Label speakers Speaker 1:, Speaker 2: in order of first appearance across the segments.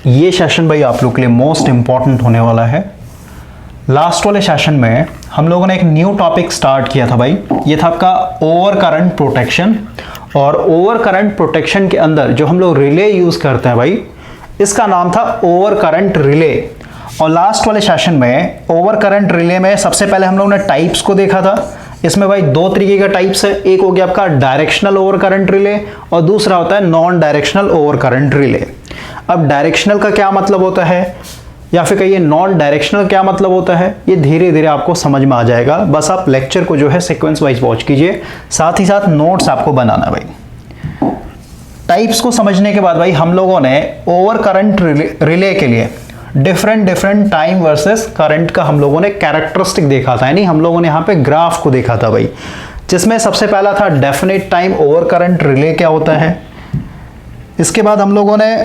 Speaker 1: ये सेशन भाई आप लोग के लिए मोस्ट इंपॉर्टेंट होने वाला है। लास्ट वाले सेशन में हम लोगों ने एक न्यू टॉपिक स्टार्ट किया था भाई, ये था आपका ओवर करंट प्रोटेक्शन। और ओवर करंट प्रोटेक्शन के अंदर जो हम लोग रिले यूज करते हैं भाई, इसका नाम था ओवर करंट रिले। और लास्ट वाले सेशन में ओवर करंट रिले में सबसे पहले हम लोगों ने टाइप्स को देखा था। इसमें भाई दो तरीके का टाइप्स है, एक हो गया आपका डायरेक्शनल ओवर करंट रिले और दूसरा होता है non directional over current relay. अब डायरेक्शनल का क्या मतलब होता है या फिर कहिए नॉन डायरेक्शनल क्या मतलब होता है, ये धीरे धीरे आपको समझ में आ जाएगा। बस आप लेक्चर को जो है सीक्वेंस वाइज वॉच कीजिए, साथ ही साथ नोट्स आपको बनाना है भाई। टाइप्स को समझने के बाद भाई हम लोगों ने ओवर करंट रिले के लिए डिफरेंट टाइम वर्सेस करंट का हम लोगों ने कैरेक्टरिस्टिक देखा था, यानी हम लोगों ने यहाँ पे ग्राफ को देखा था भाई, जिसमें सबसे पहला था definite time over current relay क्या होता है। इसके बाद हम लोगों ने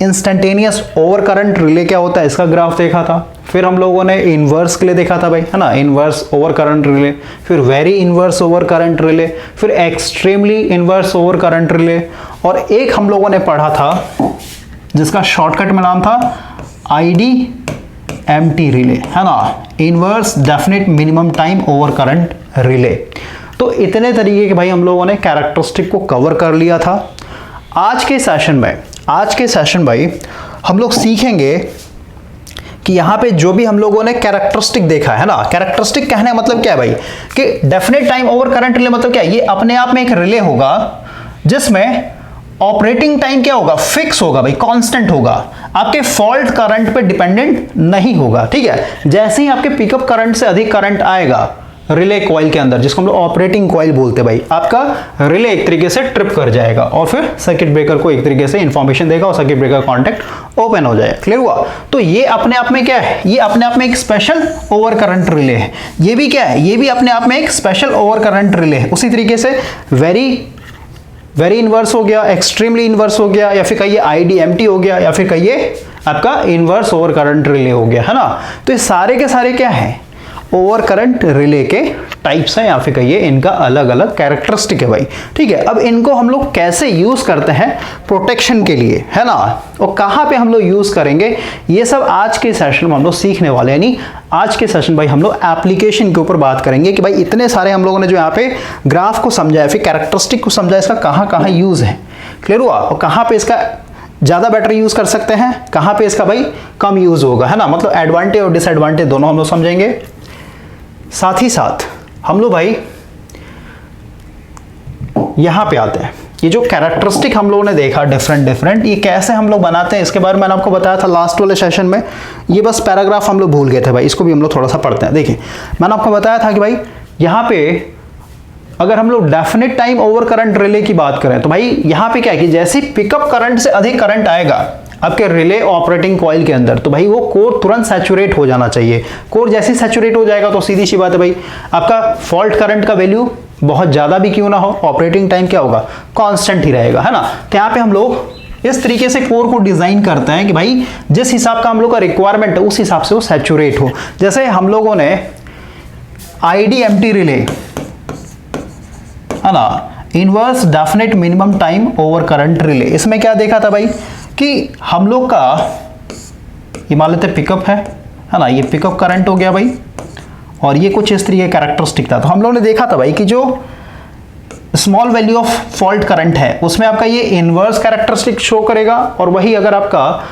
Speaker 1: इंस्टेंटेनियस ओवर करंट रिले क्या होता है इसका ग्राफ देखा था। फिर हम लोगों ने इनवर्स के लिए देखा था भाई, है ना, इनवर्स ओवर करंट रिले, फिर very inverse over current relay, फिर extremely inverse over current relay, और एक हम लोगों ने पढ़ा था जिसका शॉर्टकट में नाम था IDMT रिले, है ना, inverse definite minimum time over current relay. तो इतने तरीके के भाई हम लोगों ने कैरेक्टरिस्टिक को कवर कर लिया था। आज के सेशन भाई हम लोग सीखेंगे कि यहाँ पे जो भी हम लोगों ने कैरेक्टरिस्टिक देखा है ना, कैरेक्टरिस्टिक कहने का मतलब क्या है भाई कि definite time over current relay मतलब क्या है, ये अपने आप में एक रिले होगा जिसमें ऑपरेटिंग टाइम क्या होगा, फिक्स होगा भाई, कांस्टेंट होगा, आपके फॉल्ट करंट पे डिपेंडेंट नहीं होगा। ठीक है, जैसे ही आपके पिकअप करंट से अधिक करंट आएगा रिले कॉइल के अंदर, जिसको हम लोग ऑपरेटिंग कॉइल बोलते हैं भाई, आपका रिले एक तरीके से ट्रिप कर जाएगा और फिर सर्किट ब्रेकर को एक तरीके से इंफॉर्मेशन देगा और सर्किट ब्रेकर कॉन्टैक्ट ओपन हो जाएगा। क्लियर हुआ? तो ये अपने आप में क्या है, ये अपने आप में एक स्पेशल ओवर करंट रिले है। ये भी क्या है, ये भी अपने आप में एक स्पेशल ओवर करंट रिले है। उसी तरीके से वेरी इनवर्स हो गया, एक्सट्रीमली इनवर्स हो गया, या फिर कहिए IDMT हो गया, या फिर कहिए आपका इनवर्स ओवर करंट रिले हो गया, है ना। तो ये सारे के सारे क्या है, ओवर करंट रिले के टाइप्स हैं, या फिर कहिए इनका अलग अलग कैरेक्टरिस्टिक है भाई। ठीक है, अब इनको हम लोग कैसे यूज करते हैं प्रोटेक्शन के लिए, है ना, और कहाँ पे हम लोग यूज करेंगे, ये सब आज के सेशन में हम लोग सीखने वाले हैं। यानी आज के सेशन भाई हम लोग एप्लीकेशन के ऊपर बात करेंगे कि भाई इतने सारे हम लोगों ने जो यहाँ पे ग्राफ को समझा, फिर कैरेक्टरिस्टिक को समझा, इसका कहाँ कहाँ यूज है। क्लियर हुआ? और कहाँ पे इसका ज्यादा बेटर यूज कर सकते हैं, कहाँ पे इसका भाई कम यूज होगा, है ना, मतलब एडवांटेज और डिसएडवांटेज दोनों हम लोग समझेंगे। साथ ही साथ हम लोग भाई यहां पे आते हैं, ये जो कैरेक्टरिस्टिक हम लोगों ने देखा डिफरेंट, ये कैसे हम लोग बनाते हैं इसके बारे में मैंने आपको बताया था लास्ट वाले सेशन में। ये बस पैराग्राफ हम लोग भूल गए थे भाई, इसको भी हम लोग थोड़ा सा पढ़ते हैं। देखिए, मैंने आपको बताया था कि भाई यहां पे अगर हम लोग definite time over current relay की बात करें तो भाई यहां पे क्या है कि जैसे पिकअप करंट से अधिक करंट आएगा आपके रिले ऑपरेटिंग कॉइल के अंदर, तो भाई वो कोर तुरंत सैचुरेट हो जाना चाहिए। कोर जैसे सैचुरेट हो जाएगा तो सीधी सी बात है भाई, आपका फॉल्ट करंट का वैल्यू बहुत ज्यादा भी क्यों ना हो, ऑपरेटिंग टाइम क्या होगा, कांस्टेंट ही रहेगा, है ना। तो यहाँ पे हम लोग इस तरीके से कोर को डिजाइन करते हैं कि भाई जिस हिसाब का हम लोग का रिक्वायरमेंट है उस हिसाब से वो सैचुरेट हो। जैसे हम लोगों ने IDMT रिले, है ना, inverse definite minimum time over current relay, इसमें क्या देखा था भाई कि हम लोग का ये मान लेते पिकअप है ना, ये पिकअप करंट हो गया भाई, और ये कुछ इस तरीके कैरेक्टरिस्टिक था। तो हम लोग ने देखा था भाई कि जो small value of fault current है उसमें आपका ये इनवर्स कैरेक्टरिस्टिक शो करेगा, और वही अगर आपका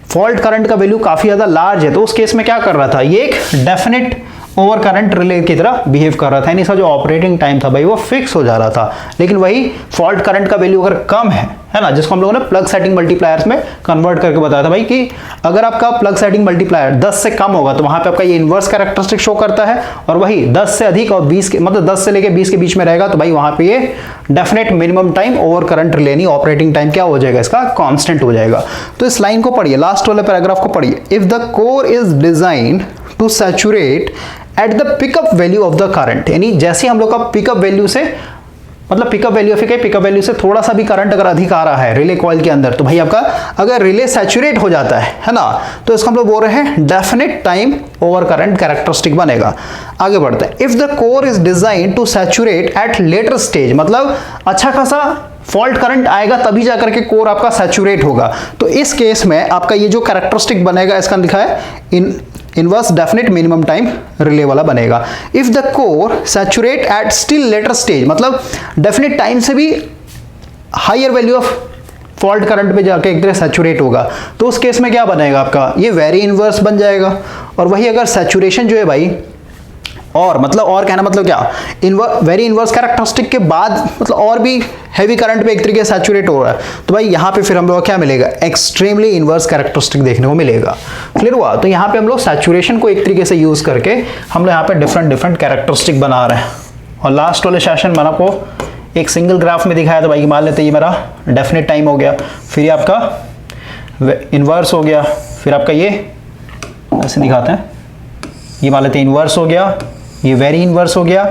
Speaker 1: फॉल्ट करंट का वैल्यू काफी ज्यादा लार्ज है तो उस केस में क्या कर रहा था, ये एक डेफिनेट ओवर करंट रिले की तरह बिहेव कर रहा था, यानी इसका जो ऑपरेटिंग टाइम था भाई वो फिक्स हो जा रहा था। लेकिन वही फॉल्ट करंट का वैल्यू अगर कम है ना, जिसको हम लोगों ने प्लग सेटिंग मल्टीप्लायर्स में कन्वर्ट करके बताया था भाई कि अगर आपका प्लग सेटिंग मल्टीप्लायर 10 से कम होगा तो वहां पे आपका ये इनवर्स कैरेक्टरिस्टिक शो करता है, और वही 10 से अधिक और 20 के मतलब 10 से लेके 20 के बीच में रहेगा तो भाई वहां पे ये definite minimum time over current relay, यानी ऑपरेटिंग टाइम क्या हो जाएगा, इसका कांस्टेंट हो जाएगा। तो इस लाइन को पढ़िए, लास्ट वाले पैराग्राफ को पढ़िए। If the core is designed to saturate at the pickup value of the current, यानी जैसे हम लोग का पिकअप वैल्यू से मतलब pickup value of pickup value से थोड़ा सा भी करंट अगर अधिक आ रहा है रिले कॉइल के अंदर, तो भाई आपका अगर रिले सैचुरेट हो जाता है ना, तो इसको हम लोग बोल रहे हैं definite time over current characteristic बनेगा। आगे बढ़ते हैं। If the core is design to saturate at later stage, मतलब अच्छा खासा फॉल्ट करंट आएगा तभी जाकर के कोर आपका सैचुरेट होगा, तो इस केस में आपका ये जो कैरेक्टरिस्टिक बनेगा इसका लिखा है inverse definite minimum time relay वाला बनेगा। If the core saturate at still later stage, मतलब डेफिनेट टाइम से भी higher value of fault current पे जाके एक तरह सैचुरेट होगा, तो उस केस में क्या बनेगा आपका, ये वेरी इनवर्स बन जाएगा। और वही अगर सैचुरेशन जो है भाई, और मतलब और कहना मतलब क्या, वेरी इनवर्स कैरेक्टरिस्टिक के बाद मतलब और भी हैवी करंट पे एक तरीके से सैचुरेट हो रहा है, तो भाई यहाँ पे फिर हम लोग क्या मिलेगा, एक्सट्रीमली इनवर्स कैरेक्टरिस्टिक देखने को मिलेगा। क्लियर हुआ? तो यहाँ पे हम लोग सैचुरेशन को एक तरीके से यूज करके हम लोग यहाँ पे डिफरेंट कैरेक्टरिस्टिक बना रहे हैं। और लास्ट वाले सेशन मैंने आपको एक सिंगल ग्राफ में दिखाया था भाई, मान लेते ये मेरा डेफिनेट टाइम हो गया, फिर ये आपका इनवर्स हो गया, फिर आपका ये ऐसे दिखाते हैं, ये मान लेते इनवर्स हो गया, ये वेरी इनवर्स हो गया,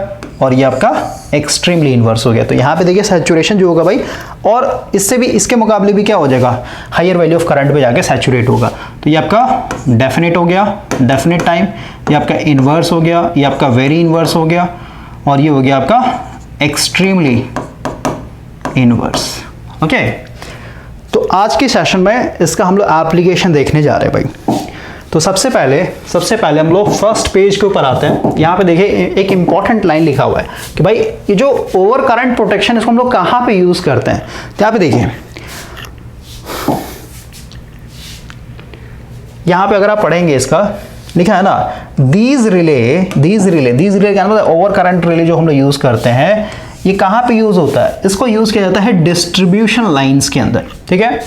Speaker 1: और ये आपका एक्सट्रीमली इनवर्स हो गया। तो यहाँ पे देखिए सैचुरेशन जो होगा भाई, और इससे भी इसके मुकाबले भी क्या हो जाएगा, हायर वैल्यू ऑफ करंट पे जाके सैचुरेट होगा। तो ये आपका डेफिनेट हो गया, डेफिनेट टाइम, ये आपका इनवर्स हो गया, ये आपका वेरी इनवर्स हो गया, और ये हो गया आपका एक्सट्रीमली इनवर्स। ओके, तो आज के सेशन में इसका हम लोग एप्लीकेशन देखने जा रहे हैं भाई। तो सबसे पहले हम लोग फर्स्ट पेज के ऊपर आते हैं। यहाँ पे देखिए एक इंपॉर्टेंट लाइन लिखा हुआ है कि भाई ये जो ओवर करंट प्रोटेक्शन इसको हम लोग कहाँ पे यूज करते हैं। तो यहाँ पे देखिए, यहाँ पे अगर आप पढ़ेंगे इसका लिखा है ना, दीज रिले क्या मतलब ओवर करंट रिले जो हम लोग यूज करते हैं, ये कहाँ पे यूज होता है, इसको यूज किया जाता है डिस्ट्रीब्यूशन लाइंस के अंदर। ठीक है,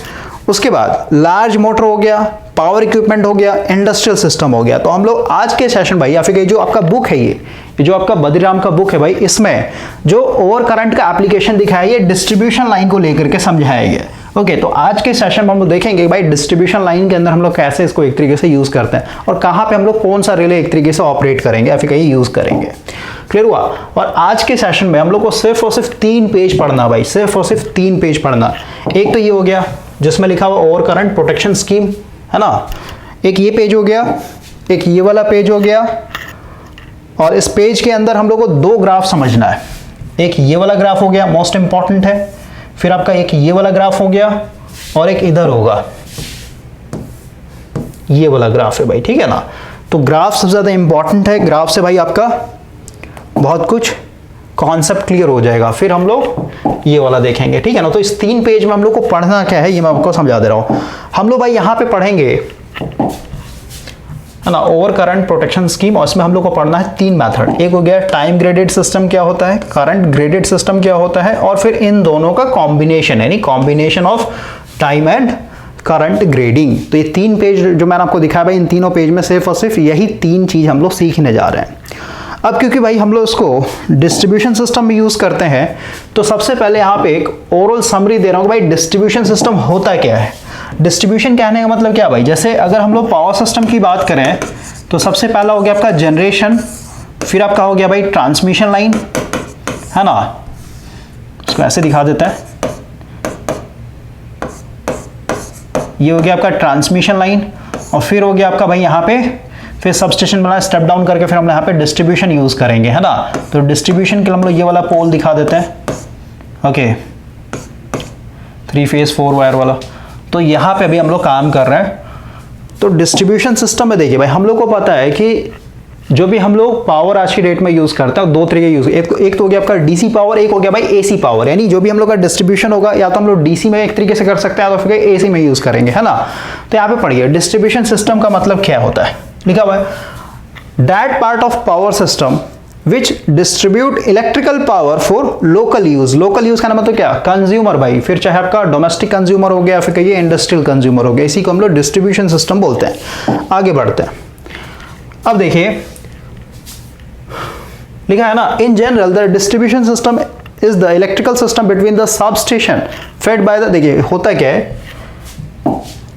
Speaker 1: उसके बाद लार्ज मोटर हो गया, पावर इक्विपमेंट हो गया, इंडस्ट्रियल सिस्टम हो गया। तो हम लोग आज के सेशन भाई, या फिर जो आपका बुक है, ये जो आपका बद्रीराम का बुक है भाई, इसमें जो ओवर करंट का एप्लीकेशन दिखाया है, ये डिस्ट्रीब्यूशन लाइन को लेकर के समझाया गया। ओके, तो आज के सेशन में हम लोग देखेंगे भाई डिस्ट्रीब्यूशन लाइन के अंदर हम लोग कैसे इसको एक तरीके से यूज करते हैं, और कहाँ पे हम लोग कौन सा रिले एक तरीके से ऑपरेट करेंगे या फिर कहीं यूज करेंगे। क्लियर हुआ? और आज के सेशन में हम लोग को सिर्फ और सिर्फ 3 पेज पढ़ना भाई, सिर्फ और सिर्फ 3 पेज पढ़ना। एक तो ये हो गया जिसमें लिखा हुआ ओवर करंट प्रोटेक्शन स्कीम है ना, एक ये पेज हो गया, एक ये वाला पेज हो गया, और इस पेज के अंदर हम लोग को 2 ग्राफ समझना है। एक ये वाला ग्राफ हो गया, मोस्ट इंपॉर्टेंट है, फिर आपका एक ये वाला ग्राफ हो गया, और एक इधर होगा ये वाला ग्राफ है भाई। ठीक है ना, तो ग्राफ सबसे ज्यादा इंपॉर्टेंट है, ग्राफ से भाई आपका बहुत कुछ कॉन्सेप्ट क्लियर हो जाएगा। फिर हम लोग ये वाला देखेंगे। ठीक है ना, तो इस 3 पेज में हम लोग को पढ़ना क्या है ये मैं आपको समझा दे रहा हूं। हम लोग भाई यहाँ पे पढ़ेंगे है ना ओवर करंट प्रोटेक्शन स्कीम, और इसमें हम लोग को पढ़ना है 3 मेथड। एक हो गया टाइम ग्रेडेड सिस्टम क्या होता है, करंट ग्रेडेड सिस्टम क्या होता है, और फिर इन दोनों का कॉम्बिनेशन, यानी combination of time and current grading. तो ये 3 पेज जो मैंने आपको दिखाया भाई, इन तीनों पेज में सिर्फ और सिर्फ यही 3 चीज हम लोग सीखने जा रहे हैं। अब क्योंकि भाई हम लोग इसको डिस्ट्रीब्यूशन सिस्टम में यूज करते हैं, तो सबसे पहले यहाँ पे एक ओरल समरी दे रहा हूँ भाई डिस्ट्रीब्यूशन सिस्टम होता क्या है। डिस्ट्रीब्यूशन कहने का मतलब क्या भाई, जैसे अगर हम लोग पावर सिस्टम की बात करें तो सबसे पहला हो गया आपका जनरेशन, फिर आपका हो गया भाई ट्रांसमिशन लाइन है ना, इसको ऐसे दिखा देता है, ये हो गया आपका ट्रांसमिशन लाइन, और फिर हो गया आपका भाई यहाँ पे फिर सबस्टेशन बना, स्टेप डाउन करके फिर हम यहाँ पे डिस्ट्रीब्यूशन यूज करेंगे है ना। तो डिस्ट्रीब्यूशन के लिए हम लोग ये वाला पोल दिखा देते हैं। ओके, 3 फेज 4 वायर वाला। तो यहाँ पे भी हम लोग काम कर रहे हैं। तो डिस्ट्रीब्यूशन सिस्टम में देखिए भाई, हम लोग को पता है कि जो भी हम लोग पावर आज की डेट में यूज करते हैं 2 तरीके यूज, एक तो हो गया आपका डीसी पावर, एक हो गया भाई एसी पावर। यानी जो भी हम लोग का डिस्ट्रीब्यूशन होगा या तो हम लोग डीसी में एक तरीके से कर सकते हैं, या तो फिर एसी में यूज करेंगे है ना। तो यहाँ पे पढ़िए डिस्ट्रीब्यूशन सिस्टम का मतलब क्या होता है, लिखा हुआ है that part of power system which distribute electrical power for local use. Local use का मतलब क्या, कंज्यूमर भाई, फिर चाहे आपका डोमेस्टिक कंज्यूमर हो गया, फिर कहिए इंडस्ट्रियल कंज्यूमर हो गया, इसी को हम लोग डिस्ट्रीब्यूशन सिस्टम बोलते हैं। आगे बढ़ते हैं। अब देखिए लिखा है ना, in general the distribution system is the electrical system between the substation fed by the, देखिए होता क्या है,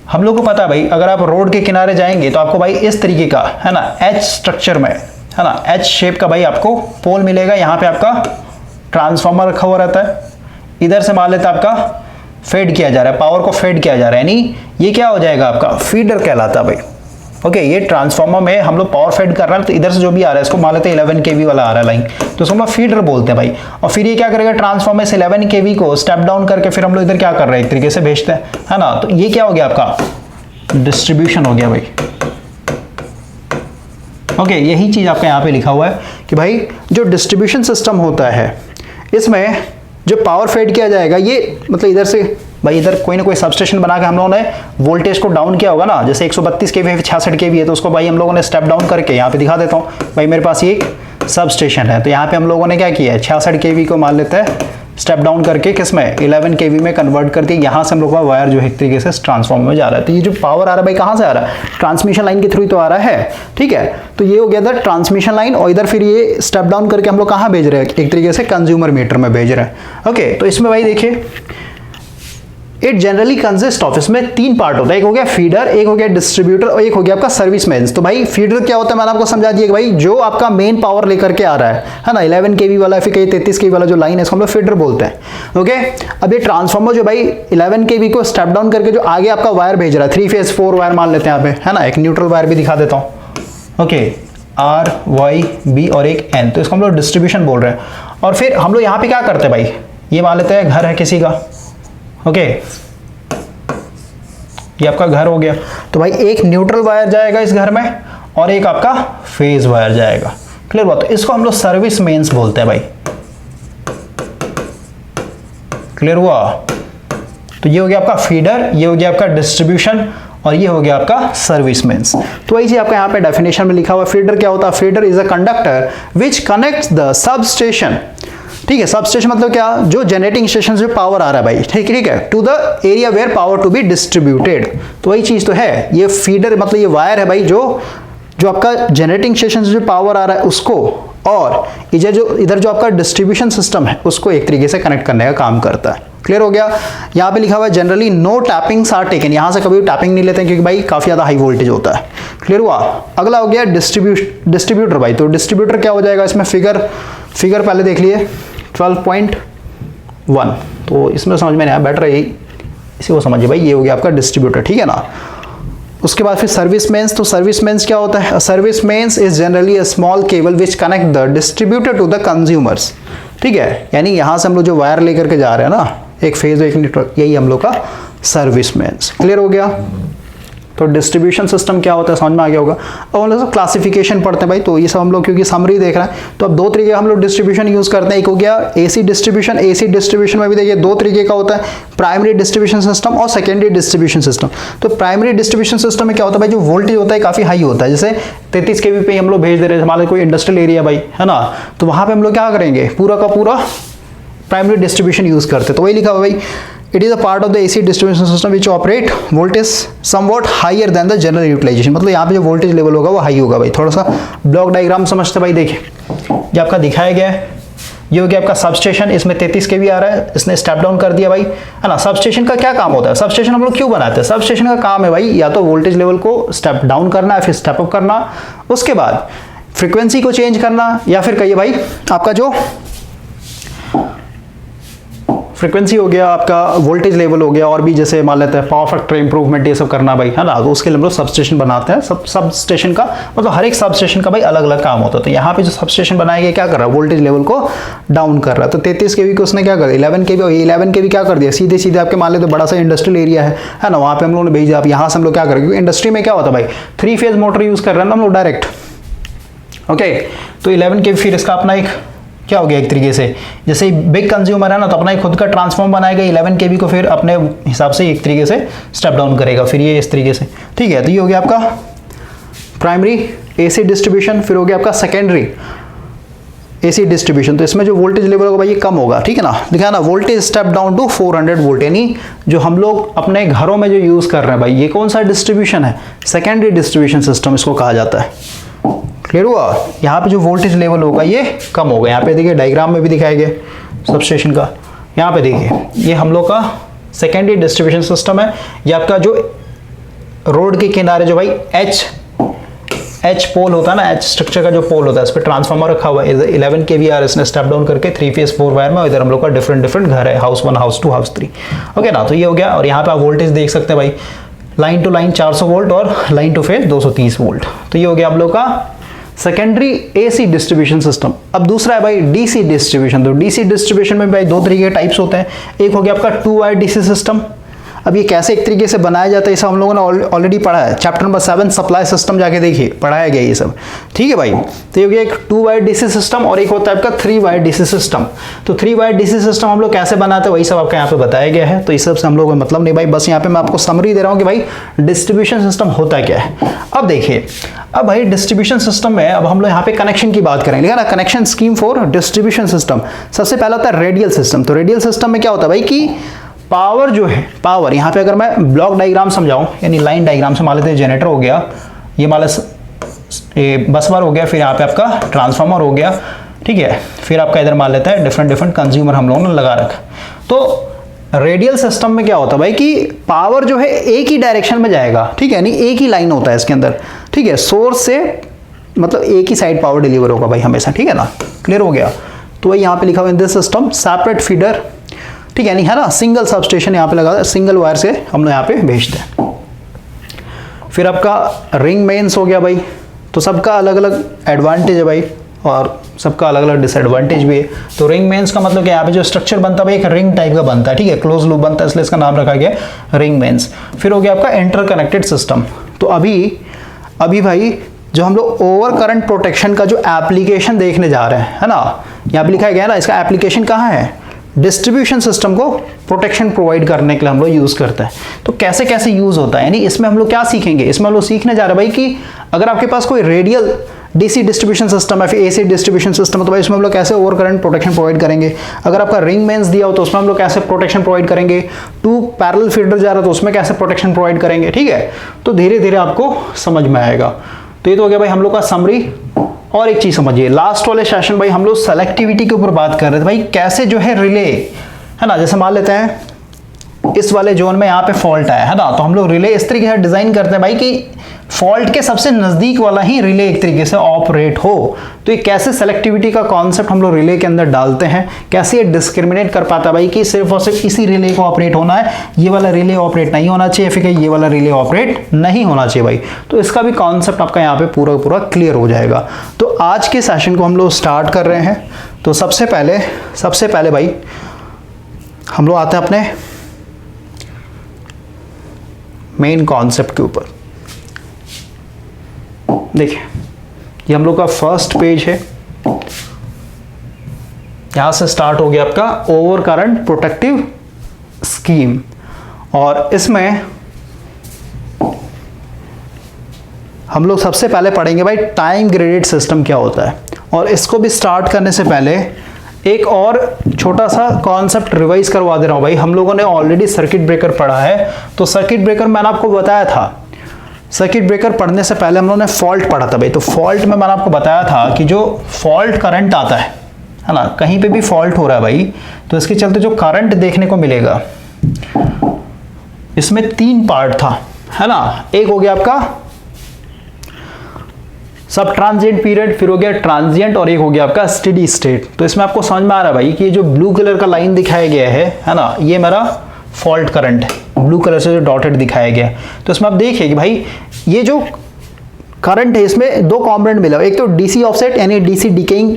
Speaker 1: हम लोग को पता है भाई, अगर आप रोड के किनारे जाएंगे तो आपको भाई इस तरीके का है ना एच स्ट्रक्चर में है ना, एच शेप का भाई आपको पोल मिलेगा। यहाँ पे आपका ट्रांसफार्मर रखा हुआ रहता है, इधर से मान लेते आपका फेड किया जा रहा है, पावर को फेड किया जा रहा है, यानी ये क्या हो जाएगा आपका फीडर कहलाता है भाई। ओके, ये ट्रांसफार्मर में हम लोग पावर फेड कर रहे हैं, तो इधर से जो भी आ रहा है इसको मान लेते हैं 11 kV वाला आ रहा है लाइन, तो उसको हम लोग फीडर बोलते हैं भाई। और फिर ये क्या करेगा, ट्रांसफार्मर से 11 kV को स्टेप डाउन करके फिर हम लोग इधर क्या कर रहे हैं, एक तरीके से भेजते हैं, है ना। तो ये क्या हो गया आपका डिस्ट्रीब्यूशन हो गया भाई। ओके, यही चीज आपका यहाँ पे लिखा हुआ है कि भाई जो डिस्ट्रीब्यूशन सिस्टम होता है इसमें जो पावर फेड किया जाएगा, ये मतलब इधर से भाई इधर कोई ना कोई सबस्टेशन बना के हम लोगों ने वोल्टेज को डाउन किया होगा ना, जैसे 132 kV है, 66 kV है, तो उसको भाई हम लोगों ने स्टेप डाउन करके यहाँ पे दिखा देता हूँ भाई, मेरे पास ये एक सब स्टेशन है, तो यहाँ पे हम लोगों ने क्या किया है 66 kV को मान लेते हैं स्टेप डाउन करके किसमें 11 kV में कन्वर्ट कर दिया। यहाँ से हम लोग का वायर जो है एक तरीके से ट्रांसफार्मर में जा रहा है, तो ये जो पावर आ रहा है भाई कहाँ से आ रहा है, ट्रांसमिशन लाइन के थ्रू तो आ रहा है, ठीक है। तो ये हो गया इधर ट्रांसमिशन लाइन, और इधर फिर ये स्टेप डाउन करके हम लोग कहाँ भेज रहे हैं, एक तरीके से कंज्यूमर मीटर में भेज रहे हैं। ओके, तो इसमें भाई देखिए इट जनरली कंसिस्ट ऑफ, इसमें तीन पार्ट होता है, एक हो गया फीडर, एक हो गया डिस्ट्रीब्यूटर, और एक हो गया आपका सर्विस मेन्स। तो भाई फीडर क्या होता है मैंने आपको समझा दिया कि भाई जो आपका मेन पावर लेकर के आ रहा है ना, 11 kV वाला, फिर कहीं 33 kV वाला जो लाइन है इसको हम लोग फीडर बोलते हैं। ओके, अब ये ट्रांसफार्मर जो भाई 11 kV को स्टेप डाउन करके जो आगे आपका वायर भेज रहा है, 3 फेज 4 वायर मान लेते हैं यहाँ पे, है ना, एक न्यूट्रल वायर भी दिखा देता हूँ। ओके, R Y B और एक N, तो इसको हम लोग डिस्ट्रीब्यूशन बोल रहे हैं। और फिर हम लोग यहाँ पे क्या करते हैं भाई, ये मान लेते हैं घर है किसी का, ओके, ये आपका घर हो गया, तो भाई एक न्यूट्रल वायर जाएगा इस घर में और एक आपका फेज वायर जाएगा, क्लियर बात। तो इसको हम लोग सर्विस मेंस बोलते हैं भाई, क्लियर हुआ। तो ये हो गया आपका फीडर, ये हो गया आपका डिस्ट्रीब्यूशन, और ये हो गया आपका सर्विस मेंस। तो वही चीज आपका यहाँ पे डेफिनेशन में लिखा हुआ है। फीडर क्या होता है, feeder is a conductor which connects the substation, ठीक है, सब स्टेशन मतलब क्या, जो जनरेटिंग स्टेशन से पावर आ रहा है भाई, ठीक है, to the area where power to be distributed. तो वही चीज तो है, ये फीडर मतलब ये वायर है भाई जो आपका जनरेटिंग स्टेशन से जो पावर आ रहा है उसको, और इधर जो आपका डिस्ट्रीब्यूशन सिस्टम है उसको एक तरीके से कनेक्ट करने का काम करता है। क्लियर हो गया। यहाँ पे लिखा हुआ है generally no tappings are taken, यहाँ से कभी टैपिंग नहीं लेते हैं क्योंकि भाई काफी ज्यादा हाई वोल्टेज होता है। क्लियर हुआ। अगला हो गया डिस्ट्रीब्यूटर भाई, तो डिस्ट्रीब्यूटर क्या हो जाएगा, इसमें फिगर पहले देख लिए 12.1, तो इसमें समझ में नहीं आया, बेटर है इसी को समझिए भाई, ये हो गया आपका डिस्ट्रीब्यूटर, ठीक है ना। उसके बाद फिर सर्विस मेंस, तो सर्विस मेंस क्या होता है, service mains is generally a small cable which connect the distributor to the consumers, ठीक है, यानी यहां से हम लोग जो वायर लेकर के जा रहे हैं ना, एक फेज एक न्यूट्रल, यही हम लोग का सर्विस मेंस। क्लियर हो गया। तो डिस्ट्रीब्यूशन सिस्टम क्या होता है समझ में आ गया होगा। और हम लोग क्लासिफिकेशन पढ़ते हैं भाई, तो ये सब हम लोग क्योंकि समरी देख रहे हैं, तो अब दो तरीके हम लोग डिस्ट्रीब्यूशन यूज करते हैं। एक हो गया एसी डिस्ट्रीब्यूशन, एसी डिस्ट्रीब्यूशन में भी देखिए दो तरीके का होता है, प्राइमरी डिस्ट्रीब्यूशन सिस्टम और सेकेंडरी डिस्ट्रीब्यूशन सिस्टम। तो प्राइमरी डिस्ट्रीब्यूशन सिस्टम में क्या होता है भाई, जो वोल्टेज होता है काफी हाई होता है, जैसे 33 kV पे हम लोग भेज दे रहे हैं, हमारे कोई इंडस्ट्रियल एरिया भाई है ना, तो वहां पे हम लोग क्या करेंगे, पूरा का पूरा प्राइमरी डिस्ट्रीब्यूशन यूज करते हैं। तो वही लिखा हुआ भाई, it is a part of the AC distribution system which operate voltage somewhat higher than the general utilization, मतलब यहाँ पे जो वोल्टेज लेवल होगा वो हाई होगा भाई। थोड़ा सा ब्लॉक डायग्राम समझते भाई, देखिए ये आपका दिखाया गया है, ये हो गया आपका सब स्टेशन, इसमें 33 kV आ रहा है, इसने स्टेप डाउन कर दिया भाई, है ना। सब स्टेशन का क्या काम होता है, सब स्टेशन हम लोग क्यों बनाते हैं, सब स्टेशन का काम है भाई या तो वोल्टेज लेवल को स्टेप डाउन करना है, फिर स्टेप अप करना, उसके बाद फ्रीक्वेंसी को चेंज करना, या फिर कहिए भाई आपका जो फ्रीक्वेंसी हो गया, आपका वोल्टेज लेवल हो गया, और भी जैसे मान लेते हैं पावर फैक्टर इंप्रूवमेंट, ये सब करना भाई, है ना। तो उसके लिए हम लोग सब स्टेशन बनाते हैं। सब स्टेशन का मतलब हर एक सब स्टेशन का भाई अलग अलग काम होता है। तो यहाँ पे जो सब स्टेशन बनाया गया क्या कर रहा है, वोल्टेज लेवल को डाउन कर रहा है। तो 33 kV को उसने क्या कर दिया, 11 kV, और 11 kV क्या कर दिया, सीधे सीधे आपके मान लेते बड़ा सा इंडस्ट्रियल एरिया है ना, वहाँ पे हम लोगों ने भेजा। आप यहाँ से हम लोग क्या करें, क्योंकि इंडस्ट्री में क्या होता है भाई, 3 फेज मोटर यूज कर रहे हैं ना हम लोग डायरेक्ट। ओके, तो 11 kV फिर इसका अपना एक क्या हो गया, एक तरीके से जैसे बिग कंज्यूमर है ना, तो अपना एक खुद का ट्रांसफॉर्म बनाएगा, 11 kV को फिर अपने हिसाब से एक तरीके से स्टेप डाउन करेगा, फिर ये इस तरीके से, ठीक है। तो ये हो गया आपका प्राइमरी एसी डिस्ट्रीब्यूशन। फिर हो गया आपका सेकेंडरी एसी डिस्ट्रीब्यूशन, तो इसमें जो वोल्टेज लेवल होगा भाई ये कम होगा, ठीक है ना। दिखा ना, voltage step down to 400 volt, यानी जो हम लोग अपने घरों में जो यूज कर रहे हैं भाई, ये कौन सा डिस्ट्रीब्यूशन है, सेकेंडरी डिस्ट्रीब्यूशन सिस्टम इसको कहा जाता है। क्लियर हुआ। यहाँ पे जो वोल्टेज लेवल होगा ये कम होगा। यहाँ पे देखिए डायग्राम में भी दिखाया गया सब स्टेशन का, यहाँ पे देखिए ये हम लोग का सेकेंडरी डिस्ट्रीब्यूशन सिस्टम है। ये आपका जो रोड के किनारे जो भाई एच पोल होता है ना, एच स्ट्रक्चर का जो पोल होता है, इस पर ट्रांसफार्मर रखा हुआ है 11 kVAR, इसने स्टेप डाउन करके 3 फेज 4 वायर में, इधर हम लोग का डिफरेंट घर है, हाउस 1, हाउस 2, हाउस 3। ओके ना, तो ये हो गया। और यहाँ पे आप वोल्टेज देख सकते हैं भाई, लाइन टू लाइन 400 वोल्ट और लाइन टू फेज 230 वोल्ट। तो ये हो गया आप लोग का सेकेंडरी एसी डिस्ट्रीब्यूशन सिस्टम। अब दूसरा है भाई डीसी डिस्ट्रीब्यूशन। तो डीसी डिस्ट्रीब्यूशन में भाई दो तरीके के टाइप्स होते हैं। एक हो गया आपका 2 वायर डीसी सिस्टम। अब ये कैसे एक तरीके से बनाया जाता है, ये सब हम लोगों ने ऑलरेडी पढ़ा है, चैप्टर नंबर 7 सप्लाई सिस्टम जाके देखिए, पढ़ाया गया ये सब, ठीक है भाई। तो ये हो गया एक 2 वायर डीसी सिस्टम और एक होता है आपका 3 वायर डीसी सिस्टम। तो 3 वायर डीसी सिस्टम हम लोग कैसे बनाते हैं वही सब आपका यहाँ पे बताया गया है। तो इस सब से हम लोग मतलब नहीं भाई, बस यहाँ पे मैं आपको समरी दे रहा हूँ कि भाई डिस्ट्रीब्यूशन सिस्टम होता क्या है। अब देखिए, अब भाई डिस्ट्रीब्यूशन सिस्टम में अब हम लोग यहाँ पे कनेक्शन की बात करेंगे ना, connection scheme for distribution system. सबसे पहला होता है रेडियल सिस्टम। तो रेडियल सिस्टम में क्या होता है भाई कि पावर जो है, पावर यहाँ पे अगर मैं ब्लॉक डायग्राम समझाऊं, यानी लाइन डायग्राम से मान लेते हैं, जनरेटर हो गया, ये मान लेते बस बार हो गया, फिर यहाँ पे आपका ट्रांसफार्मर हो गया, ठीक है, फिर आपका इधर मान लेता है डिफरेंट कंज्यूमर हम लोगों ने लगा रखा। तो रेडियल सिस्टम में क्या होता है भाई कि पावर जो है एक ही डायरेक्शन में जाएगा, ठीक है, यानी एक ही लाइन होता है इसके अंदर, ठीक है, सोर्स से मतलब एक ही साइड पावर डिलीवर होगा भाई हमेशा, ठीक है ना, क्लियर हो गया। तो वही यहाँ पे लिखा हुआ in this system separate feeder, ठीक है, नहीं है ना, सिंगल सबस्टेशन यहाँ पे लगा, सिंगल वायर से हम लोग यहाँ पे भेजते हैं। फिर आपका रिंग मेंस हो गया भाई। तो सबका अलग अलग एडवांटेज है भाई और सबका अलग अलग डिसएडवांटेज भी है। तो रिंग मेंस का मतलब कि यहाँ पे जो स्ट्रक्चर बनता है भाई एक रिंग टाइप का बनता है, ठीक है, क्लोज लूप बनता है, इसलिए इसका नाम रखा गया रिंग मेंस। फिर हो गया आपका इंटरकनेक्टेड सिस्टम। तो अभी भाई जो हम लोग ओवर करंट प्रोटेक्शन का जो एप्लीकेशन देखने जा रहे हैं, है ना, यहाँ पे लिखा गया है ना, इसका एप्लीकेशन कहाँ है, डिस्ट्रीब्यूशन सिस्टम को प्रोटेक्शन प्रोवाइड करने के लिए हम लोग यूज करते हैं। तो कैसे कैसे यूज होता है, यानी इसमें हम लोग क्या सीखेंगे, इसमें हम लोग सीखने जा रहे हैं भाई कि अगर आपके पास कोई रेडियल डीसी डिस्ट्रीब्यूशन सिस्टम है, फिर एसी डिस्ट्रीब्यूशन सिस्टम है, तो भाई इसमें हम लोग कैसे ओवर करंट प्रोटेक्शन प्रोवाइड करेंगे। अगर आपका रिंग मेंस दिया हो तो उसमें हम लोग कैसे प्रोटेक्शन प्रोवाइड करेंगे। 2 पैरेलल फीडर जा रहा है तो उसमें कैसे प्रोटेक्शन प्रोवाइड करेंगे, ठीक है। तो धीरे धीरे आपको समझ में आएगा। तो ये तो हो गया भाई हम लोग का समरी। और एक चीज समझिए, लास्ट वाले सेशन भाई हम लोग सेलेक्टिविटी के ऊपर बात कर रहे थे भाई, कैसे जो है रिले, है ना, जैसे मान लेते हैं इस वाले जोन में यहाँ पे फॉल्ट है ना, तो हम लोग रिले इस तरीके से डिजाइन करते हैं भाई कि फॉल्ट के सबसे नजदीक वाला ही रिले एक तरीके से ऑपरेट हो। तो ये कैसे सेलेक्टिविटी का कॉन्सेप्ट हम लोग रिले के अंदर डालते हैं, कैसे ये डिस्क्रिमिनेट कर पाता है भाई कि सिर्फ और सिर्फ इसी रिले को ऑपरेट होना है, ये वाला रिले ऑपरेट नहीं होना चाहिए, फिर ये वाला रिले ऑपरेट नहीं होना चाहिए भाई। तो इसका भी कॉन्सेप्ट आपका यहाँ पे पूरा क्लियर हो जाएगा। तो आज के सेशन को हम लोग स्टार्ट कर रहे हैं। तो सबसे पहले भाई हम लोग आते हैं अपने मेन कॉन्सेप्ट के ऊपर। देखिए, ये हम लोग का फर्स्ट पेज है, यहां से स्टार्ट हो गया आपका ओवर करंट प्रोटेक्टिव स्कीम। और इसमें हम लोग सबसे पहले पढ़ेंगे भाई टाइम ग्रेडेड सिस्टम क्या होता है। और इसको भी स्टार्ट करने से पहले एक और छोटा सा कॉन्सेप्ट रिवाइज करवा दे रहा हूं भाई। हम लोगों ने ऑलरेडी सर्किट ब्रेकर पढ़ा है, तो सर्किट ब्रेकर मैंने आपको बताया था, सर्किट ब्रेकर पढ़ने से पहले हम लोगों ने फॉल्ट पढ़ा था भाई। तो फॉल्ट में मैंने आपको बताया था कि जो फॉल्ट करंट आता है ना, कहीं पे भी फॉल्ट हो रहा है भाई, तो इसके चलते जो करंट देखने को मिलेगा, इसमें 3 पार्ट था, है ना। एक हो गया आपका सब ट्रांजिएंट पीरियड, फिर हो गया ट्रांजिएंट, और एक हो गया आपका स्टेडी स्टेट। तो इसमें आपको समझ में आ रहा है भाई कि ये जो ब्लू कलर का लाइन दिखाया गया है ना, ये मेरा फॉल्ट करंट है, ब्लू कलर से जो डॉटेड दिखाया गया है। तो इसमें आप देखिए कि भाई ये जो करंट है इसमें 2 कॉम्पोनेंट मिला, एक तो डीसी ऑफसेट यानी डीसी डिकेइंग,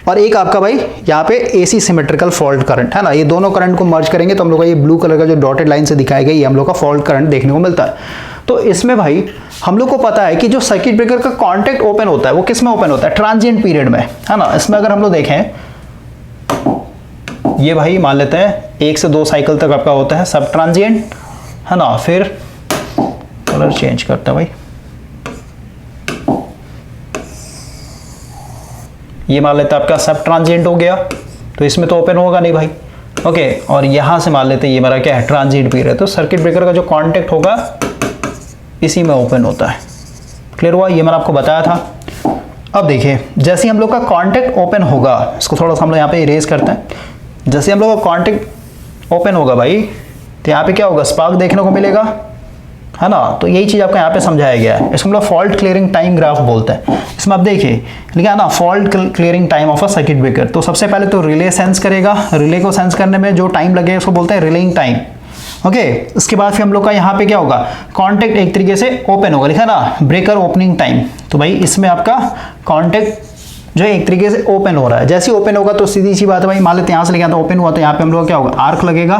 Speaker 1: और एक आपका भाई यहाँ पे एसी सिमेट्रिकल फॉल्ट करंट, है ना। ये दोनों करंट को मर्ज करेंगे तो हम लोग का ये ब्लू कलर का जो डॉटेड लाइन से दिखाया गया, ये हम लोग का फॉल्ट करंट देखने को मिलता है। तो इसमें भाई हम लोग को पता है कि जो सर्किट ब्रेकर का कॉन्टैक्ट ओपन होता है वो किस में ओपन होता है, ट्रांजिएंट पीरियड में, है ना। इसमें अगर हम लोग देखें, ये भाई मान लेते हैं 1 से 2 साइकिल तक आपका होता है सब ट्रांजिएंट, है ना। फिर कलर चेंज करता है भाई, ये मान लेते हैं आपका सब ट्रांजिएंट हो गया, तो इसमें तो ओपन होगा नहीं भाई, ओके। और यहां से मान लेते हैं ये मेरा क्या है, ट्रांजिएंट पीरियड। तो सर्किट ब्रेकर का जो कॉन्टैक्ट होगा इसी में ओपन होता है, क्लियर हुआ, ये मैंने आपको बताया था। अब देखिए, जैसे ही हम लोग का कॉन्टैक्ट ओपन होगा, इसको थोड़ा सा हम लोग यहाँ पे इरेज करते हैं। जैसे हम लोग का कॉन्टैक्ट ओपन होगा भाई, तो यहाँ पे क्या होगा, स्पार्क देखने को मिलेगा, है ना। तो यही चीज़ आपको यहाँ पे समझाया गया है, इसको हम लोग फॉल्ट क्लियरिंग टाइम ग्राफ बोलते हैं। इसमें आप देखिए लिखा है ना fault clearing time of a circuit breaker. तो सबसे पहले तो रिले सेंस करेगा, रिले को सेंस करने में जो टाइम लगेगा उसको बोलते हैं रिलेइंग टाइम। ओके, इसके बाद फिर हम लोग का यहाँ पे क्या होगा, कॉन्टेक्ट एक तरीके से ओपन होगा, लिखा है ना ब्रेकर ओपनिंग टाइम। तो भाई इसमें आपका कॉन्टेक्ट जो है एक तरीके से ओपन हो रहा है, जैसे ही ओपन होगा तो सीधी सी बात है भाई, मान लेते हैं यहाँ से लेके तो ओपन हुआ, तो यहाँ पे हम लोग क्या होगा, आर्क लगेगा,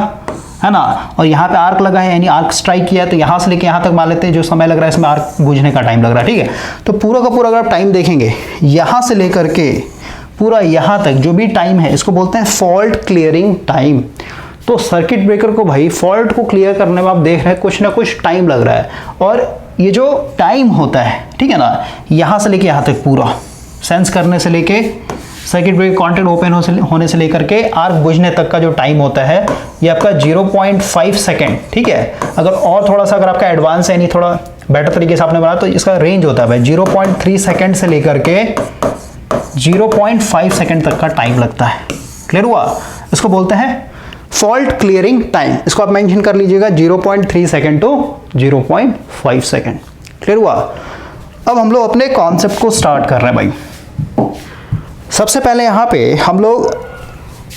Speaker 1: है ना। और यहाँ पे आर्क लगा है यानी आर्क स्ट्राइक किया है, तो यहाँ से लेके यहाँ तक मान लेते हैं जो समय लग रहा है इसमें आर्क बुझने का टाइम लग रहा है, ठीक है। तो पूरा का पूरा अगर आप टाइम देखेंगे यहाँ से लेकर के पूरा यहाँ तक जो भी टाइम है इसको बोलते हैं फॉल्ट क्लियरिंग टाइम। तो सर्किट ब्रेकर को भाई फॉल्ट को क्लियर करने में आप देख रहे हैं कुछ ना कुछ टाइम लग रहा है, और ये जो टाइम होता है, ठीक है ना, यहाँ से लेके यहाँ तक पूरा सेंस करने से लेके सर्किट ब्रेकर कॉन्टेक्ट ओपन होने से लेकर के आर्क बुझने तक का जो टाइम होता है ये आपका 0.5 सेकेंड, ठीक है। अगर और थोड़ा सा अगर आपका एडवांस है नहीं थोड़ा बेटर तरीके से आपने बनाया तो इसका रेंज होता है भाई 0.3 सेकेंड से लेकर के 0.5 सेकेंड तक का टाइम लगता है। क्लियर हुआ, इसको बोलते हैं फॉल्ट क्लियरिंग टाइम। इसको आप मेंशन कर लीजिएगा 0.3 सेकेंड टू 0.5 सेकेंड। क्लियर हुआ। अब हम लोग अपने कॉन्सेप्ट को स्टार्ट कर रहे हैं भाई। सबसे पहले यहाँ पे हम लोग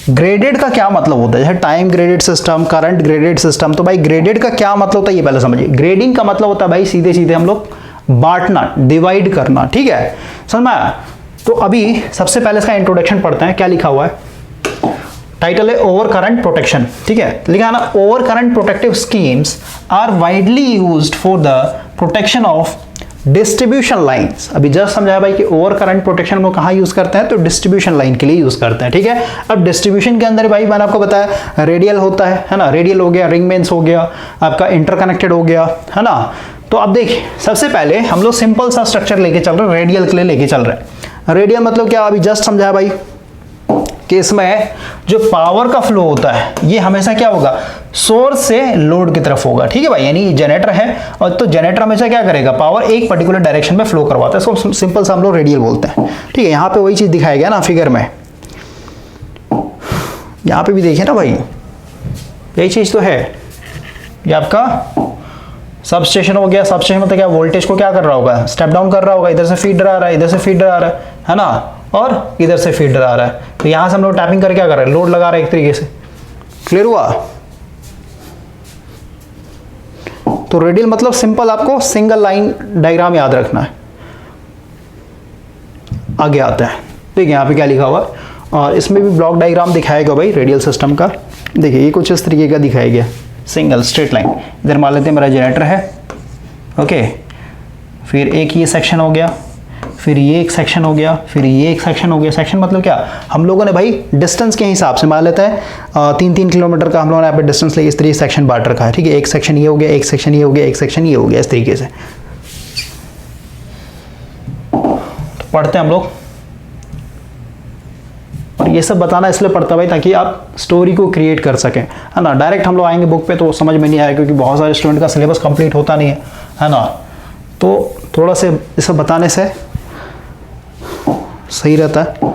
Speaker 1: ग्रेडेड का क्या मतलब होता है, जैसे time graded system, current graded system. तो भाई ग्रेडेड का क्या मतलब होता है ये पहले समझिए। ग्रेडिंग का मतलब होता है भाई सीधे सीधे हम लोग बांटना, डिवाइड करना, ठीक है, समझ में आया। तो अभी सबसे पहले इसका इंट्रोडक्शन पढ़ते हैं, क्या लिखा हुआ है, टाइटल है ओवर करंट प्रोटेक्शन, ठीक है। लिखा है ना over current protective schemes are widely used for the protection of distribution lines. अभी जस्ट समझाया भाई कि ओवर करंट प्रोटेक्शन हम लोग कहाँ यूज करते हैं, तो डिस्ट्रीब्यूशन लाइन के लिए यूज करते हैं, ठीक है। अब डिस्ट्रीब्यूशन के अंदर भाई मैंने आपको बताया रेडियल होता है ना, रेडियल हो गया, रिंग मेंस हो गया, आपका इंटरकनेक्टेड हो गया, है ना। तो अब देखिए सबसे पहले हम लोग सिंपल सा स्ट्रक्चर लेके चल रहे हैं, रेडियल के लिए लेके चल रहे हैं। रेडियल मतलब क्या, अभी जस्ट समझाया भाई कि इसमें जो पावर का फ्लो होता है ये हमेशा क्या होगा, सोर्स से लोड की तरफ होगा, ठीक है भाई। यानी जनरेटर है और तो जनरेटर हमेशा क्या करेगा, पावर एक पर्टिकुलर डायरेक्शन में फ्लो करवाता है, इसको सिंपल सा हम लोग रेडियल बोलते हैं, ठीक है। यहाँ पे वही चीज दिखाया गया ना फिगर में, यहाँ पे भी देखिए ना भाई यही चीज तो है। ये आपका सब स्टेशन हो गया, सब स्टेशन मतलब क्या, वोल्टेज को क्या कर रहा होगा, स्टेप डाउन कर रहा होगा, इधर से फीडर आ रहा है, इधर से फीडर आ रहा है ना, और इधर से फीडर आ रहा है। तो यहां से हम लोग टैपिंग करके क्या कर रहे हैं, लोड लगा रहे हैं एक तरीके से। क्लियर हुआ। तो रेडियल मतलब सिंपल आपको सिंगल लाइन डायग्राम याद रखना है। आगे आता है, देखिए यहाँ पे क्या लिखा हुआ है, और इसमें भी ब्लॉक डायग्राम दिखाएगा भाई रेडियल सिस्टम का। देखिए ये कुछ इस तरीके का दिखाया गया, सिंगल स्ट्रेट लाइन। इधर मान लेते हैं मेरा जनरेटर है, ओके, फिर एक ये सेक्शन हो गया, फिर ये एक सेक्शन हो गया, फिर ये एक सेक्शन हो गया। सेक्शन मतलब क्या, हम लोगों ने भाई डिस्टेंस के हिसाब से मान लेते हैं 3-3 किलोमीटर का हम लोगों ने यहाँ पे डिस्टेंस लेके इस तरीके सेक्शन बांट रखा है, ठीक है। एक सेक्शन ये हो गया, एक सेक्शन ये हो गया, एक सेक्शन ये हो गया, इस तरीके से। तो पढ़ते हैं हम लोग, और ये सब बताना इसलिए पड़ता है भाई ताकि आप स्टोरी को क्रिएट कर सकें, है ना। डायरेक्ट हम लोग आएंगे बुक पे तो समझ में नहीं आएगा, क्योंकि बहुत सारे स्टूडेंट का सिलेबस कंप्लीट होता नहीं है ना। तो थोड़ा से इसे बताने से सही रहता है।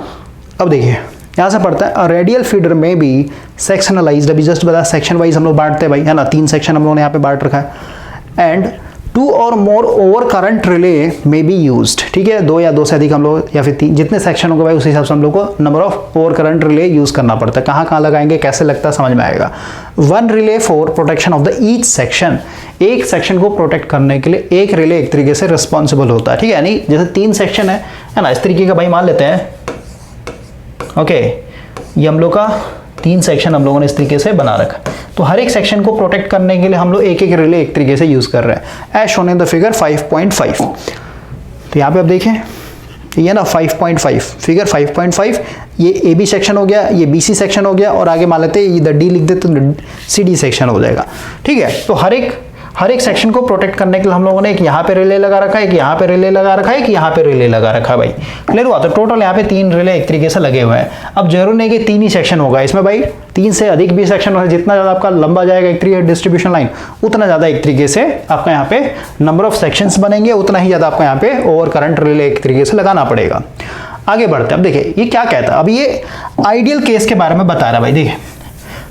Speaker 1: अब देखिए यहाँ से पढ़ता है रेडियल फीडर में भी सेक्शनलाइज्ड, अभी जस्ट बताया सेक्शन वाइज हम लोग बांटते हैं भाई, है ना। 3 सेक्शन हम लोगों ने यहाँ पे बांट रखा है। एंड 2 और मोर ओवर करंट रिले में बी यूज्ड, ठीक है। 2 या 2 से अधिक हम लोग या फिर 3 जितने सेक्शन होंगे भाई उस हिसाब से हम लोग को number of over current relay use करना पड़ता है। कहाँ कहाँ लगाएंगे, कैसे लगता है, समझ में आएगा। 1 relay for protection of the each section, एक सेक्शन को प्रोटेक्ट करने के लिए एक रिले एक तरीके से रिस्पॉन्सिबल होता है, ठीक है। यानी जैसे 3 सेक्शन है ना, इस तरीके का भाई मान लेते हैं, ओके। ये हम लोग का 3 सेक्शन हम लोगों ने इस तरीके से बना रखा, तो हर एक सेक्शन को प्रोटेक्ट करने के लिए हम लोग एक एक रिले एक तरीके से यूज कर रहे हैं, as shown in the figure 5.5। तो यहाँ पे आप देखें ये ना 5.5 फिगर 5.5, ये ए बी सेक्शन हो गया, ये बी सी सेक्शन हो गया, और आगे मान लेते हैं इधर डी लिख देते तो सी डी सेक्शन हो जाएगा, ठीक है। तो हर एक सेक्शन को प्रोटेक्ट करने के लिए हम लोगों ने एक यहाँ पे रिले लगा रखा है, एक यहाँ पे रिले लगा रखा है, एक यहाँ पे रिले लगा रखा है भाई। क्लियर हुआ। तो टोटल यहाँ पे 3 रिले एक तरीके से लगे हुए हैं। अब जरूर नहीं कि 3 ही सेक्शन होगा इसमें भाई, 3 से अधिक भी सेक्शन होगा। जितना ज़्यादा आपका लंबा जाएगा एक तरीके डिस्ट्रीब्यूशन लाइन, उतना ज़्यादा एक तरीके से आपका यहाँ पे नंबर ऑफ सेक्शंस बनेंगे, उतना ही ज़्यादा आपको यहाँ पे ओवर करंट रिले एक तरीके से लगाना पड़ेगा। आगे बढ़ते हैं। अब देखिए ये क्या कहता है, अब ये आइडियल केस के बारे में बता रहा है भाई। देखिए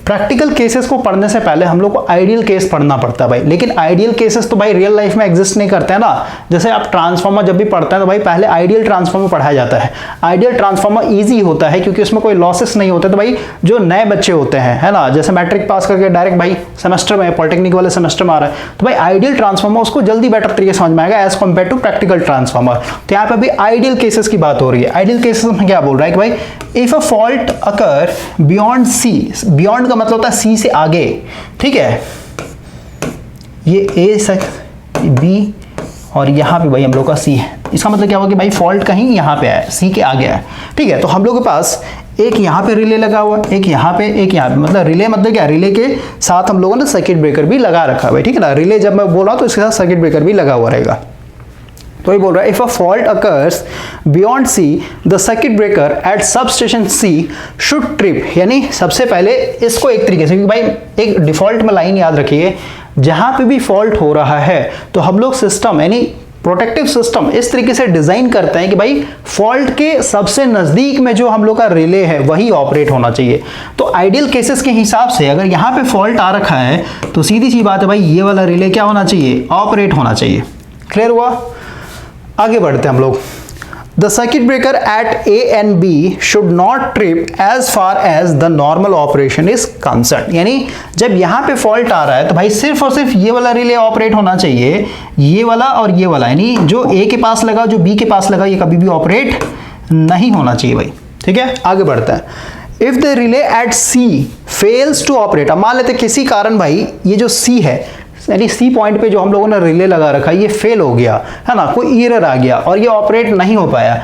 Speaker 1: प्रैक्टिकल केसेस को पढ़ने से पहले हम लोग को आइडियल केस पढ़ना पड़ता है भाई, लेकिन आइडियल केसेस तो भाई रियल लाइफ में एग्जिस्ट नहीं करते हैं ना। जैसे आप ट्रांसफार्मर जब भी पढ़ते हैं तो भाई पहले आइडियल ट्रांसफार्मर पढ़ाया जाता है। आइडियल ट्रांसफार्मर ईजी होता है क्योंकि उसमें कोई लॉसेस नहीं होते। तो भाई जो नए बच्चे होते हैं, है ना, जैसे मैट्रिक पास करके डायरेक्ट भाई सेमेस्टर में, पॉलिटेक्निक वाले सेमेस्टर में आ रहा है, तो भाई आइडियल ट्रांसफार्मर उसको जल्दी बेटर तरीके से समझ में आएगा as compare to practical transformer. तो यहाँ पे अभी आइडियल केसेस की बात हो रही है। आइडियल केसेस में क्या बोल रहा है कि भाई if a fault occur beyond C, beyond का मतलब होता है सी से आगे, ठीक है, ये ए से बी और यहाँ पे भाई हम लोग का सी है। इसका मतलब क्या हुआ कि भाई फॉल्ट कहीं यहाँ पे है, सी के आगे है, ठीक है। तो हम लोग के पास एक यहाँ पे रिले लगा हुआ, एक यहाँ पे, एक यहाँ पे, मतलब रिले मतलब क्या, रिले के साथ हम लोगों ने सर्किट ब्रेकर भी लगा रखा है, ठीक है ना। रिले जब मैं बोल रहा हूँ तो इसके साथ सर्किट ब्रेकर भी लगा हुआ रहेगा। तो ये बोल रहा है if a fault occurs beyond C the circuit breaker at substation C should trip, यानी सबसे पहले इसको एक तरीके से, क्योंकि भाई एक डिफॉल्ट में लाइन याद रखिए, जहां पे भी फॉल्ट हो रहा है तो हम लोग सिस्टम यानी प्रोटेक्टिव सिस्टम इस तरीके से डिजाइन करते हैं कि भाई फॉल्ट के सबसे नजदीक में जो हम लोग का रिले है वही ऑपरेट होना चाहिए। तो आइडियल केसेस के हिसाब से अगर यहाँ पे फॉल्ट आ रखा है तो सीधी सी बात है भाई ये वाला रिले क्या होना चाहिए, ऑपरेट होना चाहिए। क्लियर हुआ? आगे बढ़ते हैं हम लोग। The circuit breaker at A and B should not trip as far as the normal operation is concern, यानी जब यहाँ पे फॉल्ट आ रहा है तो भाई सिर्फ और सिर्फ ये वाला रिले ऑपरेट होना चाहिए, ये वाला और ये वाला, यानी जो ए के पास लगा जो बी के पास लगा ये कभी भी ऑपरेट नहीं होना चाहिए भाई, ठीक है। आगे बढ़ते हैं। If the relay at C fails to operate, अब मान लेते किसी कारण भाई ये जो सी है यानी सी पॉइंट पे जो हम लोगों ने रिले लगा रखा है ये फेल हो गया, है ना, कोई एरर आ गया और ये ऑपरेट नहीं हो पाया,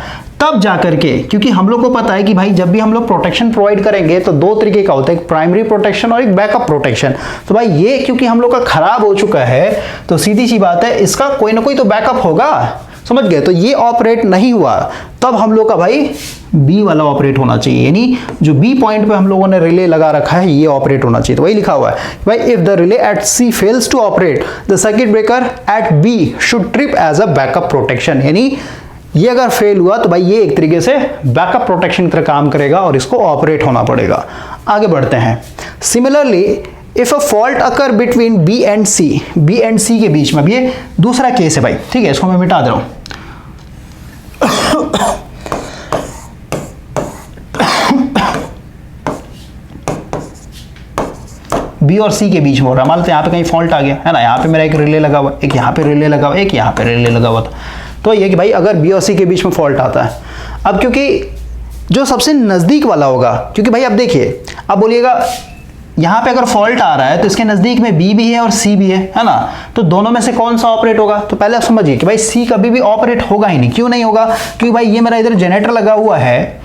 Speaker 1: तब जाकर के, क्योंकि हम लोग को पता है कि भाई जब भी हम लोग प्रोटेक्शन प्रोवाइड करेंगे तो दो तरीके का होता है, एक प्राइमरी प्रोटेक्शन और एक बैकअप प्रोटेक्शन। तो भाई ये क्योंकि हम लोग का खराब हो चुका है तो सीधी सी बात है इसका कोई ना कोई तो बैकअप होगा, समझ गए। तो ये ऑपरेट नहीं हुआ तब हम लोग का भाई बी वाला ऑपरेट होना चाहिए, यानी जो बी पॉइंट पे हम लोगों ने रिले लगा रखा है ये ऑपरेट होना चाहिए। तो वही लिखा हुआ है भाई if the relay at C fails to operate the circuit breaker at B should trip as a backup protection, यानी ये अगर फेल हुआ तो भाई ये एक तरीके से बैकअप प्रोटेक्शन की तरह काम करेगा और इसको ऑपरेट होना पड़ेगा। आगे बढ़ते हैं। Similarly if a fault occur between B and C, B and C के बीच में, अब ये दूसरा केस है भाई, ठीक है, इसको मैं मिटा दे रहा हूं। बी और सी के बीच में हो रहा है, मान लो यहाँ पे कहीं फॉल्ट आ गया है ना, यहाँ पे मेरा एक रिले लगा हुआ, एक यहाँ पे रिले लगा हुआ, एक यहाँ पे रिले लगा हुआ था। तो ये कि भाई अगर बी और सी के बीच में फॉल्ट आता है, अब क्योंकि जो सबसे नजदीक वाला होगा, क्योंकि भाई अब देखिए, अब बोलिएगा यहाँ पे अगर फॉल्ट आ रहा है तो इसके नजदीक में बी भी है और सी भी है ना, तो दोनों में से कौन सा ऑपरेट होगा? तो पहले आप समझिए कि भाई सी कभी भी ऑपरेट होगा ही नहीं। क्यों नहीं होगा? क्योंकि भाई ये मेरा इधर जनरेटर लगा हुआ है,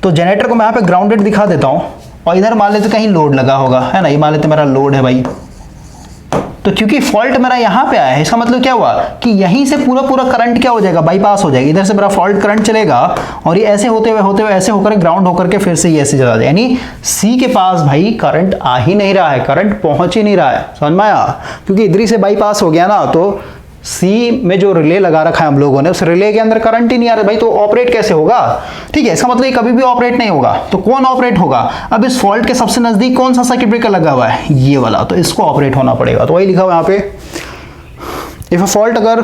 Speaker 1: तो जनरेटर को मैं यहाँ पे ग्राउंडेड दिखा देता हूँ और इधर मान लेते कहीं लोड लगा होगा, है ना, ये मान लेते मेरा लोड है भाई। तो क्योंकि फॉल्ट मेरा यहाँ पे आया है, इसका मतलब क्या हुआ कि यहीं से पूरा पूरा करंट क्या हो जाएगा, बाईपास हो जाएगा, इधर से मेरा फॉल्ट करंट चलेगा और ये ऐसे होते हुए ऐसे होकर ग्राउंड होकर के फिर से ये ऐसे चला जाए, यानी सी के पास भाई करंट आ ही नहीं रहा है, करंट पहुंच ही नहीं रहा है, समझ में आया? क्योंकि इधर से बाईपास हो गया ना, तो सी में जो रिले लगा रखा है हम लोगों ने उस रिले के अंदर करंट ही नहीं आ रहा भाई, तो ऑपरेट कैसे होगा? ठीक है, इसका मतलब ये कभी भी ऑपरेट नहीं होगा। तो कौन ऑपरेट होगा? अब इस फॉल्ट के सबसे नजदीक कौन सा सर्किट ब्रेकर लगा हुआ है? ये वाला, तो इसको ऑपरेट होना पड़ेगा। तो वही लिखा हुआ यहाँ पे, इफ अ फॉल्ट अगर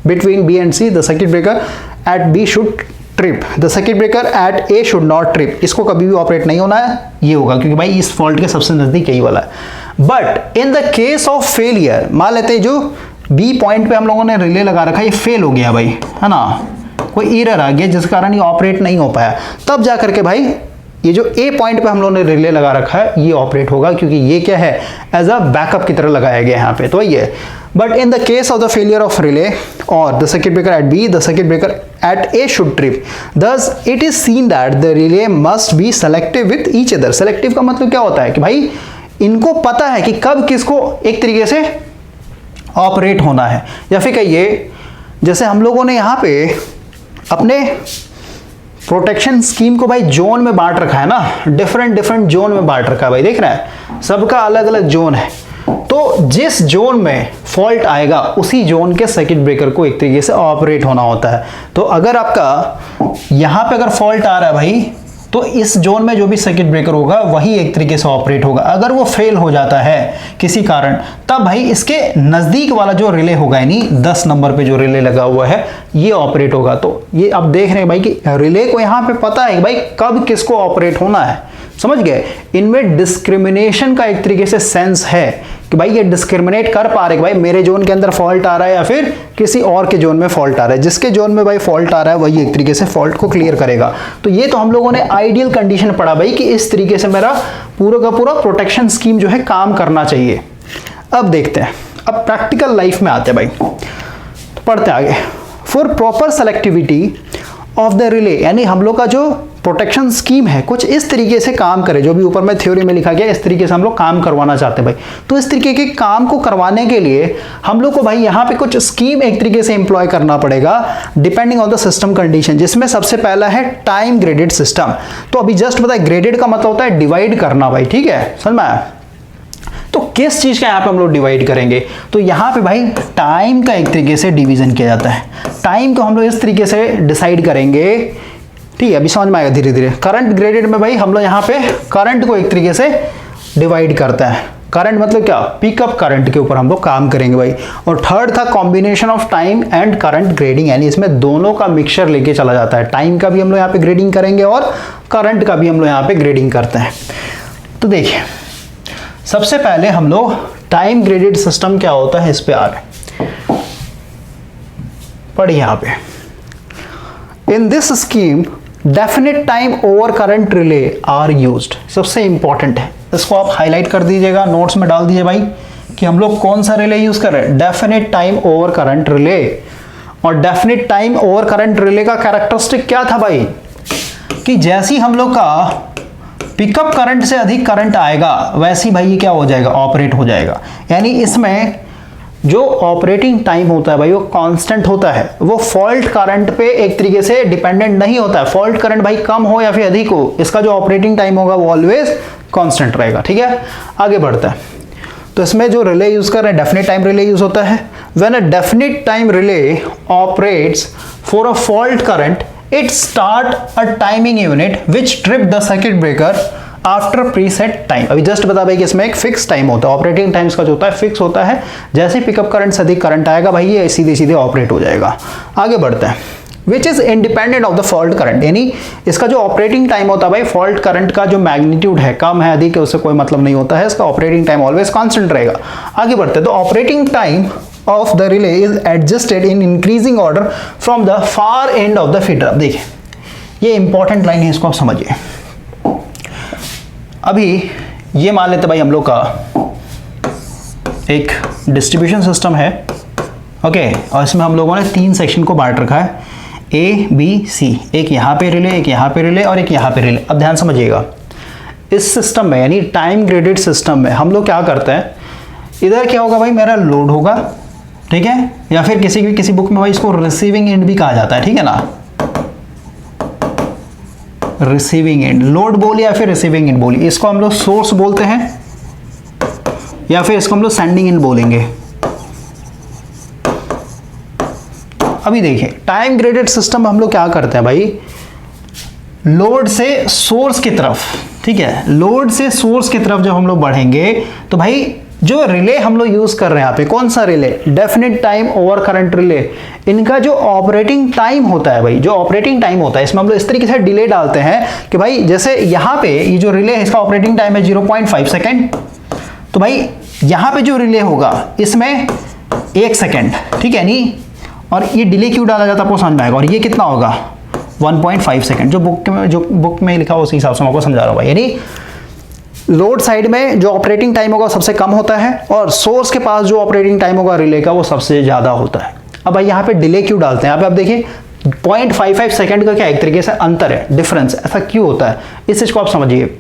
Speaker 1: between B and C the circuit breaker at B should trip, the circuit breaker at A should not trip, इसको कभी भी ऑपरेट नहीं होना है, ये होगा क्योंकि भाई इस फॉल्ट के सबसे नजदीक यही वाला है। But in the case of failure, मान लेते हैं जो बी पॉइंट पे हम लोगों ने रिले लगा रखा है ये फेल हो गया भाई, है ना, कोई एरर आ गया जिस कारण ये ऑपरेट नहीं हो पाया, तब जा करके भाई ये जो ए पॉइंट पे हम लोगों ने रिले लगा रखा है ये ऑपरेट होगा, क्योंकि ये क्या है, एज अ बैकअप की तरह लगाया गया यहाँ पे। तो ये but in the case of the failure of relay और the circuit breaker at B the circuit breaker at A should trip, thus it is seen that the relay must be selective with each other. Selective का मतलब क्या होता है कि भाई इनको पता है कि कब किसको एक तरीके से ऑपरेट होना है, या फिर कहिए जैसे हम लोगों ने यहाँ पे अपने प्रोटेक्शन स्कीम को भाई जोन में बांट रखा है ना, डिफरेंट जोन में बांट रखा है भाई, देख रहे हैं सबका अलग अलग जोन है। तो जिस जोन में फॉल्ट आएगा उसी जोन के सर्किट ब्रेकर को एक तरीके से ऑपरेट होना होता है। तो अगर आपका यहाँ पे अगर फॉल्ट आ रहा है भाई तो इस जोन में जो भी सर्किट ब्रेकर होगा वही एक तरीके से ऑपरेट होगा। अगर वो फेल हो जाता है किसी कारण, तब भाई इसके नज़दीक वाला जो रिले होगा, यानी 10 नंबर पे जो रिले लगा हुआ है, ये ऑपरेट होगा। तो ये आप देख रहे हैं भाई कि रिले को यहाँ पे पता है भाई कब किसको ऑपरेट होना है, समझ गए। इनमें डिस्क्रिमिनेशन का एक तरीके से सेंस है कि भाई ये डिस्क्रिमिनेट कर पा रहे कि भाई मेरे जोन के अंदर फॉल्ट आ रहा है या फिर किसी और के जोन में फॉल्ट आ रहा है। जिसके जोन में भाई फॉल्ट आ रहा है वही एक तरीके से फॉल्ट को क्लियर करेगा। तो ये तो हम लोगों ने आइडियल कंडीशन पढ़ा भाई कि इस तरीके से मेरा पूरा का पूरा प्रोटेक्शन स्कीम जो है काम करना चाहिए। अब देखते हैं, अब प्रैक्टिकल लाइफ में आते हैं भाई, तो पढ़ते आगे। For proper selectivity of the relay, यानी हम लोग का जो प्रोटेक्शन स्कीम है कुछ इस तरीके से काम करे, जो भी ऊपर में थ्योरी में लिखा गया इस तरीके से हम लोग काम करवाना चाहते हैं भाई। तो इस तरीके के काम को करवाने के लिए हम लोग को भाई यहाँ पे कुछ स्कीम एक तरीके से एम्प्लॉय करना पड़ेगा depending on the system condition, जिसमें सबसे पहला है टाइम ग्रेडेड सिस्टम। तो अभी जस्ट बताए, ग्रेडेड का मतलब होता है डिवाइड करना भाई, ठीक है, समझ में आया। तो किस चीज का यहाँ पे हम लोग डिवाइड करेंगे, तो यहाँ पे भाई टाइम का एक तरीके से डिवीजन किया जाता है। टाइम को हम लोग इस तरीके से डिसाइड करेंगे, ठीक है, अभी समझ में आएगा धीरे धीरे। करंट ग्रेडेड में भाई हम लोग यहाँ पे करंट को एक तरीके से डिवाइड करता है। करंट मतलब क्या, पिकअप करंट के ऊपर हम लोग काम करेंगे भाई। और थर्ड था combination of time and current grading, यानी इसमें दोनों का मिक्सचर लेके चला जाता है। टाइम का भी हम लोग यहाँ पे ग्रेडिंग करेंगे और करंट का भी हम लोग यहाँ पे ग्रेडिंग करते हैं। तो देखिए, सबसे पहले हम लोग टाइम ग्रेडेड सिस्टम क्या होता है इस पे आ रहे, पढ़िए यहाँ पे। In this scheme definite time over current relay are used, सबसे इंपॉर्टेंट है, इसको आप हाईलाइट कर दीजिएगा, नोट्स में डाल दीजिए भाई कि हम लोग कौन सा रिले यूज कर रहे हैं, definite time over current relay. और definite time over current relay का कैरेक्टरिस्टिक क्या था भाई, कि जैसी हम लोग का पिकअप करंट से अधिक करंट आएगा वैसी भाई ये क्या हो जाएगा, ऑपरेट हो जाएगा। यानी इसमें जो ऑपरेटिंग टाइम होता है भाई वो कांस्टेंट होता है, वो फॉल्ट करंट पे एक तरीके से डिपेंडेंट नहीं होता है। फॉल्ट करंट भाई कम हो या फिर अधिक हो, इसका जो ऑपरेटिंग टाइम होगा वो ऑलवेज कांस्टेंट रहेगा, ठीक है। आगे बढ़ता है, तो इसमें जो रिले यूज कर रहे हैं डेफिनेट टाइम रिले यूज होता है। When a definite time relay operates for a fault current, it start a timing unit which trip the circuit breaker after preset time. अभी जस्ट बता भाई कि इसमें एक फिक्स टाइम होता है, ऑपरेटिंग टाइम्स का जो होता है फिक्स होता है। जैसे पिकअप करंट से अधिक करंट आएगा भाई ये सीधे सीधे ऑपरेट हो जाएगा। आगे बढ़ते हैं, which is independent of the fault current, यानी इसका जो ऑपरेटिंग टाइम होता है भाई फॉल्ट करंट का जो मैग्नीट्यूड है कम है अधिक है उससे कोई मतलब नहीं होता है, इसका ऑपरेटिंग टाइम ऑलवेज कांस्टेंट रहेगा। आगे बढ़ते हैं, तो operating time of the relay is adjusted in increasing order from the far end of the feeder। अब देखिए ये इंपॉर्टेंट लाइन है, इसको आप समझिए। अभी ये मान लेते भाई हम लोग का एक डिस्ट्रीब्यूशन सिस्टम है, ओके, और इसमें हम लोगों ने 3 सेक्शन को बांट रखा है, ए बी सी, एक यहाँ पे रिले, एक यहाँ पे रिले और एक यहाँ पे रिले। अब ध्यान समझिएगा, इस सिस्टम में यानी टाइम ग्रेडेड सिस्टम में हम लोग क्या करते हैं, इधर क्या होगा भाई मेरा लोड होगा, ठीक है, या फिर किसी बुक में भाई इसको रिसीविंग एंड भी कहा जाता है, ठीक है ना, रिसीविंग एंड, लोड बोलिए या फिर रिसीविंग एंड बोलिए, इसको हम लोग सोर्स बोलते हैं या फिर इसको हम लोग सेंडिंग एंड बोलेंगे। अभी देखिए टाइम ग्रेडेड सिस्टम में हम लोग क्या करते हैं भाई, लोड से सोर्स की तरफ, ठीक है, लोड से सोर्स की तरफ जब हम लोग बढ़ेंगे तो भाई जो रिले हम लोग यूज कर रहे हैं यहाँ पे, कौन सा relay, definite time over current relay, इनका जो ऑपरेटिंग टाइम होता है भाई, जो ऑपरेटिंग टाइम होता है इसमें हम लोग इस तरीके से डिले डालते हैं कि भाई जैसे यहाँ पे ये जो रिले है इसका ऑपरेटिंग टाइम है 0.5 सेकेंड, तो भाई यहाँ पे जो रिले होगा इसमें 1 सेकेंड, ठीक है नी, और ये डिले क्यों डाला जाता है आपको समझ में आएगा। और ये कितना होगा 1.5 सेकेंड, जो बुक में लिखा हो उसी हिसाब से मैं आपको समझा रहा हूँ भाई। यानी लोड साइड में जो ऑपरेटिंग टाइम होगा सबसे कम होता है और सोर्स के पास जो ऑपरेटिंग टाइम होगा रिले का वो सबसे ज्यादा होता है। अब भाई यहाँ पे डिले क्यों डालते हैं, यहाँ पे आप देखिए 0.55 सेकंड का क्या एक तरीके से अंतर है, डिफरेंस, ऐसा क्यों होता है इस चीज को आप समझिए।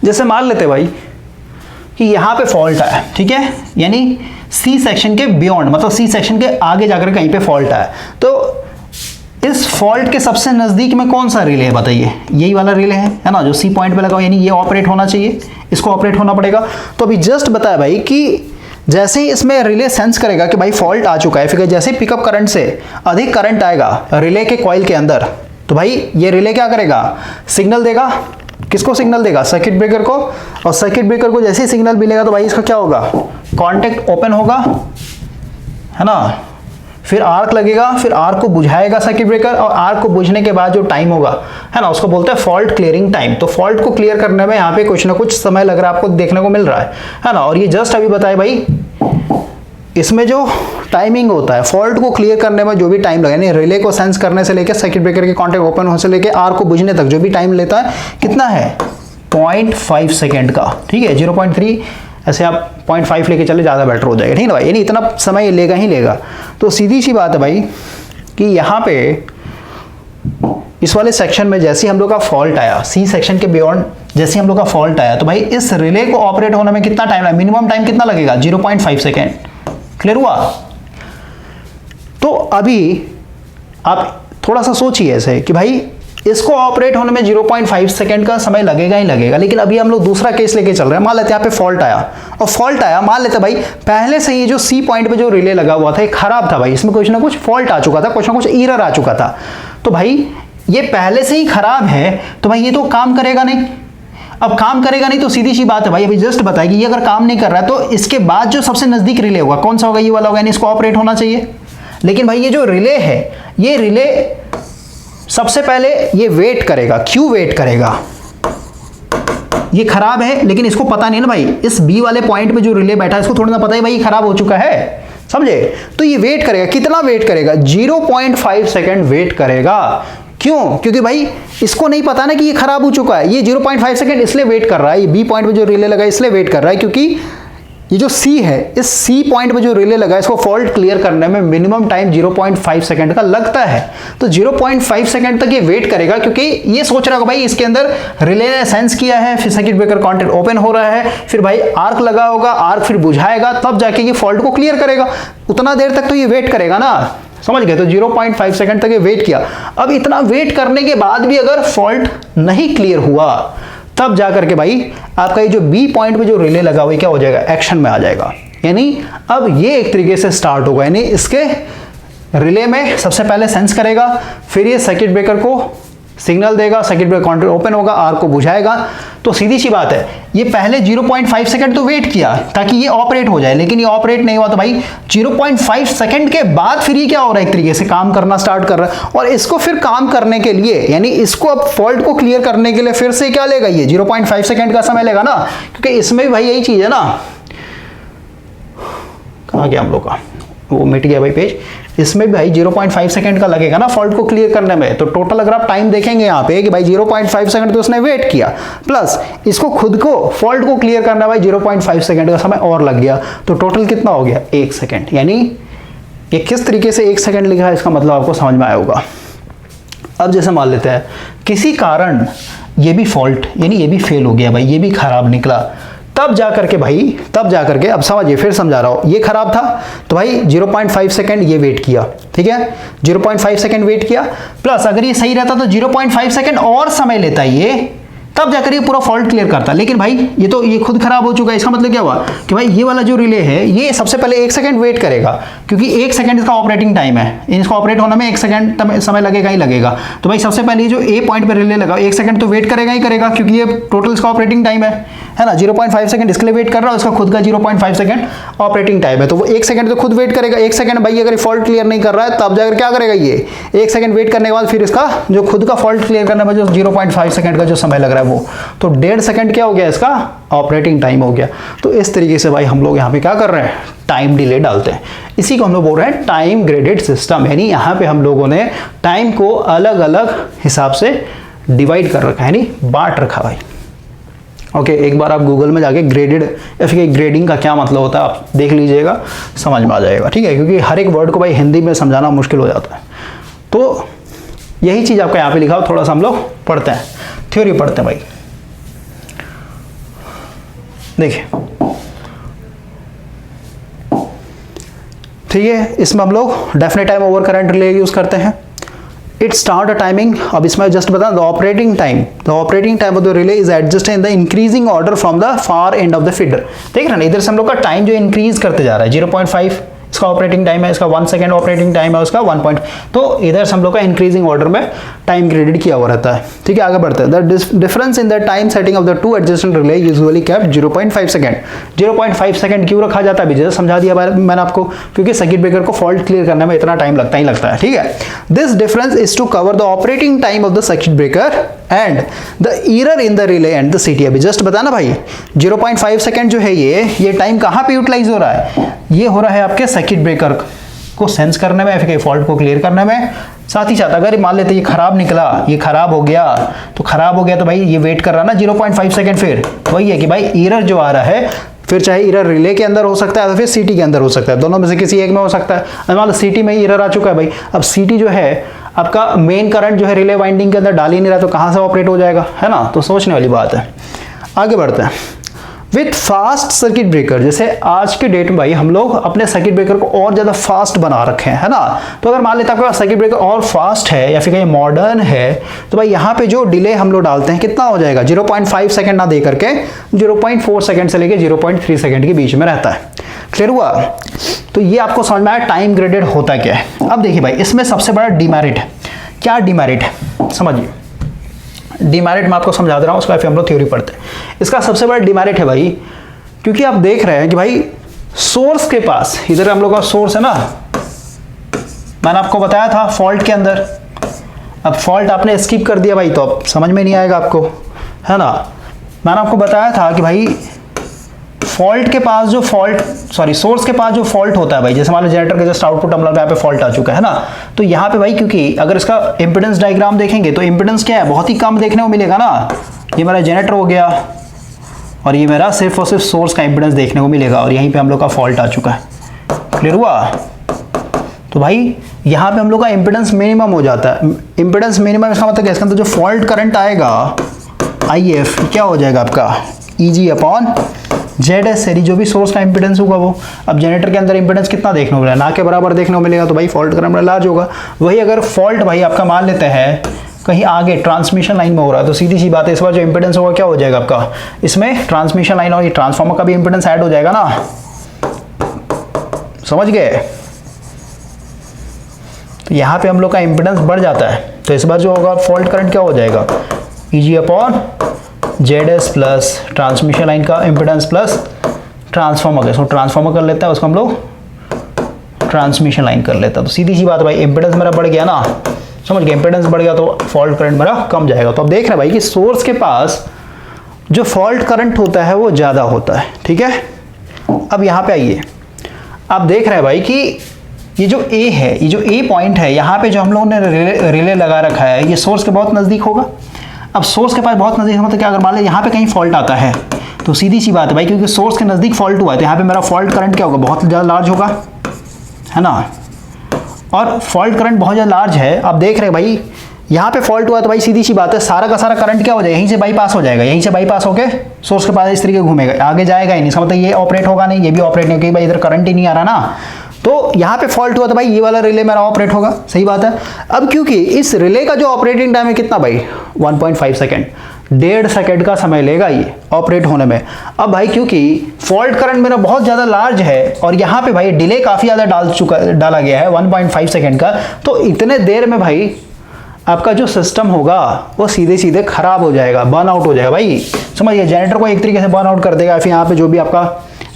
Speaker 1: जैसे मान लेते भाई कि यहाँ पे फॉल्ट आया, ठीक है, यानी सी सेक्शन के बियॉन्ड, मतलब सी सेक्शन के आगे जाकर कहीं पे फॉल्ट आया, तो इस फॉल्ट के सबसे नजदीक में कौन सा रिले है बताइए, यही वाला रिले है ना, जो सी पॉइंट पे लगा हुआ, यानी ये ऑपरेट होना चाहिए, इसको ऑपरेट होना पड़ेगा। तो अभी जस्ट बताया भाई कि जैसे ही इसमें रिले सेंस करेगा कि भाई फॉल्ट आ चुका है, फिर जैसे पिकअप करंट से अधिक करंट आएगा रिले के कॉइल के अंदर, तो भाई ये रिले क्या करेगा, सिग्नल देगा, किसको सिग्नल देगा, सर्किट ब्रेकर को, और सर्किट ब्रेकर को जैसे ही सिग्नल मिलेगा तो भाई इसका क्या होगा, कॉन्टेक्ट ओपन होगा, है ना, फिर आर्क लगेगा, फिर आर्क को बुझाएगा सर्किट ब्रेकर, और आर्क को बुझने के बाद जो टाइम होगा, है ना, उसको बोलते हैं फॉल्ट क्लियरिंग टाइम। तो फॉल्ट को क्लियर करने में यहाँ पे कुछ ना कुछ समय लग रहा है, आपको देखने को मिल रहा है ना। और ये जस्ट अभी बताए भाई, इसमें जो टाइमिंग होता है फॉल्ट को क्लियर करने में जो भी टाइम लगे, यानी रिले को सेंस करने से लेकर सर्किट ब्रेकर के कॉन्टेक्ट ओपन होने से लेकर आर्क को बुझने तक जो भी टाइम लेता है, कितना है, 0.5 सेकेंड का, ठीक है। 0.3 ऐसे आप 0.5 लेके चले, ज़्यादा बेटर हो जाएगा, ठीक है भाई, यानी इतना समय लेगा ही लेगा। तो सीधी सी बात है भाई कि यहाँ पे इस वाले सेक्शन में जैसे ही हम लोग का फॉल्ट आया, सी सेक्शन के बियॉन्ड जैसे हम लोग का फॉल्ट आया, तो भाई इस रिले को ऑपरेट होने में कितना टाइम लगा, मिनिमम टाइम कितना लगेगा, 0.5 सेकेंड। क्लियर हुआ। तो अभी आप थोड़ा सा सोचिए ऐसे कि भाई इसको ऑपरेट होने में 0.5 सेकंड का समय लगेगा ही लगेगा, लेकिन अभी हम लोग दूसरा केस लेके चल रहे हैं। मान लेते हैं यहाँ पे फॉल्ट आया, और फॉल्ट आया, मान लेते हैं भाई पहले से ये जो सी पॉइंट पे जो रिले लगा हुआ था ये खराब था भाई, इसमें कुछ ना कुछ फॉल्ट आ चुका था, कुछ ना कुछ एरर आ चुका था। तो भाई ये पहले से ही खराब है, तो भाई ये तो काम करेगा नहीं। अब काम करेगा नहीं तो सीधी सी बात है भाई, अभी जस्ट बताया कि ये अगर काम नहीं कर रहा है तो इसके बाद जो सबसे नजदीक रिले होगा कौन सा होगा, ये वाला होगा, यानी इसको ऑपरेट होना चाहिए। लेकिन भाई ये जो रिले है, ये रिले सबसे पहले ये वेट करेगा। क्यों वेट करेगा, ये खराब है लेकिन इसको पता नहीं ना भाई, इस बी वाले पॉइंट पे जो रिले बैठा है इसको थोड़ा ना पता है भाई ये खराब हो चुका है, समझे। तो ये वेट करेगा, कितना वेट करेगा, 0.5 सेकंड वेट करेगा। क्यों, क्योंकि भाई इसको नहीं पता ना कि ये खराब हो चुका है। ये 0.5 सेकंड इसलिए वेट कर रहा है, ये बी पॉइंट पे जो रिले लगा है इसलिए वेट कर रहा है, क्योंकि ये जो सी है, इस सी पॉइंट पे जो रिले लगा है इसको फॉल्ट क्लियर करने में मिनिमम टाइम 0.5 सेकंड का लगता है। तो 0.5 सेकंड तक ये वेट करेगा, क्योंकि ये सोच रहा होगा भाई इसके अंदर रिले ने सेंस किया है, फिर सर्किट ब्रेकर कॉन्टेक्ट ओपन हो रहा है, फिर भाई आर्क लगा होगा, आर्क फिर बुझाएगा, तब जाके ये फॉल्ट को क्लियर करेगा। उतना देर तक तो ये वेट करेगा ना, समझ गए। तो 0.5 सेकंड तक ये वेट किया। अब इतना वेट करने के बाद भी अगर फॉल्ट नहीं क्लियर हुआ, तब जाकर के भाई आपका ये जो बी पॉइंट पे जो रिले लगा हुआ है क्या हो जाएगा, एक्शन में आ जाएगा। यानी अब ये एक तरीके से स्टार्ट होगा, यानी इसके रिले में सबसे पहले सेंस करेगा, फिर ये सर्किट ब्रेकर को सिग्नल देगा, सर्किट ब्रेकर कॉन्टेक्ट ओपन होगा, आर्क को बुझाएगा। तो सीधी सी बात है, ये पहले 0.5 सेकंड तो वेट किया ताकि ये ऑपरेट हो जाए, लेकिन ये ऑपरेट नहीं हुआ। तो भाई 0.5 सेकंड के बाद फिर ये क्या हो रहा है, एक तरीके से काम करना स्टार्ट कर रहा है। और इसको फिर काम करने के लिए, यानी इसको अब फॉल्ट को क्लियर करने के लिए फिर से क्या लेगा, ये 0.5 सेकंड का समय लेगा ना, क्योंकि इसमें भी भाई यही चीज है ना। कहाँ गया हम लोग का, वो मिट गया भाई पेज। इसमें भी भाई 0.5 सेकंड का लगेगा ना फॉल्ट को क्लियर करने में। तो टोटल अगर आप टाइम देखेंगे यहाँ पे कि भाई 0.5 सेकंड तो उसने वेट किया, प्लस इसको खुद को फॉल्ट को क्लियर करना भाई 0.5 सेकंड का समय और लग गया। तो टोटल कितना हो गया, 1 सेकंड। यानी ये किस तरीके से 1 सेकंड लिखा है इसका मतलब आपको समझ में आया होगा। अब जैसे मान लेते हैं किसी कारण ये भी फॉल्ट, यानी ये भी फेल हो गया भाई, ये भी खराब निकला, तब जाकर के अब समझिए, फिर समझा रहा हूं, ये खराब था तो भाई 0.5 सेकंड ये वेट किया, ठीक है, 0.5 सेकंड वेट किया, प्लस अगर ये सही रहता तो 0.5 सेकंड और समय लेता ये, तब जाकर ये पूरा फॉल्ट क्लियर करता। लेकिन भाई ये खुद खराब हो चुका है। इसका मतलब क्या हुआ कि भाई ये वाला जो रिले है ये सबसे पहले 1 सेकंड वेट करेगा, क्योंकि 1 सेकंड इसका ऑपरेटिंग टाइम है, इसको ऑपरेट होने में 1 सेकंड समय लगेगा ही लगेगा। तो भाई सबसे पहले जो ए पॉइंट पे रिले लगा 1 सेकंड तो वेट करेगा ही करेगा, क्योंकि ये टोटल इसका ऑपरेटिंग टाइम है ना। 0.5 सेकंड इसके लिए वेट कर रहा है, उसका खुद का 0.5 सेकंड ऑपरेटिंग टाइम है, तो वो 1 सेकंड तो खुद वेट करेगा। 1 सेकंड भाई अगर फॉल्ट क्लियर नहीं कर रहा है तब जाकर क्या करेगा, ये 1 सेकंड वेट करने के बाद फिर इसका जो खुद का फॉल्ट क्लियर करने में जो 0.5 सेकंड का जो समय लग रहा है वो, तो 1.5 सेकंड क्या हो गया, इसका ऑपरेटिंग टाइम हो गया। तो इस तरीके से भाई हम लोग यहाँ पे क्या कर रहे हैं, टाइम डिले डालते हैं। इसी को हम लोग बोल रहे हैं टाइम ग्रेडेड सिस्टम, यानी यहाँ पे हम लोगों ने टाइम को अलग अलग हिसाब से डिवाइड कर रखा है, यानी बांट रखा भाई। ओके, एक बार आप गूगल में जाके ग्रेडेड या फिर ग्रेडिंग का क्या मतलब होता है आप देख लीजिएगा, समझ में आ जाएगा, ठीक है, क्योंकि हर एक वर्ड को भाई हिंदी में समझाना मुश्किल हो जाता है। तो यही चीज़ आपका यहाँ पे लिखा हो, थोड़ा सा हम लोग पढ़ते हैं, थ्योरी पढ़ते हैं भाई। देखिए ठीक है, इसमें हम लोग definite time over current relay use करते हैं। इट स्टार्ट अ टाइमिंग, अब इसमें जस्ट बता, the operating time of the relay is adjust in the increasing order from the far end of the feeder. देख रहे हैं इधर से हम लोग का टाइम जो इंक्रीज करते जा रहा है, 0.5 इसका ऑपरेटिंग टाइम है, इसका 1 सेकेंड ऑपरेटिंग टाइम है, उसका 1 पॉइंट, तो इधर से हम लोग का इंक्रीजिंग ऑर्डर में टाइम क्रेडिट किया हुआ रहता है। ठीक है, आगे बढ़ते हैं। The difference in the time setting of the two adjacent relay usually kept 0.5 second. 0.5 second क्यों रखा जाता है, जैसे समझा दिया मैंने आपको, क्योंकि सर्किट ब्रेकर को फॉल्ट क्लियर करने में इतना टाइम लगता ही लगता है। ठीक है, this difference is to cover the operating time of the circuit breaker and the error in the relay and the CT. अभी जस्ट बताना भाई, 0.5 सेकंड जो है ये टाइम कहाँ पे यूटिलाइज हो रहा है, ये हो रहा है आपके सर्किट ब्रेकर को सेंस करने में, फिर फॉल्ट को क्लियर करने में। साथ ही साथ अगर मान लेते ये खराब निकला, ये खराब हो गया, तो भाई ये वेट कर रहा है ना 0.5 सेकंड, फिर वही है कि भाई एरर जो आ रहा है, फिर चाहे एरर रिले के अंदर हो सकता है, तो फिर सीटी के अंदर हो सकता है, दोनों में से किसी एक में हो सकता है। मान लो सीटी में ही एरर आ चुका है भाई, अब सीटी जो है आपका मेन करंट जो है रिले वाइंडिंग के अंदर डाल ही नहीं रहा, तो कहाँ से ऑपरेट हो जाएगा, है ना। तो सोचने वाली बात है। आगे बढ़ते हैं। विथ फास्ट सर्किट ब्रेकर, जैसे आज के डेट में भाई हम लोग अपने सर्किट ब्रेकर को और ज़्यादा फास्ट बना रखे हैं, है ना। तो अगर मान लेते हैं आपका सर्किट ब्रेकर और फास्ट है या फिर कहीं मॉडर्न है, तो भाई यहाँ पे जो डिले हम लोग डालते हैं कितना हो जाएगा, 0.5 सेकंड ना दे करके 0.4 सेकंड से लेके 0.3 सेकंड के बीच में रहता है। क्लियर हुआ। तो ये आपको समझ में आया टाइम ग्रेडेड होता क्या है। अब देखिए भाई, इसमें सबसे बड़ा डिमेरिट है। क्या डिमेरिट है समझिए, डिमेरिट मैं आपको समझा दे रहा हूँ, उसके बाद फिर हम लोग थ्योरी पढ़ते हैं। इसका सबसे बड़ा डिमेरिट है भाई, क्योंकि आप देख रहे हैं कि भाई सोर्स के पास, इधर हम लोग का सोर्स है ना, मैंने आपको बताया था फॉल्ट के अंदर, अब फॉल्ट आपने स्किप कर दिया भाई, तो अब समझ में नहीं आएगा आपको, है ना। मैंने आपको बताया था कि भाई फॉल्ट के पास जो सोर्स के पास जो फॉल्ट होता है भाई, जैसे मान लो जनरेटर के जस्ट आउटपुट हम लोग यहाँ पे फॉल्ट आ चुका है ना, तो यहाँ पे भाई क्योंकि अगर इसका इंपेडेंस डायग्राम देखेंगे तो इंपेडेंस क्या है, बहुत ही कम देखने को मिलेगा ना। ये मेरा जनरेटर हो गया और ये मेरा सिर्फ और सिर्फ सोर्स का इंपेडेंस देखने को मिलेगा, और यहीं पे हम लोग का फॉल्ट आ चुका है। क्लियर हुआ। तो भाई यहाँ पे हम लोग का इंपेडेंस मिनिमम हो जाता है। इंपेडेंस मिनिमम इसका मतलब इसका जो फॉल्ट करंट आएगा IF क्या हो जाएगा आपका EG अपॉन ZS, जो भी सोर्स का इंपेडेंस होगा वो। अब जनरेटर के अंदर इंपेडेंस कितना देखने को मिलेगा, ना के बराबर देखने को मिलेगा, तो भाई फॉल्ट करंट लार्ज होगा। वही अगर फॉल्ट भाई आपका मान लेते हैं कहीं आगे ट्रांसमिशन लाइन में हो रहा है, तो सीधी सी बात है, इस बार जो इंपेडेंस होगा क्या हो जाएगा आपका, इसमें ट्रांसमिशन लाइन और ये ट्रांसफार्मर का भी इंपेडेंस ऐड हो जाएगा ना, समझ गए। तो यहाँ पे हम लोग का इंपेडेंस बढ़ जाता है, तो इस बार जो होगा फॉल्ट करंट क्या हो जाएगा, EG upon ZS plus transmission line का इंपेडेंस प्लस ट्रांसफार्मर का, इसको ट्रांसफार्मर कर लेता है, उसको हम लोग ट्रांसमिशन लाइन कर लेता है। तो सीधी सी बात है भाई, इंपेडेंस मेरा बढ़ गया ना, समझ गए, इंपेडेंस बढ़ गया तो फॉल्ट करंट मेरा कम जाएगा। तो अब देख रहे हैं भाई कि सोर्स के पास जो फॉल्ट करंट होता है वो ज़्यादा होता है। ठीक है, अब यहाँ पे आइए, आप देख रहे हैं भाई कि ये जो A है, ये जो A पॉइंट है, यहाँ पे जो हम लोगों ने रिले लगा रखा है, ये सोर्स के बहुत नज़दीक होगा। अब सोर्स के पास बहुत नज़दीक मतलब क्या, अगर मान लो यहाँ पे कहीं फॉल्ट आता है, तो सीधी सी बात है भाई, क्योंकि सोर्स के नज़दीक फॉल्ट हुआ है, तो यहाँ पे मेरा फॉल्ट करंट क्या होगा, बहुत ज़्यादा लार्ज होगा, है ना। और फॉल्ट करंट बहुत ज़्यादा लार्ज है। आप देख रहे हैं भाई यहाँ पे फॉल्ट हुआ, तो भाई सीधी सी बात है, सारा का सारा करंट क्या हो जाएगा, यहीं से बाईपास हो जाएगा, यहीं से बाईपास होके सोर्स के पास इस तरीके घूमेगा, आगे जाएगा ही नहीं। इसका मतलब ये ऑपरेट होगा नहीं, ये भी ऑपरेट नहीं, क्योंकि भाई इधर करंट ही नहीं आ रहा ना। तो यहाँ पे फॉल्ट हुआ तो भाई ये वाला रिले मेरा ऑपरेट होगा, सही बात है। अब क्योंकि इस रिले का जो ऑपरेटिंग टाइम है कितना भाई, 1.5 सेकेंड, 1.5 सेकेंड का समय लेगा ये ऑपरेट होने में। अब भाई क्योंकि फॉल्ट करंट मेरा बहुत ज़्यादा लार्ज है और यहाँ पे भाई डिले काफ़ी ज़्यादा डाला गया है 1.5 सेकेंड का, तो इतने देर में भाई आपका जो सिस्टम होगा वो सीधे सीधे खराब हो जाएगा, बर्न आउट हो जाएगा भाई। समझिए, जनरेटर को एक तरीके से बर्न आउट कर देगा, फिर यहाँ पे जो भी आपका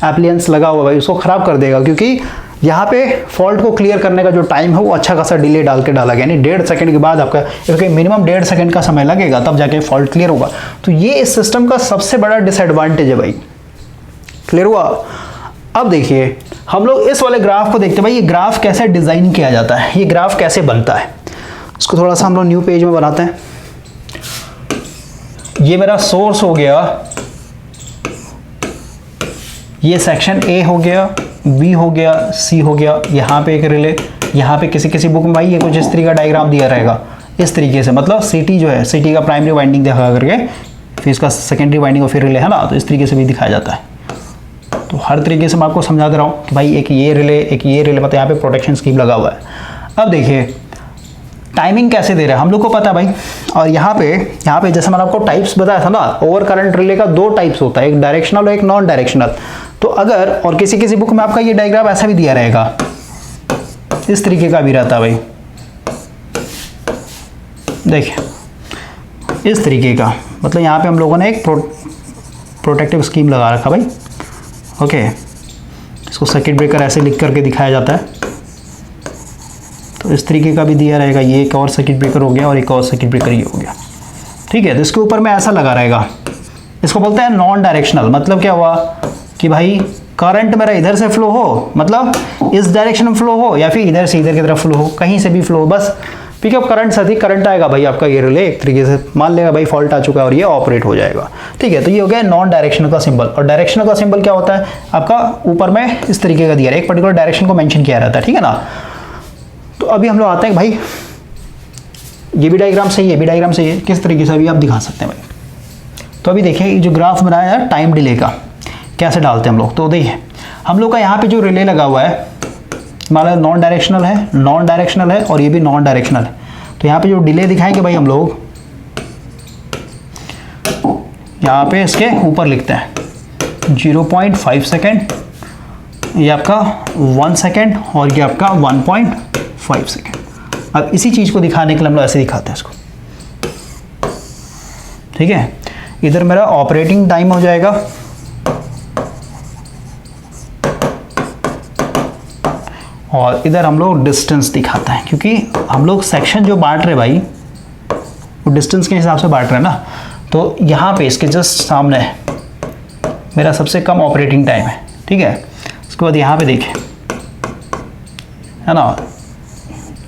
Speaker 1: एप्लियंस लगा हुआ भाई उसको खराब कर देगा, क्योंकि यहाँ पे फॉल्ट को क्लियर करने का जो टाइम है वो अच्छा खासा डिले डाल के डाला गया, यानी 1.5 सेकंड के बाद आपका क्योंकि मिनिमम 1.5 सेकंड का समय लगेगा तब जाके फॉल्ट क्लियर होगा। तो ये इस सिस्टम का सबसे बड़ा डिसएडवांटेज है भाई। क्लियर हुआ। अब देखिए हम लोग इस वाले ग्राफ को देखते हैं भाई, ये ग्राफ कैसे डिज़ाइन किया जाता है, ये ग्राफ कैसे बनता है, इसको थोड़ा सा हम लोग न्यू पेज में बनाते हैं। ये मेरा सोर्स हो गया, ये सेक्शन A हो गया, B हो गया, C हो गया, यहाँ पे एक रिले, यहाँ पे किसी बुक में भाई ये कुछ इस तरीके का डायग्राम दिया रहेगा, इस तरीके से, मतलब CT जो है, CT का प्राइमरी वाइंडिंग दिखा करके फिर इसका सेकेंडरी वाइंडिंग और फिर रिले, है ना। तो इस तरीके से भी दिखाया जाता है। तो हर तरीके से मैं आपको समझा दे रहा हूँ कि भाई एक ये रिले मतलब यहाँ पे प्रोटेक्शन स्कीम लगा हुआ है। अब देखिए टाइमिंग कैसे दे रहा है हम लोग को पता है भाई। और यहाँ पे जैसे मैंने आपको टाइप्स बताया था ना, ओवर करंट रिले का 2 टाइप्स होता है, एक डायरेक्शनल और एक नॉन डायरेक्शनल। तो अगर और किसी किसी बुक में आपका ये डायग्राम ऐसा भी दिया रहेगा, इस तरीके का भी रहता है भाई, देखिए इस तरीके का, मतलब यहाँ पे हम लोगों ने एक प्रोटेक्टिव स्कीम लगा रखा भाई। ओके, इसको सर्किट ब्रेकर ऐसे लिख करके दिखाया जाता है। तो इस तरीके का भी दिया रहेगा, ये एक और सर्किट ब्रेकर हो गया और एक और सर्किट ब्रेकर ये हो गया, ठीक है। तो इसके ऊपर में ऐसा लगा रहेगा, इसको बोलते हैं नॉन डायरेक्शनल। मतलब क्या हुआ कि भाई करंट मेरा इधर से फ्लो हो, मतलब इस डायरेक्शन में फ्लो हो, या फिर इधर से इधर की तरफ फ्लो हो, कहीं से भी फ्लो हो, बस पिकअप करंट से अधिक करंट आएगा भाई, आपका ये रिले एक तरीके से मान लेगा भाई फॉल्ट आ चुका है और ये ऑपरेट हो जाएगा, ठीक है। तो ये हो गया नॉन डायरेक्शनल का सिंबल। और डायरेक्शनल का सिंबल क्या होता है आपका, ऊपर में इस तरीके का दिया है, एक पर्टिकुलर डायरेक्शन को मेंशन किया रहता है, ठीक है ना। तो अभी हम लोग आते हैं भाई, ये भी डायग्राम सही है, ये भी डायग्राम सही है, किस तरीके से अभी आप दिखा सकते हैं भाई। तो अभी देखिए जो ग्राफ बनाया है टाइम डिले का, कैसे डालते हैं हम लोग। तो देखिए हम लोग का यहाँ पे जो रिले लगा हुआ है, मान लो नॉन डायरेक्शनल है, नॉन डायरेक्शनल है और ये भी नॉन डायरेक्शनल है। तो यहाँ पे जो डिले दिखाएंगे भाई हम लोग, यहाँ पे इसके ऊपर लिखते हैं 0.5 सेकेंड, ये आपका 1 सेकेंड और ये आपका 1.5 सेकेंड। अब इसी चीज़ को दिखाने के लिए हम लोग ऐसे दिखाते हैं इसको, ठीक है। इधर मेरा ऑपरेटिंग टाइम हो जाएगा और इधर हम लोग डिस्टेंस दिखाते हैं, क्योंकि हम लोग सेक्शन जो बांट रहे भाई वो डिस्टेंस के हिसाब से बांट रहे हैं ना। तो यहाँ पे इसके जस्ट सामने मेरा सबसे कम ऑपरेटिंग टाइम है, ठीक है। उसके बाद यहाँ पे देखिए, है ना,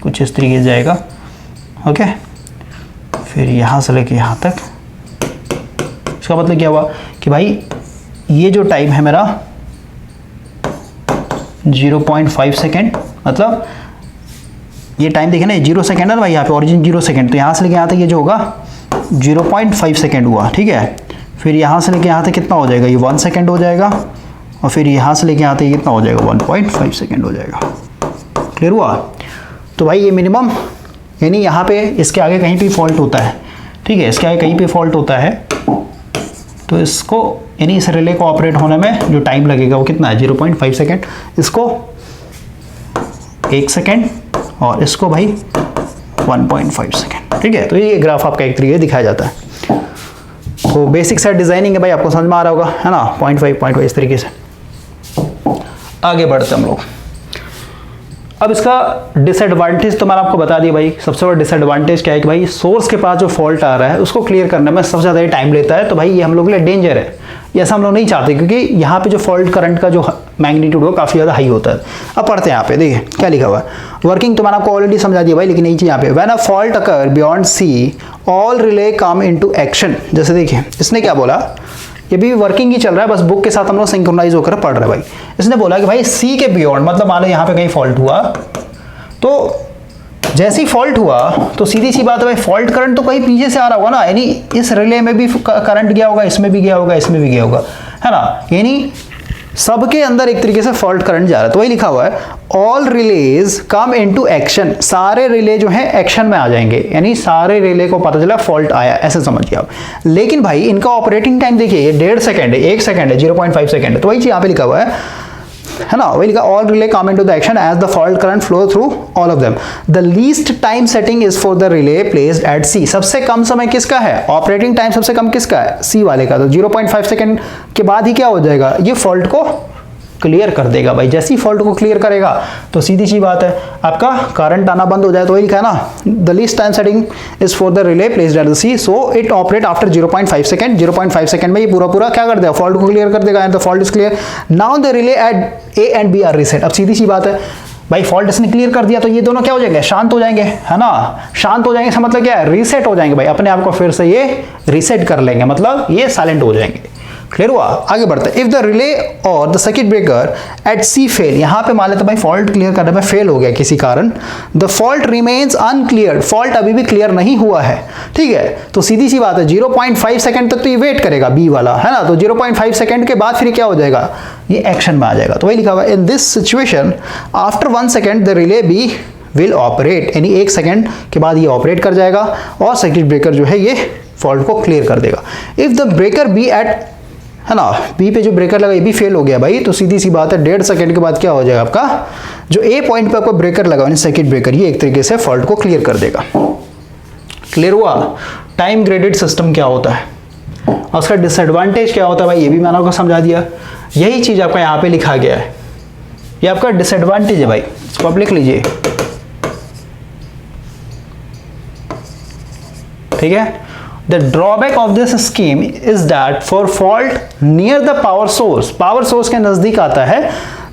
Speaker 1: कुछ इस तरीके से जाएगा, ओके। फिर यहाँ से लेके यहाँ तक, इसका मतलब क्या हुआ कि भाई ये जो टाइम है मेरा 0.5 सेकेंड, मतलब ये टाइम देखे ना 0 सेकेंड है ना भाई, यहाँ पे ओरिजिन 0 सेकेंड, तो यहाँ से लेके यहाँ तक ये जो होगा 0.5 सेकेंड हुआ, ठीक है। फिर यहाँ से लेके यहाँ तक कितना हो जाएगा, ये 1 सेकेंड हो जाएगा और फिर यहाँ से लेके यहाँ तक कितना हो जाएगा, 1.5 सेकेंड हो जाएगा। क्लियर हुआ। तो भाई ये मिनिमम, यानी यहाँ पे इसके आगे कहीं भी फॉल्ट होता है, ठीक है, इसके आगे कहीं पे फॉल्ट होता है तो इसको, यानी इस रिले को ऑपरेट होने में जो टाइम लगेगा वो कितना है, 0.5 सेकेंड। इसको 1 सेकेंड और इसको भाई 1.5 सेकेंड, ठीक है। तो ये ग्राफ आपका एक तरीके से दिखाया जाता है। तो बेसिक सेट डिजाइनिंग है भाई, आपको समझ में आ रहा होगा, है ना, 0.5 इस तरीके से। आगे बढ़ते हम लोग। अब इसका डिसएडवांटेज तो मैंने आपको बता दिया भाई। सबसे बड़ा डिसएडवांटेज क्या है कि भाई सोर्स के पास जो फॉल्ट आ रहा है उसको क्लियर करने में सबसे ज़्यादा टाइम लेता है। तो भाई ये हम लोग के लिए डेंजर है, ये ऐसा हम लोग नहीं चाहते, क्योंकि यहाँ पे जो फॉल्ट करंट का जो मैग्नीट्यूड हो काफ़ी ज़्यादा हाई होता है। अब पढ़ते हैं यहाँ पे, देखिए क्या लिखा हुआ है। वर्किंग तो मैंने आपको ऑलरेडी समझा दिया भाई, लेकिन यही चीज़ यहाँ पे, when a fault occur beyond C all relay come into action. जैसे देखिए इसने क्या बोला, ये भी वर्किंग ही चल रहा है, बस बुक के साथ हम लोग सिंक्रोनाइज होकर पढ़ रहे हैं भाई। इसने बोला कि भाई सी के बियॉन्ड, मतलब मान लो यहाँ पे कहीं फॉल्ट हुआ, तो जैसे ही फॉल्ट हुआ तो सीधी सी बात है भाई, फॉल्ट करंट तो कहीं पीछे से आ रहा होगा ना, यानी इस रिले में भी करंट गया होगा, इसमें भी गया होगा, इसमें भी गया होगा, है ना, यानी सबके अंदर एक तरीके से फॉल्ट करंट जा रहा है। तो वही लिखा हुआ है, ऑल रिलेज कम इनटू एक्शन, सारे रिले जो है एक्शन में आ जाएंगे, यानी सारे रिले को पता चला फॉल्ट आया, ऐसे समझिए आप। लेकिन भाई इनका ऑपरेटिंग टाइम देखिए, ये 1.5 सेकेंड है, 1 सेकेंड है, 0.5 सेकेंड है। तो वही चीज यहाँ पे लिखा हुआ है ना, वही लिखा, all relay come into the action as the fault current flow through all of them. The least time setting is for the relay placed at C. सबसे कम समय किसका है, ऑपरेटिंग टाइम सबसे कम किसका है, सी वाले का। तो 0.5 सेकेंड के बाद ही क्या हो जाएगा, ये फॉल्ट को क्लियर कर देगा भाई। जैसे ही फॉल्ट को क्लियर करेगा तो सीधी सी बात है, आपका करंट आना बंद हो जाए। तो वही लिखा है ना, the least time setting is for the relay placed at the C, so it operate after 0.5 second. 0.5 second में ये पूरा क्या कर देगा, फॉल्ट को क्लियर कर देगा, and the fault is clear. Now the relay at A and B are reset. अब सीधी सी बात है भाई, फॉल्ट इसने क्लियर कर दिया तो ये दोनों क्या हो जाएंगे, शांत हो जाएंगे, है ना। शांत हो जाएंगे इसका मतलब क्या है, रीसेट हो जाएंगे भाई, अपने आप को फिर से ये रीसेट कर लेंगे, मतलब ये साइलेंट हो जाएंगे। क्लियर हुआ। आगे बढ़ते हैं। इफ द रिले और the circuit breaker at C fail, यहां पे मान लेते भाई फॉल्ट क्लियर करने में फेल हो गया किसी कारण, द फॉल्ट रिमेन्स अनक्लियर्ड, फॉल्ट अभी भी क्लियर नहीं हुआ है, ठीक है। तो सीधी सी बात है 0.5 सेकंड तक तो ये वेट करेगा बी वाला, है ना। तो 0.5 सेकंड के बाद फिर क्या हो जाएगा, ये एक्शन में आ जाएगा। तो वही लिखा हुआ है, in this situation after 1 second the relay B will operate, यानी 1 सेकंड के बाद ये ऑपरेट कर जाएगा और सर्किट ब्रेकर जो है ये फॉल्ट को क्लियर कर देगा। If the breaker B at है ना, बी पे जो ब्रेकर लगा ये भी फेल हो गया भाई, तो सीधी सी बात है 1.5 सेकंड के बाद क्या हो जाएगा आपका जो ए पॉइंट पे आपको ब्रेकर लगा यानी सर्किट ब्रेकर, ये एक तरीके से फॉल्ट को क्लियर कर देगा। क्लियर हुआ? टाइम ग्रेडेड सिस्टम क्या होता है और उसका डिसएडवांटेज क्या होता है भाई, ये भी मैंने आपको समझा दिया। यही चीज आपका यहाँ पे लिखा गया है, ये आपका डिसएडवांटेज है भाई, इसको आप लिख लीजिए, ठीक है। The drawback of this scheme is that for fault near the power source के नजदीक आता है,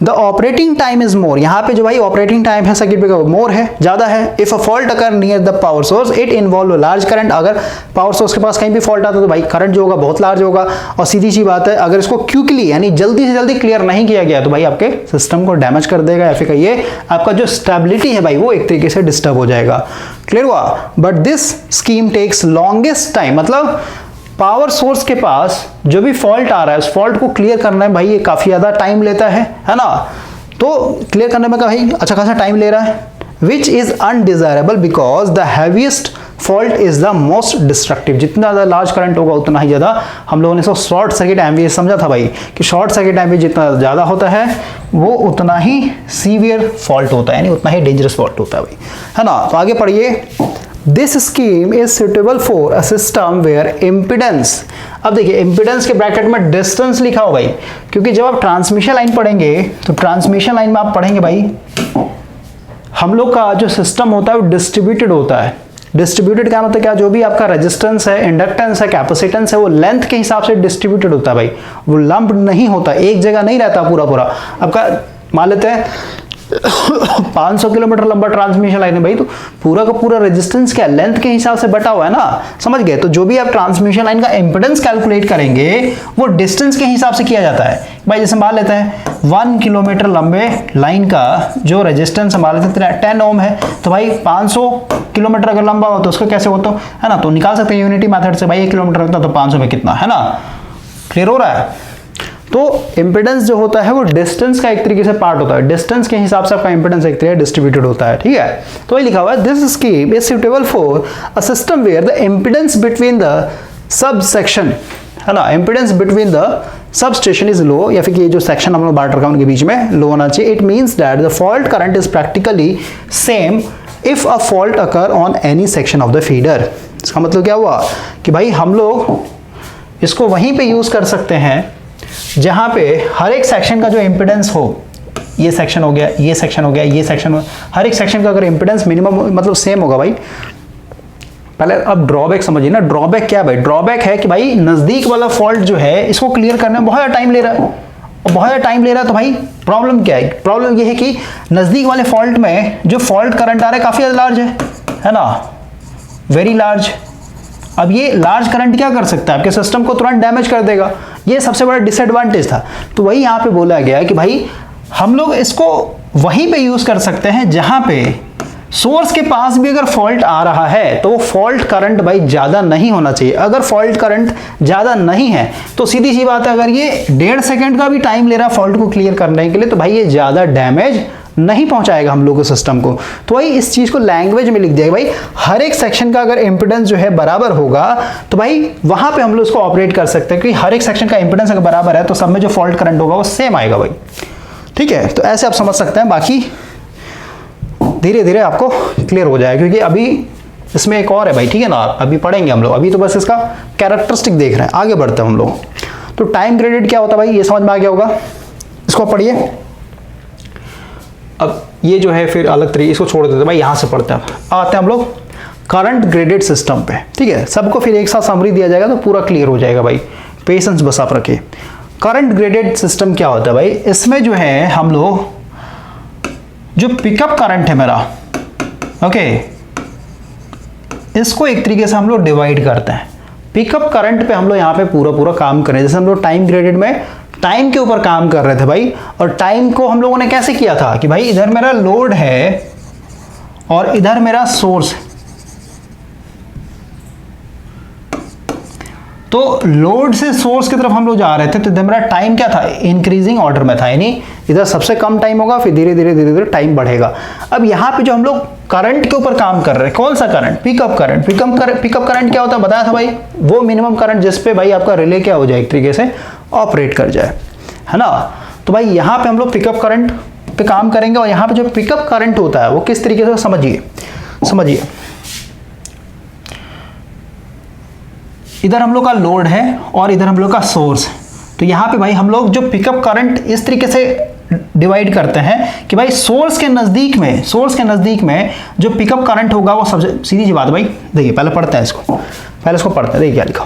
Speaker 1: the operating time is more, यहाँ पे जो भाई ऑपरेटिंग टाइम है सर्किट ब्रेकर मोर है, ज्यादा है। If a fault occur near the power source it involve a large current, अगर पावर सोर्स के पास कहीं भी फॉल्ट आता है तो भाई करंट जो होगा बहुत लार्ज होगा, और सीधी सी बात है अगर इसको क्विकली यानी जल्दी से जल्दी क्लियर नहीं किया गया तो भाई आपके सिस्टम को डैमेज कर देगा, या फिर कहिए आपका जो स्टेबिलिटी है भाई वो एक तरीके से डिस्टर्ब हो जाएगा। क्लियर हुआ? But this scheme takes longest time, मतलब पावर सोर्स के पास जो भी फॉल्ट आ रहा है उस फॉल्ट को क्लियर करना है भाई ये काफी ज्यादा टाइम लेता है ना, तो क्लियर करने में भाई अच्छा खासा टाइम ले रहा है, which is undesirable because the heaviest fault is the most destructive. जितना ज्यादा लार्ज करंट होगा उतना ही ज्यादा, हम लोगों ने इसको शॉर्ट सर्किट एम्बियंस समझा था भाई कि शॉर्ट सर्किट एम्बियंस जितना ज्यादा होता है वो उतना ही सीवियर फॉल्ट होता है, यानी उतना ही डेंजरस फॉल्ट होता है भाई, है ना। तो आगे पढ़िए, this scheme is suitable for a system where impedance, अब देखिए इम्पिडेंस के ब्रैकेट में डिस्टेंस लिखा हो भाई, क्योंकि जब आप ट्रांसमिशन लाइन पढ़ेंगे तो ट्रांसमिशन लाइन में आप पढ़ेंगे भाई हम लोग का जो सिस्टम होता है वो डिस्ट्रीब्यूटेड होता है। डिस्ट्रीब्यूटेड क्या मतलब क्या, जो भी आपका रेजिस्टेंस है, इंडक्टेंस है, कैपेसिटेंस है वो लेंथ के हिसाब से डिस्ट्रीब्यूटेड होता है भाई, वो लंप्ड नहीं होता, एक जगह नहीं रहता पूरा पूरा। आपका मान लेते हैं 500 किलोमीटर लंबा ट्रांसमिशन लाइन है भाई, तो पूरा का पूरा रेजिस्टेंस क्या लेंथ के हिसाब से बटा हुआ है ना, समझ गए। तो जो भी आप ट्रांसमिशन लाइन का इंपेडेंस कैलकुलेट करेंगे वो डिस्टेंस के हिसाब से किया जाता है भाई। जैसे मान लेते हैं 1 किलोमीटर लंबे लाइन का जो रेजिस्टेंस मान लेते हैं 10 ओम है, तो भाई 500 किलोमीटर अगर लंबा हो तो उसका कैसे होता है ना, तो निकाल सकते हैं यूनिटी मेथड से भाई 1 किलोमीटर कितना तो 500 में कितना, है ना। क्लियर हो रहा है? तो इंपेडेंस जो होता है वो डिस्टेंस का एक तरीके से पार्ट होता है, डिस्टेंस के हिसाब से आपका इंपेडेंस एक तरीके डिस्ट्रीब्यूटेड होता है, ठीक है। तो ये लिखा हुआ है this scheme is suitable for a system where the impedance between the subsection, है ना, impedance between the substation is low, या फिर ये जो सेक्शन हम लोग बांट रखा है उनके बीच में लो होना चाहिए। It means that the fault current is practically same if a fault occur on any section of the feeder. इसका मतलब क्या हुआ कि भाई हम लोग इसको वहीं पे यूज कर सकते हैं जहां पे हर एक सेक्शन का जो इंपेडेंस हो, ये सेक्शन हो गया, ये सेक्शन हो गया, ये सेक्शन हो, हर एक सेक्शन का अगर इंपेडेंस मिनिमम मतलब सेम होगा भाई। पहले अब ड्रॉबैक समझिए ना, ड्रॉबैक क्या है भाई, ड्रॉबैक है कि भाई नजदीक वाला फॉल्ट जो है इसको क्लियर करने में बहुत ज़्यादा टाइम ले रहा है, और बहुत ज़्यादा टाइम ले रहा है, तो भाई प्रॉब्लम क्या है, प्रॉब्लम ये है कि नजदीक वाले फॉल्ट में जो फॉल्ट करंट आ रहा है काफी ज्यादा लार्ज है ना, वेरी लार्ज। अब ये लार्ज करंट क्या कर सकता है, आपके सिस्टम को तुरंत डैमेज कर देगा, ये सबसे बड़ा डिसएडवांटेज था। तो वही यहाँ पे बोला गया कि भाई हम लोग इसको वहीं पे यूज कर सकते हैं जहां पे सोर्स के पास भी अगर फॉल्ट आ रहा है तो वो फॉल्ट करंट भाई ज्यादा नहीं होना चाहिए। अगर फॉल्ट करंट ज्यादा नहीं है तो सीधी सी बात है, अगर ये 1.5 सेकंड का भी टाइम ले रहा है फॉल्ट को क्लियर करने के लिए तो भाई ये ज्यादा डैमेज नहीं पहुंचाएगा हम लोग के सिस्टम को। तो भाई इस चीज को लैंग्वेज में लिख दिया भाई हर एक सेक्शन का अगर इंपेडेंस जो है बराबर होगा तो भाई वहां पे हम लोग इसको ऑपरेट कर सकते हैं कि हर एक सेक्शन का इंपेडेंस अगर बराबर है तो सब में जो फॉल्ट करंट होगा वो सेम आएगा भाई, ठीक है। तो ऐसे आप समझ सकते हैं, बाकी धीरे धीरे आपको क्लियर हो जाएगा, क्योंकि अभी इसमें एक और है भाई, ठीक है ना, अभी पढ़ेंगे हम लोग, अभी तो बस इसका कैरेक्टरिस्टिक देख रहे हैं, आगे बढ़ते हैं हम लोग। तो टाइम ग्रेडेड क्या होता है भाई, ये समझ में आ गया होगा, इसको पढ़िए। अब ये जो है फिर अलग तरीके, इसको छोड़ देते हैं भाई, यहां से पढ़ते हैं, आते हैं हम लोग करंट ग्रेडेड सिस्टम पे, ठीक है। सबको फिर एक साथ समरी दिया जाएगा तो पूरा क्लियर हो जाएगा भाई, पेशेंस बस आप रखिए। करंट ग्रेडेड सिस्टम क्या होता है भाई, इसमें जो है हम लोग जो पिकअप करंट है मेरा, ओके, इसको एक तरीके से हम लोग डिवाइड करते हैं। पिकअप करंट पे हम लोग यहाँ पे पूरा काम करें, जैसे हम लोग टाइम ग्रेडेड में टाइम के ऊपर काम कर रहे थे भाई, और टाइम को हम लोगों ने कैसे किया था कि भाई इधर मेरा लोड है और इधर मेरा सोर्स है, तो लोड से सोर्स की तरफ हम लोग जा रहे थे, तो मेरा टाइम क्या था, इंक्रीजिंग ऑर्डर में था, यानी इधर सबसे कम टाइम होगा, फिर धीरे धीरे टाइम बढ़ेगा। अब यहाँ पे जो हम लोग करंट के ऊपर काम कर रहे हैं, कौन सा current, pickup current. Pickup current क्या होता है बताया था भाई, वो मिनिमम करंट जिस पे भाई आपका रिले क्या हो जाए, एक तरीके से ऑपरेट कर जाए, है ना। तो भाई यहाँ पे हम लोग पिकअप करंट पे काम करेंगे, और यहाँ पे जो पिकअप करंट होता है वो किस तरीके से, समझिए इधर हम लोग का लोड है और इधर हम लोग का सोर्स। तो यहाँ पे भाई हम लोग जो पिकअप करंट इस तरीके से डिवाइड करते हैं कि भाई सोर्स के नज़दीक में जो पिकअप करंट होगा वो सबसे सीधी सी बात है भाई। देखिए पहले पढ़ते हैं इसको, पढ़ते हैं। देखिए क्या लिखा,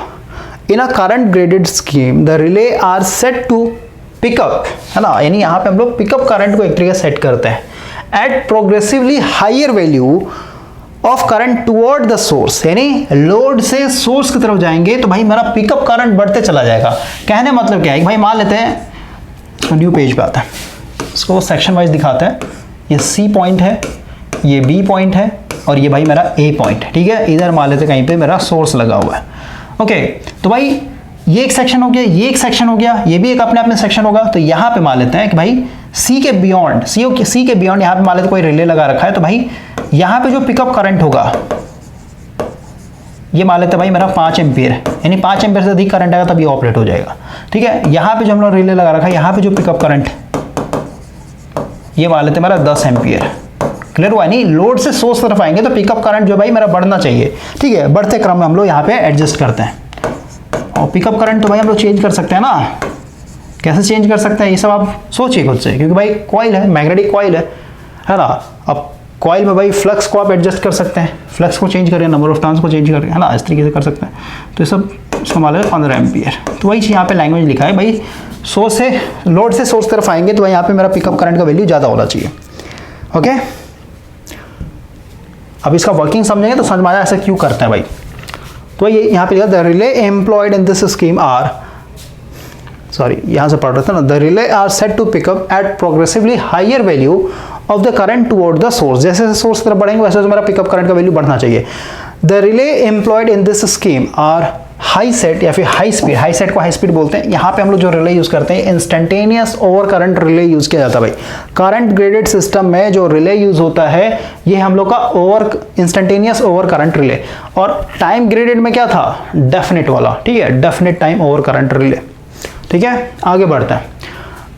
Speaker 1: in a current graded scheme the relay are set to pick up, है ना, यानी यहाँ पे हम लोग पिकअप करंट को एक तरीके से सेट करते हैं at progressively higher value of current toward the source, यानी लोड से सोर्स की तरफ जाएंगे तो भाई मेरा पिकअप करंट बढ़ते चला जाएगा। कहने मतलब क्या है, भाई मान लेते हैं न्यू पेज पे आता है, इसको सेक्शन वाइज दिखाते हैं। ये सी पॉइंट है, ये बी पॉइंट है, और ये भाई मेरा ए पॉइंट है, ठीक है। इधर मान लेते कहीं पे मेरा सोर्स लगा हुआ है, ओके। तो भाई ये एक सेक्शन हो गया, ये एक सेक्शन हो गया, ये भी एक अपने आप में सेक्शन होगा। तो यहाँ पे मान लेते हैं कि भाई सी के बियॉन्ड यहाँ पे मान लेते कोई रिले लगा रखा है, तो भाई यहाँ पे जो पिकअप करंट होगा ये मान लेते भाई मेरा 5 एम्पियर है, यानी 5 एम्पियर से अधिक करंट आएगा तब ये ऑपरेट हो जाएगा, ठीक है। यहाँ पे जो हम लोग रिले लगा रखा है, यहाँ पे जो पिकअप करंट ये मान लेते मेरा 10 एम्पियर, क्लियर हुआ। नहीं, लोड से सोर्स तरफ आएंगे तो पिकअप करंट जो भाई मेरा बढ़ना चाहिए, ठीक है। बढ़ते क्रम में हम लोग यहाँ पे एडजस्ट करते हैं, और पिकअप करंट तो भाई हम लोग चेंज कर सकते हैं ना। कैसे चेंज कर सकते हैं ये सब आप सोचिए खुद से, क्योंकि भाई कॉइल है, मैग्नेटिक कॉइल है ना। अब कॉइल में भाई फ्लक्स को आप एडजस्ट कर सकते हैं, फ्लक्स को चेंज करें, नंबर ऑफ टर्न्स को चेंज करें, है ना, इस तरीके से कर सकते हैं। तो ये सब संभाल 15 एम्पियर। तो वही यहाँ पे लैंग्वेज लिखा है भाई, सोर्स से लोड से सोर्स तरफ आएंगे तो भाई यहाँ पे मेरा पिकअप करंट का वैल्यू ज़्यादा होना चाहिए, ओके। अब इसका वर्किंग समझेंगे तो समझ में आया ऐसा क्यों करते हैं भाई। तो ये यहाँ पे लिखा the relay employed in this scheme are, sorry यहाँ से पढ़ रहा था ना, the relay are set to pick up at progressively higher value of the current toward the source. जैसे जैसे सोर्स तरफ बढ़ेंगे वैसे मेरा पिकअप करंट का वैल्यू बढ़ना चाहिए। The relay employed in this scheme are high set या फिर हाई स्पीड, हाई सेट को हाई स्पीड बोलते हैं। यहाँ पे हम लोग जो रिले यूज करते हैं instantaneous over current relay use किया जाता है भाई। करंट ग्रेडेड सिस्टम में जो रिले यूज होता है ये हम लोग का इंस्टेंटेनियस ओवर करंट रिले, और टाइम ग्रेडेड में क्या था, डेफिनेट वाला, ठीक है, definite time over current relay, ठीक है। आगे बढ़ते हैं।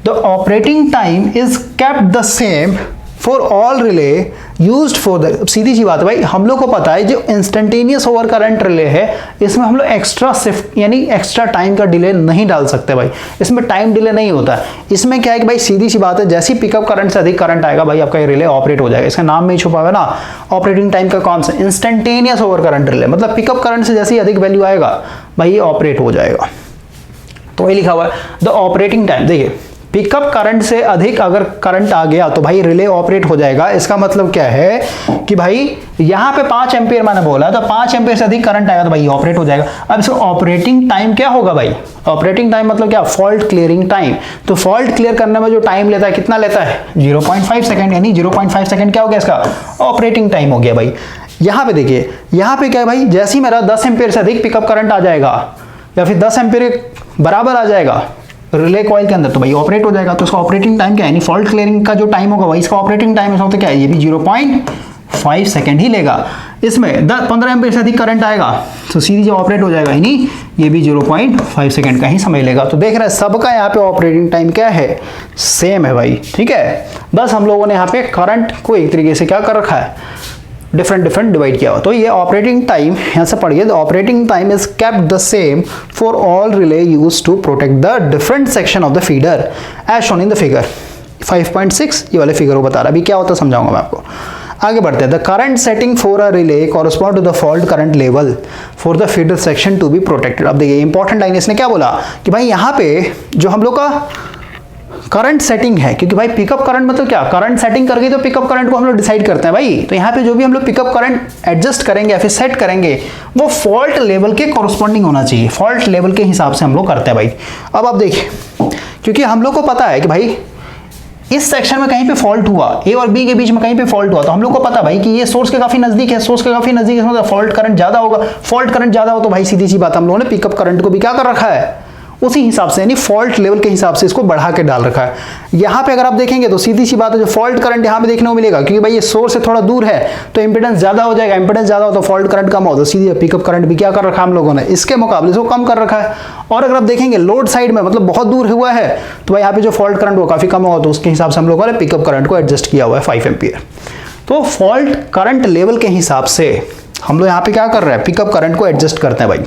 Speaker 1: The operating time is kept the same for all relay used for the, सीधी सी बात है भाई, हम लोग को पता है जो इंस्टेंटेनियस ओवर करंट रिले है इसमें हम लोग एक्स्ट्रा शिफ्ट यानी एक्स्ट्रा टाइम का डिले नहीं डाल सकते भाई, इसमें टाइम डिले नहीं होता है। इसमें क्या है कि भाई सीधी सी बात है, जैसे ही पिकअप करंट से अधिक करंट आएगा भाई आपका ये रिले ऑपरेट हो जाएगा। इसका नाम में ही छुपा हुआ है ना, ऑपरेटिंग टाइम का कौन सा, इंस्टेंटेनियस ओवर करंट रिले, मतलब पिकअप करंट से जैसे ही अधिक वैल्यू आएगा भाई ये ऑपरेट हो जाएगा। तो वही लिखा हुआ है द ऑपरेटिंग टाइम। देखिए पिकअप करंट से अधिक अगर करंट आ गया तो भाई रिले ऑपरेट हो जाएगा। इसका मतलब क्या है कि भाई यहाँ पे 5 एम्पियर मैंने बोला, तो 5 एम्पियर से अधिक करंट आएगा तो भाई ऑपरेट हो जाएगा। अब इसका ऑपरेटिंग टाइम क्या होगा भाई, ऑपरेटिंग टाइम मतलब क्या, फॉल्ट क्लियरिंग टाइम। तो फॉल्ट क्लियर करने में जो टाइम लेता है कितना लेता है, 0.5 सेकंड, यानी 0.5 सेकंड क्या हो गया इसका ऑपरेटिंग टाइम हो गया भाई। यहाँ पे देखिए, यहाँ पे क्या है भाई, जैसे ही मेरा 10 एम्पियर से अधिक पिकअप करंट आ जाएगा या फिर 10 एम्पियर बराबर आ जाएगा रिले कॉइल के अंदर तो भाई ऑपरेट हो जाएगा। तो इसका ऑपरेटिंग टाइम क्या है, फॉल्ट क्लियरिंग का जो टाइम होगा भाई इसका ऑपरेटिंग टाइम इसका क्या है, ये भी 0.5 सेकंड ही लेगा। इसमें 15 एम्पियर से अधिक करंट आएगा तो सीधी जो ऑपरेट हो जाएगा, यानी ये भी 0.5 सेकंड का ही समय लेगा। तो देख रहे हैं सबका यहाँ पे ऑपरेटिंग टाइम क्या है, सेम है भाई, ठीक है। बस हम लोगों ने यहाँ पे करंट को एक तरीके से क्या कर रखा है, डिफरेंट डिवाइड किया हुआ। तो ये ऑपरेटिंग टाइम यहाँ से पढ़िए, the operating time is kept the same for all relay use to protect the different section of the feeder as shown in the figure 5.6। ये वाले फिगर को बता रहा है, अभी क्या होता है समझाऊंगा मैं आपको। आगे बढ़ते हैं। The current setting for a relay correspond to the fault current level for the feeder section to be protected. अब देखिए इंपॉर्टेंट लाइन इसने क्या बोला कि भाई यहाँ पे जो हम लोग का करंट सेटिंग है, क्योंकि भाई पिकअप करंट मतलब क्या, करंट सेटिंग करके तो पिकअप करंट को हम लोग डिसाइड करते हैं भाई। तो यहाँ पे जो भी हम लोग पिकअप करंट एडजस्ट करेंगे या फिर सेट करेंगे वो फॉल्ट लेवल के कॉरस्पॉन्डिंग होना चाहिए, फॉल्ट लेवल के हिसाब से हम लोग करते हैं भाई। अब आप देखिए, क्योंकि हम लोग को पता है कि भाई इस सेक्शन में कहीं पे फॉल्ट हुआ, ए और बी के बीच में कहीं पे फॉल्ट हुआ, तो हम लोग को पता भाई कि ये सोर्स के काफी नजदीक है, सोर्स के काफी नजदीक है, मतलब फॉल्ट करंट ज्यादा होगा। फॉल्ट करंट ज्यादा हो तो भाई सीधी सी बात हम लोगों ने पिकअप करंट को भी क्या कर रखा है, उसी हिसाब से, यानी फॉल्ट लेवल के हिसाब से इसको बढ़ा के डाल रखा है। यहाँ पे अगर आप देखेंगे तो सीधी सी बात है, जो फॉल्ट करंट यहाँ पे देखने को मिलेगा, क्योंकि भाई ये सोर्स से थोड़ा दूर है तो इंपेडेंस ज्यादा हो जाएगा, इंपेडेंस ज्यादा हो तो फॉल्ट करंट कम हो, तो सीधे पिकअप करंट भी क्या कर रखा है हम लोगों ने, इसके मुकाबले इसको कम कर रखा है। और अगर आप देखेंगे लोड साइड में, मतलब बहुत दूर हुआ है, तो भाई यहाँ पे जो फॉल्ट करंट वो काफी कम होगा, तो उसके हिसाब से हम लोगों ने पिकअप करंट को एडजस्ट किया हुआ है 5 एम्पियर। तो फॉल्ट करंट लेवल के हिसाब से हम लोग यहाँ पे क्या कर रहे हैं, पिकअप करंट को एडजस्ट करते हैं भाई।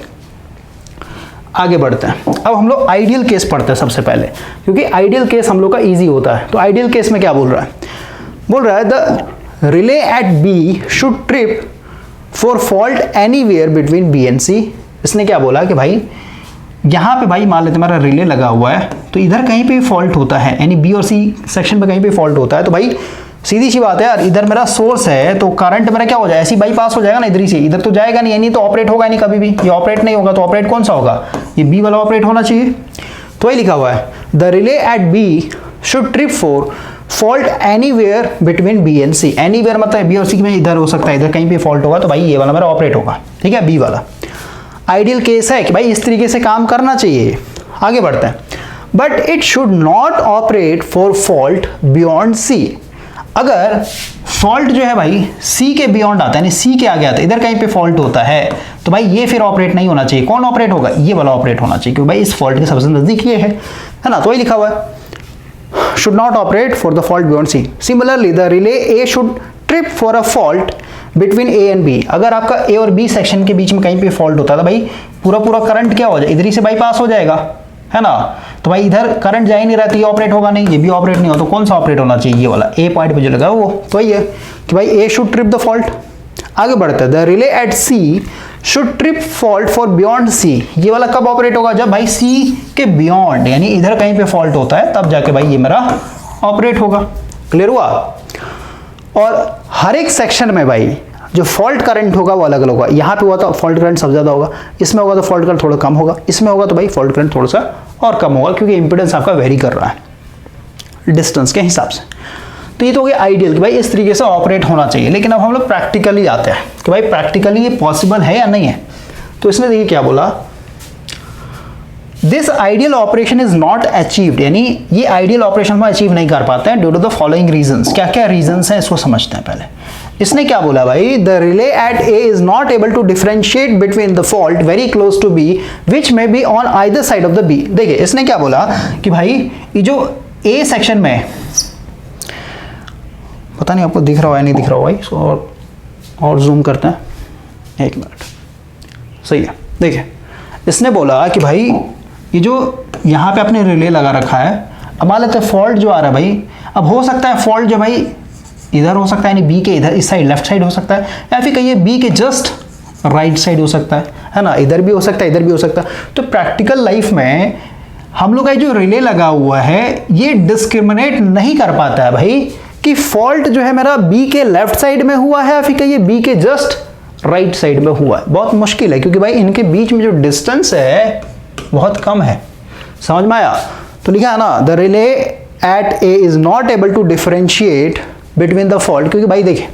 Speaker 1: आगे बढ़ते हैं, अब हम लोग आइडियल केस पढ़ते हैं सबसे पहले, क्योंकि आइडियल केस हम लोग का इजी होता है। तो आइडियल केस में क्या बोल रहा है the relay at B should trip for fault anywhere between B and C. इसने क्या बोला कि भाई यहाँ पे भाई मान लेते हमारा रिले लगा हुआ है, तो इधर कहीं पे फॉल्ट होता है, यानी बी और सी सेक्शन पे कहीं पे फॉल्ट होता है, तो भाई सीधी सी बात है यार, इधर मेरा सोर्स है तो करंट मेरा क्या हो जाए, ऐसी बाईपास हो जाएगा ना इधर ही से, इधर तो जाएगा नहीं, यानी तो ऑपरेट होगा नहीं कभी भी, ये ऑपरेट नहीं होगा, तो ऑपरेट कौन सा होगा, ये बी वाला ऑपरेट होना चाहिए। तो ये लिखा हुआ है the relay at B should trip for fault anywhere between B and C. Anywhere मतलब बी और सी में इधर हो सकता है, इधर कहीं पे फॉल्ट होगा, तो भाई ये वाला मेरा ऑपरेट होगा, ठीक है, बी वाला। आइडियल केस है कि भाई इस तरीके से काम करना चाहिए। आगे बढ़ते हैं, but it should not operate for fault beyond C. अगर फॉल्ट जो है भाई सी के बियॉन्ड आता है, यानी सी के आगे आता है, इधर कहीं पे फॉल्ट होता है, तो भाई ये फिर ऑपरेट नहीं होना चाहिए। कौन ऑपरेट होगा, ये वाला ऑपरेट होना चाहिए, क्योंकि भाई इस फॉल्ट के सबसे नजदीक ये है ना। तो ये लिखा हुआ है should not operate for the fault beyond C. Similarly the relay A should trip for a fault between A and B. अगर आपका ए और बी सेक्शन के बीच में कहीं पे फॉल्ट होता है, तो भाई पूरा करंट क्या हो जाए, इधर ही से बाईपास हो जाएगा, है ना। तो भाई इधर करंट जा ही नहीं रहती, ऑपरेट होगा नहीं, ये भी ऑपरेट नहीं हो, तो कौन सा ऑपरेट होना चाहिए, ये वाला ए पॉइंट पे जो लगा वो। तो ये कि भाई A should trip the fault. आगे बढ़ते हैं, the relay at C should trip fault for beyond C. ये वाला कब ऑपरेट होगा, जब भाई सी के बियॉन्ड, यानी इधर कहीं पे फॉल्ट होता है, तब जाके भाई ये मेरा ऑपरेट होगा। क्लियर हुआ। और हर एक सेक्शन में भाई जो फॉल्ट करंट होगा वो अलग अलग होगा। यहाँ पे हुआ तो फॉल्ट करंट सबसे ज्यादा होगा, इसमें होगा तो फॉल्ट करंट थोड़ा कम होगा, इसमें होगा तो भाई फॉल्ट करंट थोड़ा सा और कम होगा, क्योंकि इंपेडेंस आपका वेरी कर रहा है डिस्टेंस के हिसाब से। तो ये तो हो गया आइडियल कि भाई इस तरीके से ऑपरेट होना चाहिए। लेकिन अब हम लोग प्रैक्टिकली आते हैं कि भाई प्रैक्टिकली ये पॉसिबल है या नहीं है। तो इसने देखिए क्या बोला, this ideal operation is not achieved, यानी ये आइडियल ऑपरेशन हम अचीव नहीं कर पाते हैं due to the following reasons. क्या क्या रीजंस हैं इसको समझते हैं पहले। इसने क्या बोला भाई, the relay at A is not able to differentiate between the fault very close to B which may be on either side of the B. देखिए इसने क्या बोला कि भाई ये जो ए सेक्शन में, पता नहीं आपको दिख रहा है नहीं दिख रहा भाई, और जूम करते हैं, एक मिनट, सही है। देखिए इसने बोला कि भाई ये जो यहाँ पे अपने रिले लगा रखा है, अब मान लेते हैं फॉल्ट जो आ रहा है भाई, अब हो सकता है फॉल्ट जो भाई इधर हो सकता है, यानी बी के इधर इस साइड लेफ्ट साइड हो सकता है, या फिर कहिए बी के जस्ट राइट साइड हो सकता है ना, इधर भी हो सकता है इधर भी हो सकता है। तो प्रैक्टिकल लाइफ में हम लोग का जो रिले लगा हुआ है ये डिस्क्रिमिनेट नहीं कर पाता है भाई कि फॉल्ट जो है मेरा बी के लेफ्ट साइड में हुआ है या फिर कहिए बी के जस्ट राइट साइड में हुआ है। बहुत मुश्किल है, क्योंकि भाई इनके बीच में जो डिस्टेंस है बहुत कम है। समझ में आया। तो लिखा है ना, the relay at A is not able to differentiate between the fault, क्योंकि भाई देखिए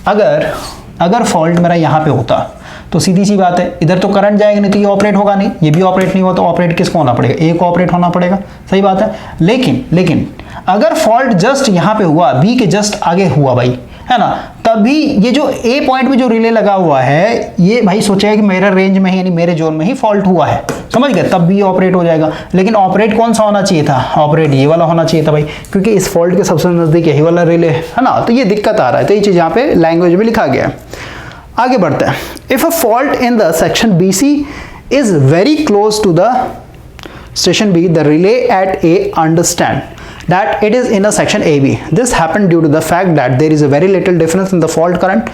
Speaker 1: अगर फॉल्ट मेरा यहाँ पे होता तो सीधी सी बात है, इधर तो करंट जाएगा नहीं तो ये ऑपरेट होगा नहीं, ये भी ऑपरेट नहीं हुआ तो ऑपरेट किसको होना पड़ेगा, ए को ऑपरेट होना पड़ेगा। सही बात है। लेकिन अगर फॉल्ट जस्ट यहाँ पे हुआ, बी के जस्ट आगे हुआ भाई, है ना, तभी ये जो ए पॉइंट में जो रिले लगा हुआ है ये भाई सोचेगा कि मेरा रेंज में ही, यानी मेरे जोन में ही फॉल्ट हुआ है, समझ गए, तब भी ऑपरेट हो जाएगा। लेकिन ऑपरेट कौन सा होना चाहिए था, ऑपरेट ये वाला होना चाहिए था भाई, क्योंकि इस फॉल्ट के सबसे नजदीक यही वाला रिले है ना। तो ये दिक्कत आ रहा है, तो ये चीज यहाँ पे लैंग्वेज में लिखा गया है। आगे बढ़ते हैं, if a fault in the section B C is very close to the station B, the relay at A understand that it is in a section AB. This happened due to the fact that there is a very little difference in the fault current.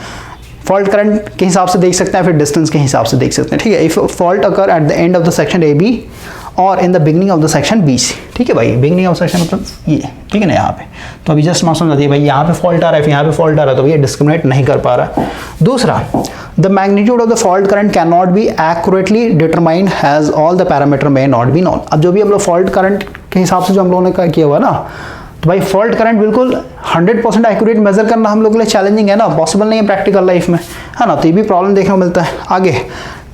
Speaker 1: Fault current के हिसाब से देख सकते हैं, फिर distance के हिसाब से देख सकते हैं, ठीक है। If fault occur at the end of the section A B और in the beginning of the section B C, ठीक है भाई, बिगनिंग ऑफ सेक्शन मतलब ये, ठीक है ना, यहाँ पे तो अभी जस्ट ना समझ आती है भाई, यहाँ पे फॉल्ट आ रहा है, यहाँ पे फॉल्ट आ रहा है, तो ये डिस्क्रिमिनेट नहीं कर पा रहा है। दूसरा, the magnitude of the fault current can not be accurately determined has all the parameter may not be known. अब जो भी हम लोग फॉल्ट करंट के हिसाब से जो हम लोगों ने किया हुआ ना, तो भाई फॉल्ट करंट बिल्कुल 100% एक्यूरेट मेजर करना हम लोग के लिए चैलेंजिंग है ना, पॉसिबल नहीं है प्रैक्टिकल लाइफ में, है ना। तो ये भी प्रॉब्लम देखने को मिलता है। आगे,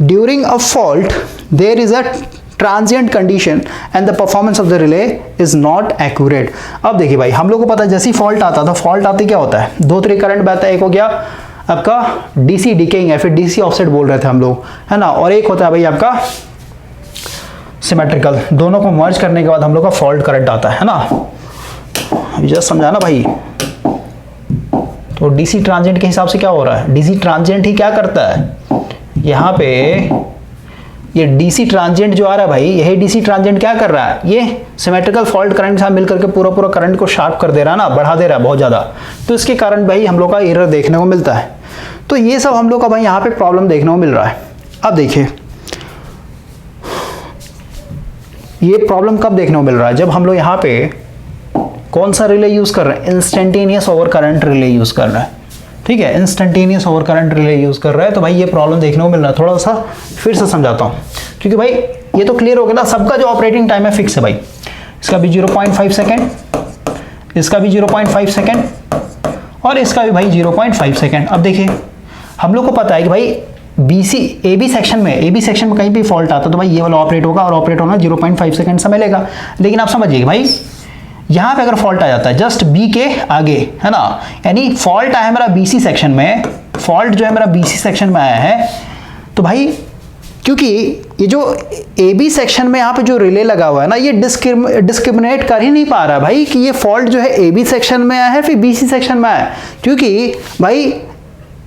Speaker 1: during a fault there is a transient condition and the performance of the relay is not accurate. अब देखिए भाई, हम लोग को पता है जैसे फॉल्ट आता था, फॉल्ट आते क्या होता है, दो तरह करंट बहता है। एक हो गया आपका डीसी डिकेइंग है, फिर डीसी ऑफसेट बोल रहे थे हम लोग, है ना। और एक होता है भाई आपका सिमेट्रिकल। दोनों को मर्ज करने के बाद हम लोग का फॉल्ट करंट आता है ना। जस्ट समझाना भाई। तो डीसी ट्रांजिएंट के हिसाब से क्या हो रहा है, डीसी ट्रांजिएंट ही क्या करता है, यहाँ पे ये डीसी ट्रांजिएंट जो आ रहा है भाई, यही डीसी ट्रांजिएंट क्या कर रहा है, ये सिमेट्रिकल फॉल्ट करंट के साथ मिलकर के पूरा करंट को शार्प कर दे रहा है ना, बढ़ा दे रहा है बहुत ज़्यादा। तो इसके कारण भाई हम लोग का एरर देखने को मिलता है। तो ये सब हम लोग का भाई यहाँ पे प्रॉब्लम देखने को मिल रहा है। अब देखिए, ये प्रॉब्लम कब देखने को मिल रहा है, जब हम लोग यहाँ पे कौन सा रिले यूज कर रहे हैं, instantaneous over current relay use कर रहे हैं। ठीक है, instantaneous over current relay use कर रहा है। तो भाई ये प्रॉब्लम देखने को मिल रहा है। थोड़ा सा फिर से समझाता हूँ, क्योंकि भाई ये तो क्लियर हो गया ना, सबका जो ऑपरेटिंग टाइम है फिक्स है भाई। इसका भी 0.5 सेकेंड, इसका भी 0.5 सेकेंड, और इसका भी भाई 0.5 सेकेंड। अब देखिए, हम लोग को पता है कि भाई AB सेक्शन में कहीं भी फॉल्ट आता तो भाई ये वाला ऑपरेट होगा, और ऑपरेट होना 0.5 सेकेंड समय लेगा। लेकिन आप समझिए भाई, यहाँ पे अगर फॉल्ट आ जाता है जस्ट बी के आगे, है ना, यानी फॉल्ट आया है मेरा BC सेक्शन में, फॉल्ट जो है मेरा BC सेक्शन में आया है, तो भाई क्योंकि ये जो AB सेक्शन में यहाँ पे जो रिले लगा हुआ है ना, ये डिस्क्रिमिनेट कर ही नहीं पा रहा भाई कि ये फॉल्ट जो है AB सेक्शन में आया है फिर BC सेक्शन में आया है, क्योंकि भाई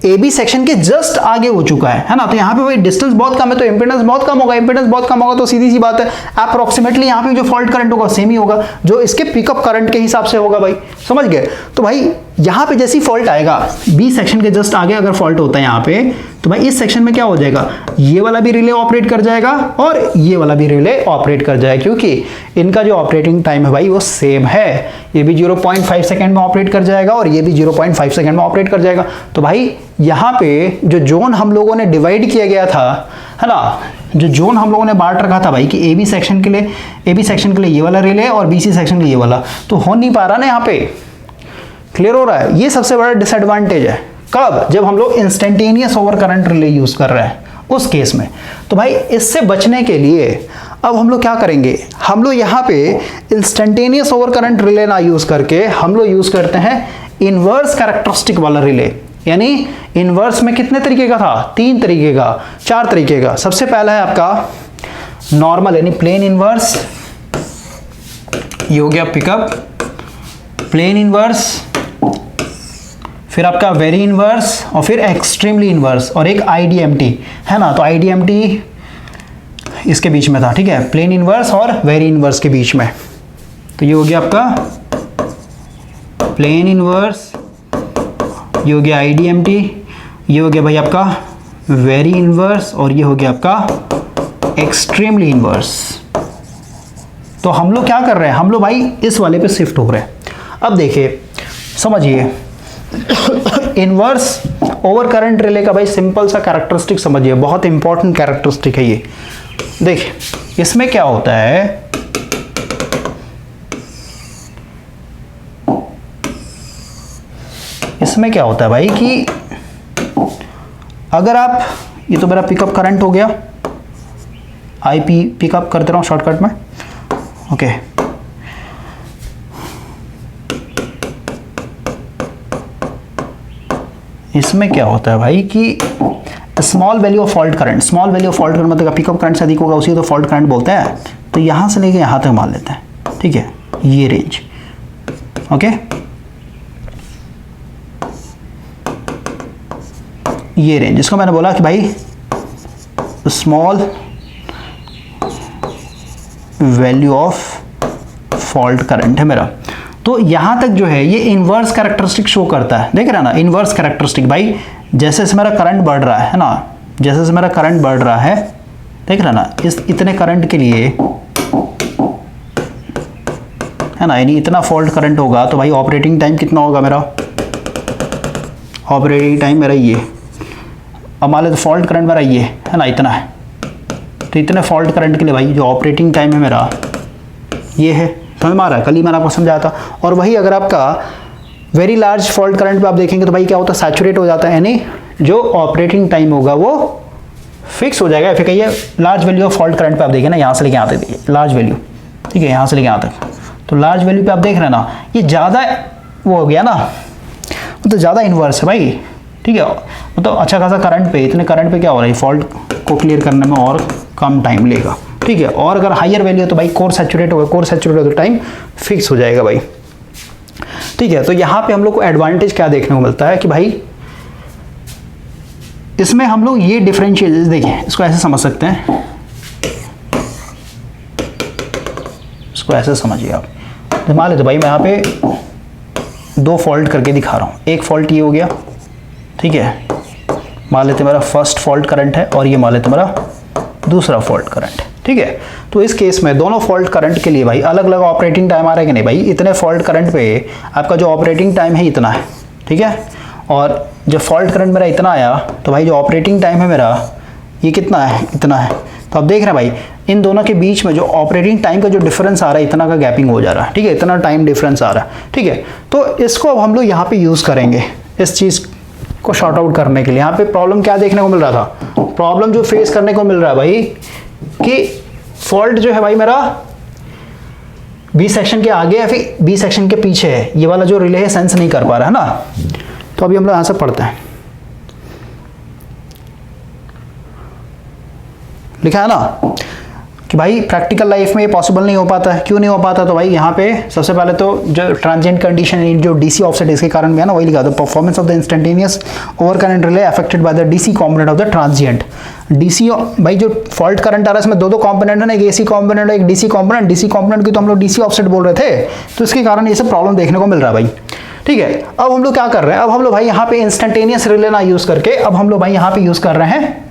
Speaker 1: AB सेक्शन के जस्ट आगे हो चुका है ना। तो यहाँ पे भाई डिस्टेंस बहुत कम है, तो इंपेडेंस बहुत कम होगा, इंपेडेंस बहुत कम होगा तो सीधी सी बात है अप्रोक्सीमेटली यहाँ पे जो फॉल्ट करंट होगा सेम ही होगा जो इसके पिकअप करंट के हिसाब से होगा भाई, समझ गए। तो भाई यहाँ पे जैसी फॉल्ट आएगा, B सेक्शन के जस्ट आगे अगर फॉल्ट होता है यहाँ पे, तो भाई इस सेक्शन में क्या हो जाएगा, ये वाला भी रिले ऑपरेट कर जाएगा और ये वाला भी रिले ऑपरेट कर जाएगा, क्योंकि इनका जो ऑपरेटिंग टाइम है भाई वो सेम है। ये भी 0.5 सेकेंड में ऑपरेट कर जाएगा और ये भी 0.5 सेकेंड में ऑपरेट कर जाएगा। तो भाई यहाँ पे जो जोन हम लोगों ने डिवाइड किया गया था, है ना, जो जोन हम लोगों ने बांट रखा था भाई कि AB सेक्शन के लिए ये वाला रिले और BC सेक्शन के लिए ये वाला, तो हो नहीं पा रहा ना यहाँ पे। क्लियर हो रहा है, ये सबसे बड़ा डिसएडवांटेज है। कब, जब हम लोग instantaneous over current relay use कर रहे हैं उस केस में। तो भाई इससे बचने के लिए अब हम लोग क्या करेंगे, हम लोग यहाँ पे इंस्टेंटेनियस ओवर करंट रिले ना यूज करके हम लोग यूज करते हैं इनवर्स कैरेक्टरिस्टिक वाला रिले। यानी इनवर्स में कितने तरीके का था, 3 तरीके का, 4 तरीके का। सबसे पहला है आपका नॉर्मल यानी प्लेन इनवर्स, ये हो गया पिकअप, प्लेन इनवर्स, फिर आपका वेरी इनवर्स और फिर एक्सट्रीमली इनवर्स और एक IDMT, है ना। तो IDMT इसके बीच में था, ठीक है, प्लेन इनवर्स और वेरी इनवर्स के बीच में। तो ये हो गया आपका प्लेन इनवर्स, ये हो गया IDMT, ये हो गया भाई आपका वेरी इनवर्स और ये हो गया आपका एक्सट्रीमली इनवर्स। तो हम लोग क्या कर रहे हैं, हम लोग भाई इस वाले पे शिफ्ट हो रहे हैं। अब देखिए समझिए, इनवर्स ओवर करंट रिले का भाई सिंपल सा कैरेक्टरिस्टिक समझिए, बहुत इंपॉर्टेंट कैरेक्टरिस्टिक है ये। देखिए इसमें क्या होता है, इसमें क्या होता है भाई कि अगर आप, ये तो मेरा पिकअप करंट हो गया, IP पिकअप कर दे रहा हूं शॉर्टकट में, ओके। इसमें क्या होता है भाई कि small value of fault current, small value of fault current मतलब पिकअप करंट से अधिक होगा उसी को तो फॉल्ट करंट बोलते हैं। तो यहां से लेके यहां तक मान लेते हैं, ठीक है, ये रेंज, ओके। ये रेंज, जिसको मैंने बोला कि भाई small value of fault current है मेरा। तो यहां तक जो है ये इनवर्स कैरेक्टरिस्टिक शो करता है, देख रहे हैं ना, इनवर्स कैरेक्टरिस्टिक भाई जैसे से मेरा करंट बढ़ रहा है ना, जैसे से मेरा करंट बढ़ रहा है, देख रहे हैं ना, इस इतने करंट के लिए, है ना, यानी इतना फॉल्ट करंट होगा तो भाई ऑपरेटिंग टाइम कितना होगा मेरा, ऑपरेटिंग टाइम मेरा ये, अब मान लो फॉल्ट करंट मेरा ये है ना, इतना है, तो इतने फॉल्ट करंट के लिए भाई जो ऑपरेटिंग टाइम है मेरा ये है समझ में आ रहा है? कल ही मैंने आपको समझाया था। और वही अगर आपका वेरी लार्ज फॉल्ट करंट पे आप देखेंगे तो भाई क्या होता है, सैचुरेट हो जाता है, यानी जो ऑपरेटिंग टाइम होगा वो फिक्स हो जाएगा। फिर कहिए large value of fault current पे आप देखिए ना, यहाँ से लेके आते थे लार्ज वैल्यू, ठीक है, यहाँ से लेके आते, तो लार्ज वैल्यू पे आप देख रहे हैं ना, ये ज़्यादा वो हो गया ना, मतलब ज़्यादा इन्वर्स है भाई, ठीक है, मतलब अच्छा खासा करंट पे, इतने करंट पे क्या हो रहा है, फॉल्ट को क्लियर करने में और कम टाइम लेगा, ठीक है। और अगर हायर वैल्यू है तो भाई कोर सैचुरेट होगा, कोर सैचुरेट हो तो टाइम फिक्स हो जाएगा भाई, ठीक है। तो यहाँ पे हम लोग को एडवांटेज क्या देखने को मिलता है कि भाई इसमें हम लोग ये डिफरेंशिएशन, देखिए इसको ऐसे समझ सकते हैं, इसको ऐसे समझिए आप, तो मान लेते भाई मैं यहाँ पे 2 फॉल्ट करके दिखा रहा हूँ, एक फॉल्ट ये हो गया, ठीक है, मान लेते मेरा फर्स्ट फॉल्ट करंट है और ये मान लेते मेरा दूसरा फॉल्ट करंट है, ठीक है। तो इस केस में दोनों फॉल्ट करंट के लिए भाई अलग अलग ऑपरेटिंग टाइम आ रहा है कि नहीं भाई, इतने फॉल्ट करंट पे आपका जो ऑपरेटिंग टाइम है इतना है, ठीक है, और जब फॉल्ट करंट मेरा इतना आया तो भाई जो ऑपरेटिंग टाइम है मेरा ये कितना है, इतना है। तो आप देख रहे हैं भाई इन दोनों के बीच में जो ऑपरेटिंग टाइम का जो डिफरेंस आ रहा है, इतना का गैपिंग हो जा रहा है, ठीक है, इतना टाइम डिफरेंस आ रहा है, ठीक है। तो इसको अब हम लोग यहाँ पे यूज़ करेंगे इस चीज़ को शॉर्ट आउट करने के लिए। यहाँ पे प्रॉब्लम क्या देखने को मिल रहा था, प्रॉब्लम जो फेस करने को मिल रहा है भाई कि फॉल्ट जो है भाई मेरा बी सेक्शन के आगे या फिर बी सेक्शन के पीछे है, ये वाला जो रिले है सेंस नहीं कर पा रहा है ना। तो अभी हम लोग यहाँ से पढ़ते हैं, लिखा है ना कि भाई प्रैक्टिकल लाइफ में ये पॉसिबल नहीं हो पाता है। क्यों नहीं हो पाता, तो भाई यहाँ पे सबसे पहले तो जो ट्रांजिएंट कंडीशन जो डीसी ऑफसेट इसके कारण भी है ना, वही लिखा था, performance of the instantaneous over current relay affected by the DC component of the transient. DC भाई जो फॉल्ट करंट आ रहा है इसमें 2 कंपोनेंट है ना, एक एसी कंपोनेंट और एक डीसी कंपोनेंट। डीसी कंपोनेंट की तो हम लोग डीसी ऑफसेट बोल रहे थे, तो इसके कारण ये सब प्रॉब्लम देखने को मिल रहा है भाई, ठीक है। अब हम लोग क्या कर रहे हैं, अब हम लोग भाई यहाँ पे इंस्टेंटेनियस रिले ना यूज करके अब हम लोग भाई यहाँ पे यूज कर रहे हैं,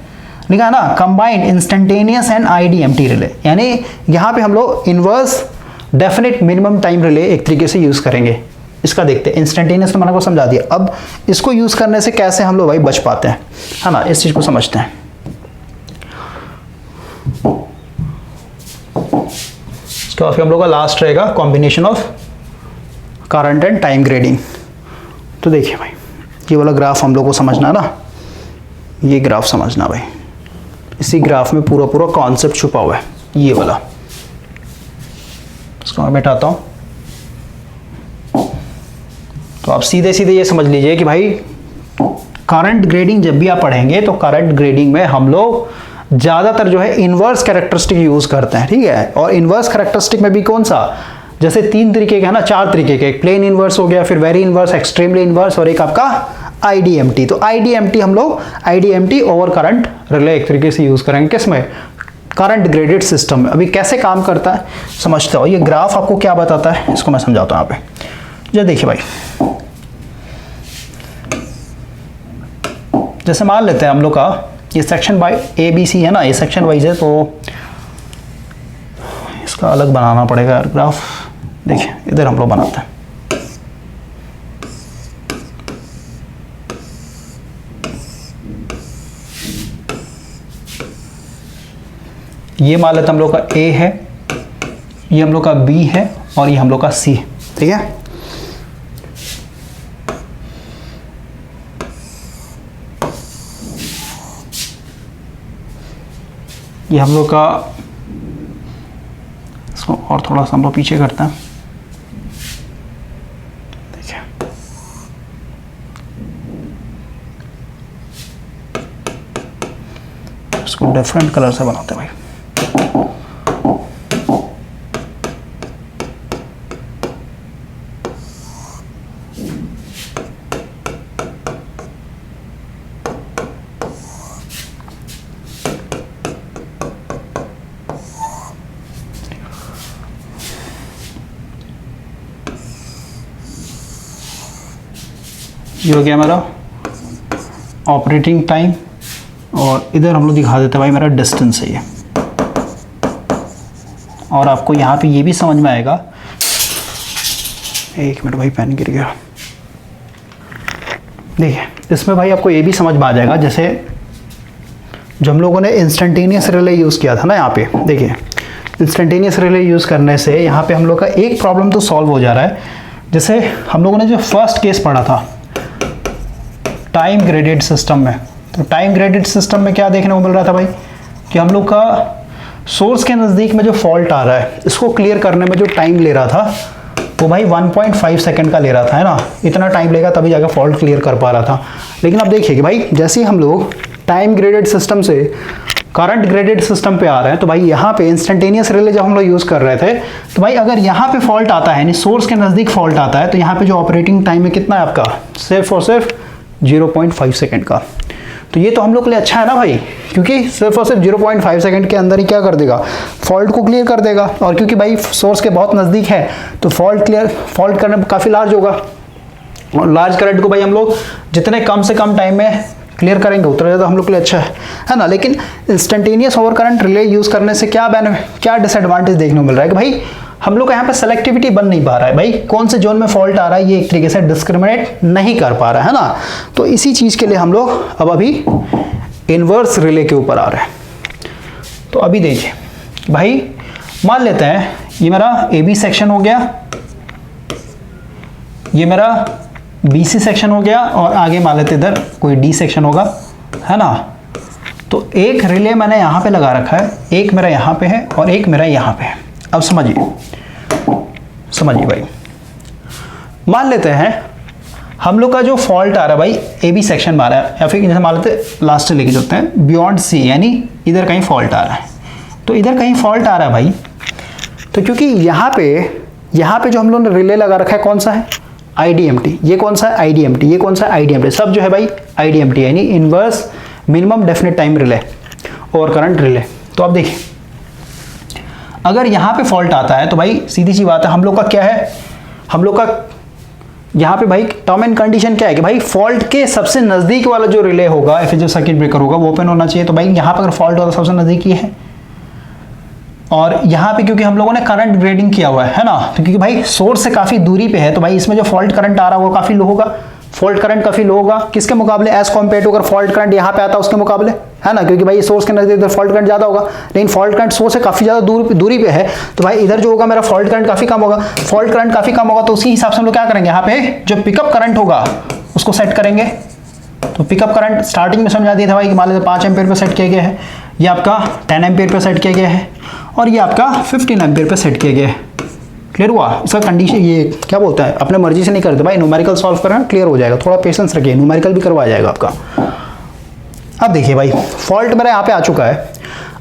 Speaker 1: लिखा है ना, कंबाइंड इंस्टेंटेनियस एंड आईडीएमटी रिले, यानी यहाँ पे हम लोग inverse definite minimum time relay एक तरीके से यूज करेंगे। इसका देखते हैं, इंस्टेंटेनियस तो मैंने को समझा दिया, अब इसको यूज करने से कैसे हम लोग भाई बच पाते हैं, है ना, इस चीज को समझते हैं। इसके बाद हम लोग का लास्ट रहेगा combination of current and time grading. तो देखिए भाई ये वाला ग्राफ हम लोग को समझना ना, ये ग्राफ समझना भाई, इसी ग्राफ में पूरा पूरा कॉन्सेप्ट छुपा हुआ है, ये वाला। इसको मैं बैठाता हूं, तो आप सीधे सीधे ये समझ लीजिए कि भाई करंट ग्रेडिंग जब भी आप पढ़ेंगे तो करंट ग्रेडिंग में हम लोग ज़्यादातर जो है इनवर्स कैरेक्टरिस्टिक यूज़ करते हैं, ठीक है। और इनवर्स कैरेक्टरिस्टिक में भी कौन सा, जैसे 3 तरीके के है ना, 4 तरीके के, एक प्लेन इनवर्स हो गया, फिर वेरी इनवर्स, एक्सट्रीमली इनवर्स और एक आपका आईडीएमटी। तो आईडीएमटी हम लोग आईडीएमटी ओवर करंट रिले एक तरीके से यूज़ करेंगे, किसमें, करंट ग्रेडेड सिस्टम में। अभी कैसे काम करता है समझते हो, ये ग्राफ आपको क्या बताता है इसको मैं समझाता हूँ यहाँ पे। जो देखिए भाई, जैसे मान लेते हैं हम लोग का ये सेक्शन बाय ABC है ना, ये सेक्शन वाइज है, तो इसका अलग बनाना पड़ेगा यार ग्राफ। देखिए इधर हम लोग बनाते हैं, ये मान लेते हम लोग का A है, ये हम लोग का B है और ये हम लोग का C, ठीक है। ये हम लोग का, इसको और थोड़ा सा हम लोग पीछे करते हैं, देखिए इसको डिफरेंट कलर से बनाते हैं भाई। ये हो गया मेरा ऑपरेटिंग टाइम, और इधर हम लोग दिखा देते हैं भाई मेरा डिस्टेंस है ये। और आपको यहाँ पे ये भी समझ में आएगा, एक मिनट भाई पेन गिर गया, देखिए इसमें भाई आपको ये भी समझ में आ जाएगा, जैसे जो हम लोगों ने इंस्टेंटेनियस रिले यूज़ किया था ना यहाँ पे, देखिए इंस्टेंटेनियस रिले यूज़ करने से यहाँ पे हम लोग का एक प्रॉब्लम तो सॉल्व हो जा रहा है। जैसे हम लोगों ने जो फर्स्ट केस पढ़ा था टाइम ग्रेडेड सिस्टम में, तो टाइम ग्रेडेड सिस्टम में क्या देखने को मिल रहा था भाई कि हम लोग का सोर्स के नज़दीक में जो फॉल्ट आ रहा है इसको क्लियर करने में जो टाइम ले रहा था वो भाई 1.5 सेकंड का ले रहा था, है ना। इतना टाइम लेगा तभी जाकर फॉल्ट क्लियर कर पा रहा था। लेकिन अब देखिए कि भाई जैसे ही हम लोग टाइम ग्रेडेड सिस्टम से करंट ग्रेडेड सिस्टम पे आ रहे हैं तो भाई यहाँ पे इंस्टेंटेनियस रिले जब हम लोग यूज़ कर रहे थे तो भाई अगर यहाँ पे फॉल्ट आता है यानी सोर्स के नज़दीक फॉल्ट आता है तो यहाँ पे जो ऑपरेटिंग टाइम है कितना है आपका, सिर्फ और सिर्फ 0.5 सेकंड का। तो ये तो हम लोग के लिए अच्छा है ना भाई, क्योंकि सिर्फ और सिर्फ 0.5 सेकंड के अंदर ही क्या कर देगा, फॉल्ट को क्लियर कर देगा। और क्योंकि भाई सोर्स के बहुत नज़दीक है तो फॉल्ट करना काफ़ी लार्ज होगा, और लार्ज करंट को भाई हम लोग जितने कम से कम टाइम में क्लियर करेंगे उतना ज़्यादा हम लोग के लिए अच्छा है ना। लेकिन instantaneous over current relay use करने से क्या डिसएडवांटेज देखने को मिल रहा है कि भाई हम लोग का यहाँ पे सेलेक्टिविटी बन नहीं पा रहा है, भाई कौन से जोन में फॉल्ट आ रहा है ये एक तरीके से डिस्क्रिमिनेट नहीं कर पा रहा है ना। तो इसी चीज़ के लिए हम लोग अब अभी इन्वर्स रिले के ऊपर आ रहे हैं। तो अभी देखिए भाई मान लेते हैं ये मेरा AB सेक्शन हो गया, ये मेरा BC सेक्शन हो गया, और आगे मान लेते इधर कोई D सेक्शन होगा, है ना। तो एक रिले मैंने यहाँ पे लगा रखा है, एक मेरा यहाँ पे है और एक मेरा यहाँ पे है। अब समझिए भाई, मान लेते हैं हम लोग का जो फॉल्ट आ रहा है भाई AB सेक्शन में आ रहा है, या फिर जैसे मान लेते लास्ट से लेके चलते हैं बियॉन्ड C, यानी इधर कहीं फॉल्ट आ रहा है। तो इधर कहीं फॉल्ट आ रहा है भाई, तो क्योंकि यहाँ पे जो हम लोगों ने रिले लगा रखा है कौन सा है, IDMT। ये कौन सा है, IDMT। ये कौन सा है, IDMT। सब जो है भाई IDMT यानी inverse minimum definite time relay और करंट रिले। तो अब देखिए अगर यहाँ पे फॉल्ट आता है तो भाई सीधी सी बात है, हम लोग का क्या है, हम लोग का यहाँ पे भाई टर्म एंड कंडीशन क्या है कि भाई फॉल्ट के सबसे नज़दीक वाला जो रिले होगा या फिर जो सर्किट ब्रेकर होगा वो ओपन होना चाहिए। तो भाई यहाँ पर अगर फॉल्ट होगा तो सबसे नज़दीक ये है, और यहाँ पे क्योंकि हम लोगों ने करंट ग्रेडिंग किया हुआ है ना, तो क्योंकि भाई सोर्स से काफ़ी दूरी पे है तो भाई इसमें जो फॉल्ट करंट आ रहा होगा काफ़ी लो होगा, फॉल्ट करंट काफ़ी लो होगा किसके मुकाबले, एज कॉम्पेयर टू अगर फॉल्ट करंट यहाँ पे आता है उसके मुकाबले, है ना। क्योंकि भाई सोर्स के नज़दीक इधर फॉल्ट करंट ज़्यादा होगा, लेकिन फॉल्ट करंट सोर्स से काफ़ी ज़्यादा दूरी पे है तो भाई इधर जो होगा मेरा फॉल्ट करंट काफ़ी कम होगा। फॉल्ट करंट काफ़ी कम होगा तो उसी हिसाब से हम लोग क्या करेंगे, यहाँ पे जो पिकअप करंट होगा उसको सेट करेंगे। तो पिकअप करंट स्टार्टिंग में समझा दिया था भाई कि मान लेते 5 एम्पीयर पे सेट किया गया है, ये आपका 10 एम्पीयर पे सेट किया गया है, और ये आपका 15 एम्पीयर पे सेट किया गया है। क्लियर हुआ। इसका कंडीशन ये क्या बोलता है, अपने मर्जी से नहीं करते भाई, न्यूमेरिकल सॉल्व करना क्लियर हो जाएगा, थोड़ा पेशेंस रखिए, न्यूमेरिकल भी करवाया जाएगा आपका। अब देखिए भाई फॉल्ट मेरा यहाँ पे आ चुका है।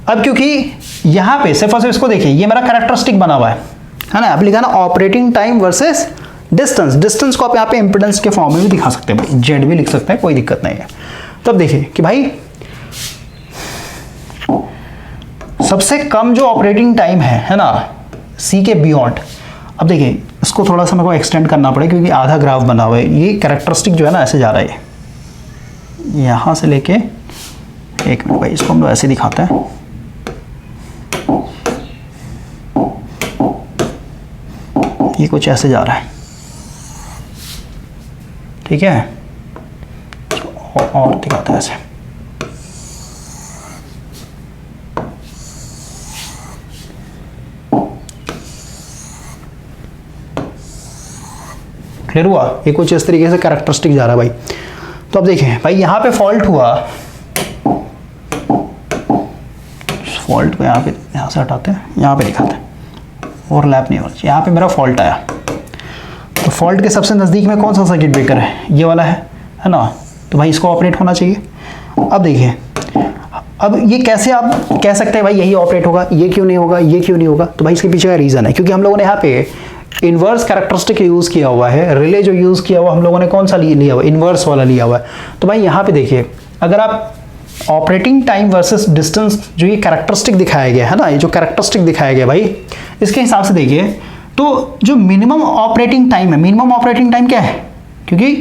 Speaker 1: अब क्योंकि यहाँ पे सिर्फ और सिर्फ इसको देखिए ये मेरा कैरेक्टरिस्टिक बना हुआ है ना, आप लिखा ना operating time versus distance. Distance को आप यहाँ पे इंपिडेंस के फॉर्म में भी दिखा सकते हैं भाई, जेड भी लिख सकते हैं, कोई दिक्कत नहीं है। तब देखिए कि भाई सबसे कम जो ऑपरेटिंग टाइम है ना C के बियॉन्ड। अब देखिए इसको थोड़ा सा मेरे को एक्सटेंड करना पड़ेगा क्योंकि आधा ग्राफ बना हुआ है, ये कैरेक्टरिस्टिक जो है ना ऐसे जा रहा है, यहाँ से लेके एक मिनट भाई इसको हम लोग ऐसे दिखाते हैं। ये कुछ ऐसे जा रहा है, ठीक है, और दिखाते हैं ऐसे। क्लियर हुआ, ये कुछ इस तरीके से कैरेक्टरिस्टिक जा रहा है भाई। तो अब देखें भाई यहाँ पे फॉल्ट हुआ, फॉल्ट को यहाँ से हटाते हैं, यहाँ पे दिखाते हैं, ओवरलैप नहीं होना चाहिए। यहाँ पे मेरा फॉल्ट आया, तो फॉल्ट के सबसे नज़दीक में कौन सा सर्किट ब्रेकर है, ये वाला है ना, तो भाई इसको ऑपरेट होना चाहिए। अब देखिए अब ये कैसे आप कह सकते हैं भाई यही ऑपरेट होगा, ये क्यों नहीं होगा, ये क्यों नहीं होगा, तो भाई इसके पीछे का रीज़न है क्योंकि हम लोगों ने यहाँ पे इन्वर्स कैरेक्टरिस्टिक यूज़ किया हुआ है। रिले जो यूज़ किया हुआ हम लोगों ने कौन सा लिया हुआ, इन्वर्स वाला लिया हुआ है। तो भाई यहाँ पे देखिए अगर आप ऑपरेटिंग टाइम वर्सेस डिस्टेंस जो ये कैरेक्टरिस्टिक दिखाया गया है ना, ये जो कैरेक्टरिस्टिक दिखाया गया भाई इसके हिसाब से देखिए तो जो मिनिमम ऑपरेटिंग टाइम है, मिनिमम ऑपरेटिंग टाइम क्या है, क्योंकि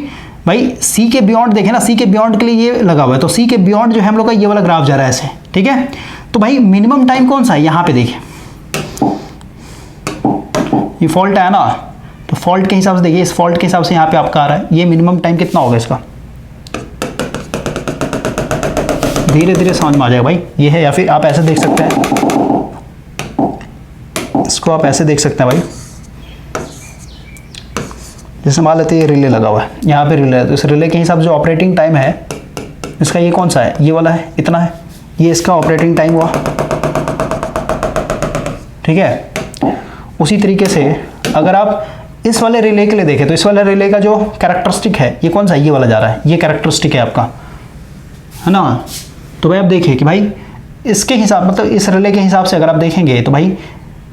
Speaker 1: भाई C के बियॉन्ड देखें ना, C के बियॉन्ड के लिए ये लगा हुआ है, तो C के बियॉन्ड जो है हम लोग का ये वाला ग्राफ जा रहा है ऐसे, ठीक है। तो भाई मिनिमम टाइम कौन सा है, यहाँ पे देखिए ये फॉल्ट है ना, तो फॉल्ट के हिसाब से देखिए, इस फॉल्ट के हिसाब से यहाँ पे आपका आ रहा है, ये मिनिमम टाइम कितना होगा इसका, धीरे धीरे समझ में आ जाएगा भाई, ये है। या फिर आप ऐसे देख सकते हैं इसको आप ऐसे देख सकते हैं भाई, जैसे मान लेते हैं ये रिले लगा हुआ है, यहाँ पे रिले है, तो इस रिले के हिसाब से जो ऑपरेटिंग टाइम है इसका ये कौन सा है, ये वाला है, इतना है, ये इसका ऑपरेटिंग टाइम हुआ। ठीक है, उसी तरीके से अगर आप इस वाले रिले के लिए देखें तो इस वाले रिले का जो कैरेक्टरिस्टिक है ये कौन सा है, ये वाला जा रहा है, ये कैरेक्टरिस्टिक है आपका, है ना। तो भाई आप देखिए कि भाई इसके हिसाब मतलब इस रिले के हिसाब से अगर आप देखेंगे तो भाई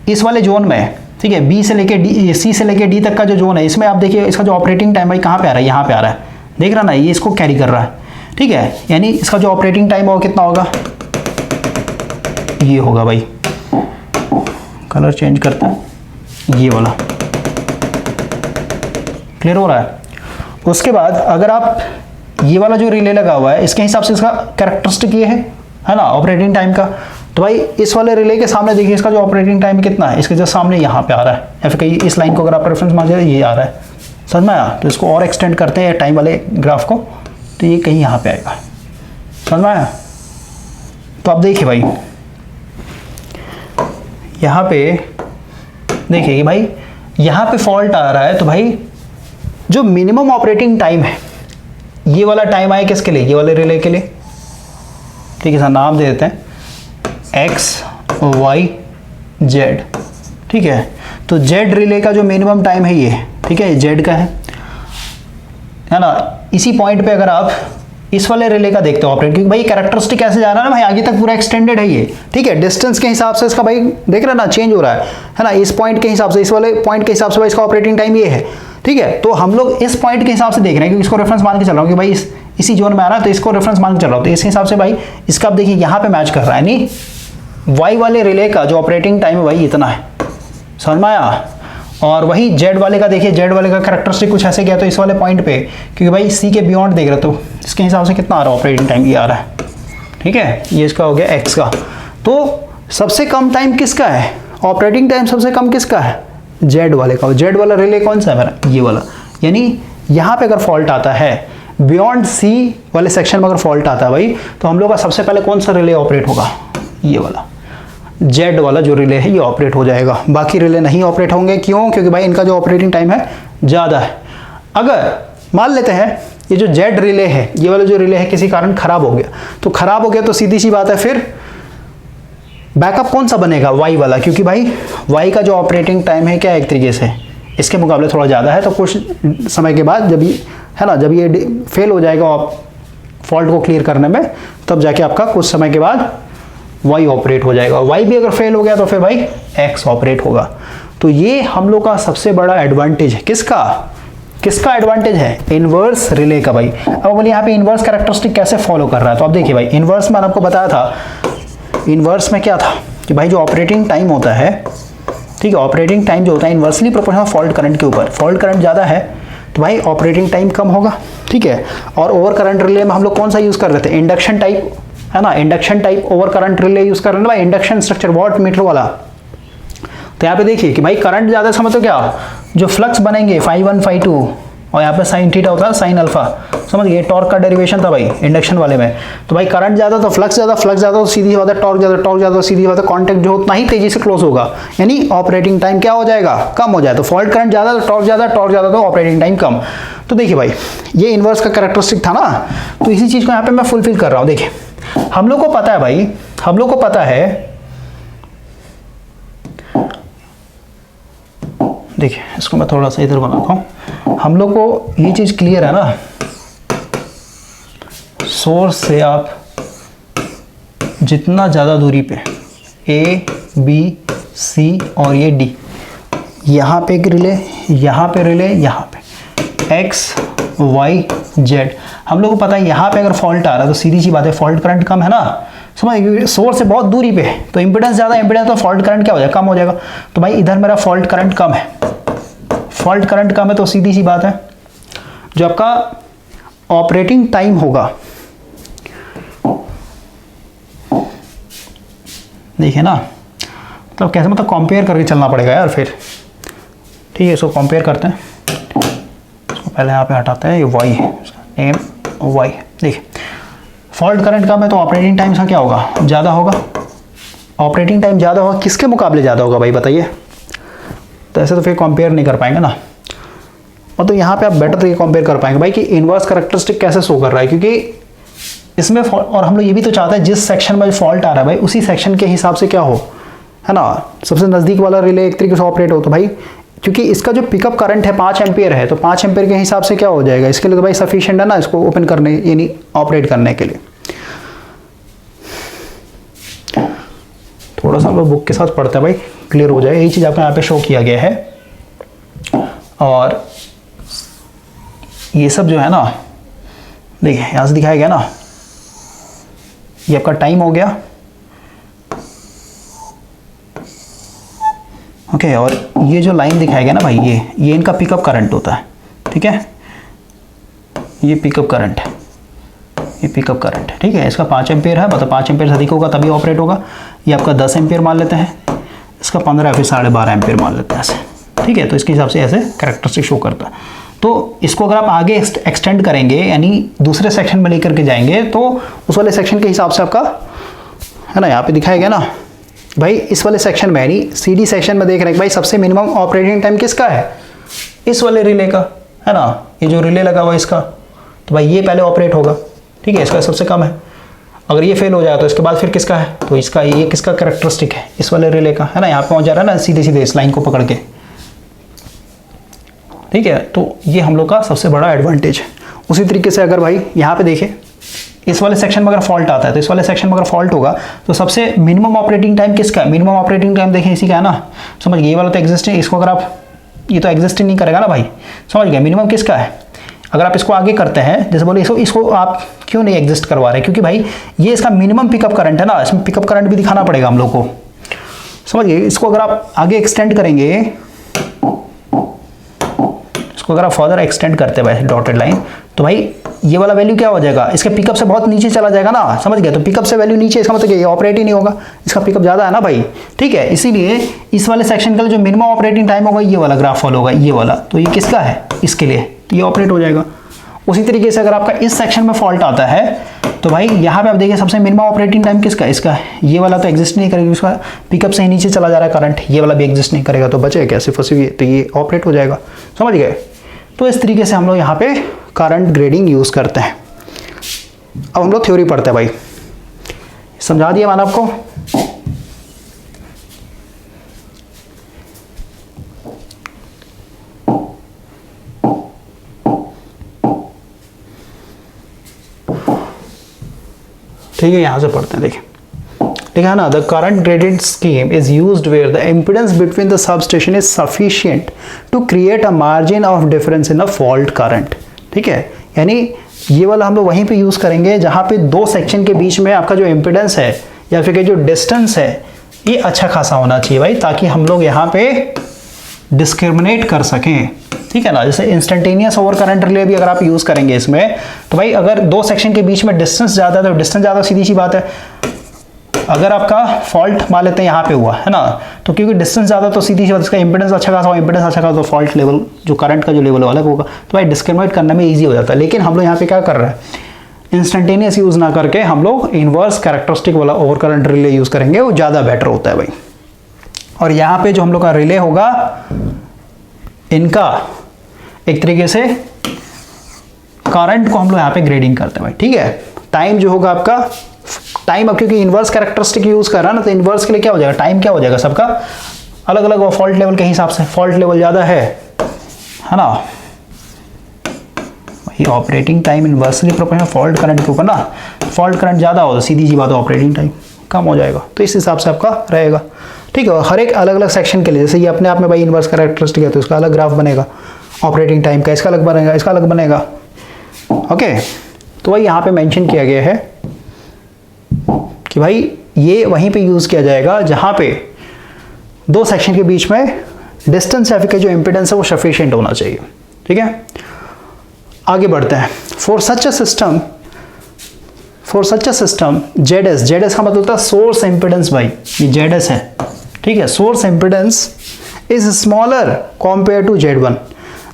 Speaker 1: इस वाले जोन में, ठीक है, बी से लेके डी, सी से लेके डी तक का जो जोन है, इसमें आप देखिए इसका जो ऑपरेटिंग टाइम भाई कहाँ पे आ रहा है, यहाँ पे आ रहा है, देख रहा ना, ये इसको कैरी कर रहा है। ठीक है, यानी इसका जो ऑपरेटिंग टाइम होगा कितना होगा, ये होगा भाई, कलर चेंज करते हैं, ये वाला, क्लियर हो रहा है। उसके बाद अगर आप ये वाला जो रिले लगा हुआ है इसके हिसाब से इसका कैरेक्टरिस्टिक ये है ना, ऑपरेटिंग टाइम का, तो भाई इस वाले रिले के सामने देखिए इसका जो ऑपरेटिंग टाइम कितना है, इसके जो सामने यहाँ पे आ रहा है, या फिर कहीं इस लाइन को अगर आप रेफरेंस मान लीजिए ये आ रहा है, समझ में आया। तो इसको और एक्सटेंड करते हैं टाइम वाले ग्राफ को, तो ये कहीं यहाँ पे आएगा, समझ में आया। तो आप देखिए भाई यहाँ पे देखिए कि भाई यहाँ पे फॉल्ट आ रहा है, तो भाई जो मिनिमम ऑपरेटिंग टाइम है ये वाला टाइम आया किसके लिए, ये वाले रिले के लिए। ठीक है सर, नाम दे देते हैं एक्स वाई जेड। ठीक है, तो जेड रिले का जो मिनिमम टाइम है ये, ठीक है, जेड का है ना। इसी पॉइंट पे अगर आप इस वाले रिले का देखते हो ऑपरेट, क्योंकि भाई कैरेक्टरिस्टिक कैसे जा रहा है ना भाई, आगे तक पूरा एक्सटेंडेड है ये। ठीक है, डिस्टेंस के हिसाब से इसका भाई देख रहे ना चेंज हो रहा है ना, इस पॉइंट के हिसाब से, इस वाले पॉइंट के हिसाब से भाई इसका ऑपरेटिंग टाइम ये है। ठीक है, तो हम लोग इस पॉइंट के हिसाब से देख रहे हैं, क्योंकि इसको रेफरेंस मान के चल रहा हूँ कि भाई इसी जोन में आ रहा है, तो इसको रेफरेंस मान के चल रहा हूँ, तो इस हिसाब से भाई इसका आप देखिए यहाँ पे मैच कर रहा है, नहीं वाई वाले रिले का जो ऑपरेटिंग टाइम है भाई इतना है, समझ में आया। और वही जेड वाले का देखिए, जेड वाले का कैरेक्टरिस्टिक कुछ ऐसे गया, तो इस वाले पॉइंट पे, क्योंकि भाई सी के बियॉन्ड देख रहे, तो इसके हिसाब से कितना आ रहा है ऑपरेटिंग टाइम, ये आ रहा है। ठीक है, ये इसका हो गया एक्स का। तो सबसे कम टाइम किसका है, ऑपरेटिंग टाइम सबसे कम किसका है, जेड वाले का। जेड वाला रिले कौन सा है मेरा, ये वाला। यानी यहाँ पे अगर फॉल्ट आता है, बियॉन्ड सी वाले सेक्शन में अगर फॉल्ट आता है भाई, तो हम लोग का सबसे पहले कौन सा रिले ऑपरेट होगा, ये वाला जेड वाला जो रिले है ये ऑपरेट हो जाएगा। बाकी रिले नहीं ऑपरेट होंगे, क्यों, क्योंकि भाई इनका जो ऑपरेटिंग टाइम है ज़्यादा है। अगर मान लेते हैं ये जो जेड रिले है, ये वाला जो रिले है किसी कारण खराब हो गया, तो खराब हो गया तो सीधी सी बात है फिर बैकअप कौन सा बनेगा, वाई वाला, क्योंकि भाई वाई का जो ऑपरेटिंग टाइम है क्या एक तरीके से इसके मुकाबले थोड़ा ज़्यादा है। तो कुछ समय के बाद जब ये है ना, जब ये फेल हो जाएगा फॉल्ट को क्लियर करने में, तब जाके आपका कुछ समय के बाद वाई ऑपरेट हो जाएगा। वाई भी अगर फेल हो गया तो फिर भाई एक्स ऑपरेट होगा। तो ये हम लोग का सबसे बड़ा एडवांटेज है, किसका एडवांटेज है, इनवर्स रिले का भाई। अब बोलिए यहाँ पे इनवर्स कैरेक्टरिस्टिक कैसे फॉलो कर रहा है, तो आप देखिए भाई इनवर्स में आपको बताया था, इनवर्स में क्या था कि भाई जो ऑपरेटिंग टाइम होता है, ठीक है, ऑपरेटिंग टाइम जो होता है इनवर्सली प्रोपोर्शनल फॉल्ट करंट के ऊपर। फॉल्ट करंट ज़्यादा है तो भाई ऑपरेटिंग टाइम कम होगा। ठीक है, और ओवर करंट रिले में हम लोग कौन सा यूज़ कर रहे थे, इंडक्शन टाइप, है ना, induction type over current relay use कर रहे हैं भाई, इंडक्शन स्ट्रक्चर वॉट मीटर वाला। तो यहाँ पे देखिए कि भाई करंट ज़्यादा समझ तो क्या, जो फ्लक्स बनेंगे φ1 φ2 और यहाँ पे साइन थीटा होता है साइन अल्फा, समझ गए, टॉर्क का डेरिवेशन था भाई इंडक्शन वाले में। तो भाई करंट ज़्यादा तो फ्लक्स ज़्यादा, फ्लक्स ज़्यादा तो सीधी बात है टॉर्क ज़्यादा, टॉर्क ज़्यादा तो सीधी बात है कॉन्टैक्ट जो उतना ही तेजी से क्लोज होगा, यानी ऑपरेटिंग टाइम क्या हो जाएगा, कम हो जाए। तो फॉल्ट करंट ज़्यादा तो टॉर्क ज़्यादा, टॉर्क ज़्यादा तो ऑपरेटिंग टाइम कम। तो देखिए भाई ये इनवर्स का कैरेक्टरिस्टिक था ना, तो इसी चीज़ को यहाँ पे मैं फुलफिल कर रहा हूँ। देखिए हम लोग को पता है भाई, हम लोग को पता है, देखिए इसको मैं थोड़ा सा इधर बनाता हूँ, हम लोग को ये चीज़ क्लियर है ना, सोर्स से आप जितना ज़्यादा दूरी पे ए बी सी और ये डी, यहाँ पे एक रिले, यहाँ पे रिले, यहाँ पे एक्स वाई जेड, हम लोग को पता है यहाँ पे अगर फॉल्ट आ रहा है तो सीधी सी बात है फॉल्ट करंट कम है ना, समझ, सोर्स से बहुत दूरी पे है तो इंपेडेंस ज़्यादा, इंपेडेंस तो फॉल्ट करंट क्या हो जाएगा, कम हो जाएगा। तो भाई इधर मेरा फॉल्ट करंट कम है, फॉल्ट करंट कम है तो सीधी सी बात है जो आपका ऑपरेटिंग टाइम होगा, देखिए ना, मतलब कैसे, मतलब कंपेयर करके चलना पड़ेगा यार फिर। ठीक है, इसको कंपेयर करते हैं, इसको पहले यहाँ पे हटाते हैं, ये वाई है, एम वाई। देखिए फॉल्ट करंट कम है तो ऑपरेटिंग टाइम का क्या होगा, ज़्यादा होगा। ऑपरेटिंग टाइम ज़्यादा होगा, किसके मुकाबले ज़्यादा होगा भाई बताइए, तो ऐसे तो फिर कंपेयर नहीं कर पाएंगे ना। और तो यहाँ पे आप बेटर तरीके कंपेयर कर पाएंगे भाई कि इनवर्स कैरेक्टरिस्टिक कैसे शो कर रहा है, क्योंकि इसमें और हम लोग ये भी तो चाहते हैं जिस सेक्शन में फॉल्ट आ रहा है भाई उसी सेक्शन के हिसाब से क्या हो, है ना, सबसे नज़दीक वाला रिले एक तरीके से ऑपरेट हो। तो भाई क्योंकि इसका जो पिकअप करंट है 5 एम्पियर है, तो 5 एम्पियर के हिसाब से क्या हो जाएगा, इसके लिए तो भाई सफिशिएंट है ना इसको ओपन करने यानी ऑपरेट करने के लिए। थोड़ा सा हम लोग बुक के साथ पढ़ते हैं भाई, क्लियर हो जाए। यही चीज़ आपको यहाँ पे शो किया गया है। और ये सब जो है ना, देखिए यहाँ से दिखाया गया ना, ये आपका टाइम हो गया, ओके। और ये जो लाइन दिखाया गया ना भाई, ये इनका पिकअप करंट होता है, ठीक है, ये पिकअप करंट है, ये पिकअप करंट है, ठीक है। इसका 5 एम्पियर है, मतलब 5 एम्पियर से अधिक होगा तभी ऑपरेट होगा। ये आपका 10 एम्पियर मान लेते हैं, इसका 15 या फिर 12.5 एम्पियर मान लेते हैं ऐसे, ठीक है। तो इसके हिसाब से ऐसे कैरेक्टरिस्टिक शो करता है। तो इसको अगर आप आगे एक्सटेंड करेंगे यानी दूसरे सेक्शन में लेकर के जाएंगे, तो उस वाले सेक्शन के हिसाब से आपका, है ना, यहाँ पे दिखाया गया ना भाई, इस वाले सेक्शन में यानी CD सेक्शन में देख रहे हैं भाई सबसे मिनिमम ऑपरेटिंग टाइम किसका है, इस वाले रिले का, है ना, ये जो रिले लगा हुआ है इसका, तो भाई ये पहले ऑपरेट होगा, ठीक है, इसका सबसे कम है। अगर ये फेल हो जाए तो इसके बाद फिर किसका है, तो इसका, ये किसका कैरेक्टरिस्टिक है, इस वाले रिले का, है ना, यहाँ पहुँच जा रहा है ना सीधे सीधे इस लाइन को पकड़ के, ठीक है। तो ये हम लोग का सबसे बड़ा एडवांटेज है। उसी तरीके से अगर भाई यहाँ पे देखें, इस वाले सेक्शन में अगर फॉल्ट आता है, तो इस वाले सेक्शन में अगर फॉल्ट होगा तो सबसे मिनिमम ऑपरेटिंग टाइम किसका है, मिनिमम ऑपरेटिंग टाइम देखें इसी का है ना, समझ गए, ये वाला तो एग्जिस्टिंग, इसको अगर आप, ये तो एग्जिस्टिंग नहीं करेगा ना भाई, समझ गए, मिनिमम किसका है। अगर आप इसको आगे करते हैं, जैसे बोले इसको आप क्यों नहीं एग्जिस्ट करवा रहे, क्योंकि भाई ये इसका मिनिमम पिकअप करंट है ना, इसमें पिकअप करंट भी दिखाना पड़ेगा हम लोग को, समझ गए। इसको अगर आप आगे एक्सटेंड करेंगे, इसको अगर आप फर्दर एक्सटेंड करते हैं भाई डॉटेड लाइन, तो भाई ये वाला वैल्यू क्या हो जाएगा, इसके पिकअप से बहुत नीचे चला जाएगा ना, समझ गए। तो पिकअप से वैल्यू नीचे, इसका मतलब ये ऑपरेट ही नहीं होगा, इसका पिकअप ज़्यादा है ना भाई, ठीक है। इसीलिए इस वाले सेक्शन का जो मिनिमम ऑपरेटिंग टाइम होगा ये वाला ग्राफ फॉलो होगा, ये वाला, तो ये किसका है, इसके लिए, तो ये ऑपरेट हो जाएगा। उसी तरीके से अगर आपका इस सेक्शन में फॉल्ट आता है, तो भाई यहाँ पे आप देखिए सबसे मिनिमम ऑपरेटिंग टाइम किसका है, इसका, ये वाला तो एग्जिस्ट नहीं करेगा, इसका पिकअप से ही नीचे चला जा रहा है करंट, ये वाला भी एग्जिस्ट नहीं करेगा, तो बचेगा कैसे, फंसी हुई, तो ये ऑपरेट हो जाएगा, समझ गए। तो इस तरीके से हम लोग यहाँ पे करंट ग्रेडिंग यूज़ करते हैं। अब हम लोग थ्योरी पढ़ते हैं भाई, समझा दिया मैंने आपको। ठीक है, यहां से पढ़ते हैं, देखिए लिखा है ना, the current grading scheme is used where the impedance between the substation is sufficient to create a margin of difference in a fault current, ठीक है। यानी ये वाला हम लोग वहीं पे यूज करेंगे जहां पे दो सेक्शन के बीच में आपका जो इम्पीडेंस है या फिर जो डिस्टेंस है ये अच्छा खासा होना चाहिए भाई, ताकि हम लोग यहाँ पे डिस्क्रिमिनेट कर सकें, ठीक है ना। जैसे इंस्टेंटेनियस ओवर करंट रिले भी अगर आप यूज करेंगे इसमें, तो भाई अगर दो सेक्शन के बीच में डिस्टेंस ज्यादा है, तो डिस्टेंस ज्यादा सीधी सी बात है, अगर आपका फॉल्ट मान लेते हैं यहाँ पे हुआ है ना, तो क्योंकि डिस्टेंस ज़्यादा, तो सीधी सी बात, इसका इंपेडेंस अच्छा खासा हो, इंपेडेंस अच्छा खासा, तो फॉल्ट लेवल जो करंट का जो लेवल अलग होगा, तो भाई डिस्क्रिमिनेट करने में इजी हो जाता है। लेकिन हम लोग यहाँ पे क्या कर रहे हैं, इंस्टेंटेनियस यूज़ ना करके हम लोग इनवर्स कैरेक्टरिस्टिक वाला ओवर करंट रिले यूज़ करेंगे, वो ज़्यादा बेटर होता है भाई। और यहाँ पे जो हम लोग का रिले होगा, इनका एक तरीके से करंट को हम लोग यहाँ पे ग्रेडिंग करते हैं भाई, ठीक है। टाइम जो होगा आपका, टाइम अब क्योंकि इनवर्स कैरेक्टरिस्टिक यूज कर रहा है ना, तो इनवर्स के लिए क्या हो जाएगा, टाइम क्या हो जाएगा सबका अलग अलग हो, फॉल्ट लेवल के हिसाब से, फॉल्ट लेवल ज़्यादा है ना, ये operating time inversely proportional fault current के ऊपर ना, फॉल्ट करंट ज़्यादा हो तो सीधी सी बात है ऑपरेटिंग टाइम कम हो जाएगा, तो इस हिसाब से आपका रहेगा, ठीक है। हर एक अलग अलग सेक्शन के लिए, जैसे ये अपने आप में भाई इनवर्स कैरेक्टरिस्टिक है, तो इसका अलग ग्राफ बनेगा ऑपरेटिंग टाइम का, इसका अलग बनेगा, इसका अलग बनेगा, ओके। तो भाई यहाँ पे मेंशन किया गया है कि भाई ये वहीं पे यूज़ किया जाएगा जहाँ पे दो सेक्शन के बीच में डिस्टेंस या फिर जो इम्पीडेंस है वो सफिशिएंट होना चाहिए, ठीक है। आगे बढ़ते हैं। For such a system Z S का मतलब होता है सोर्स इम्पीडेंस भाई, ये जेड एस है, ठीक है। Source impedance is smaller compare to Z1,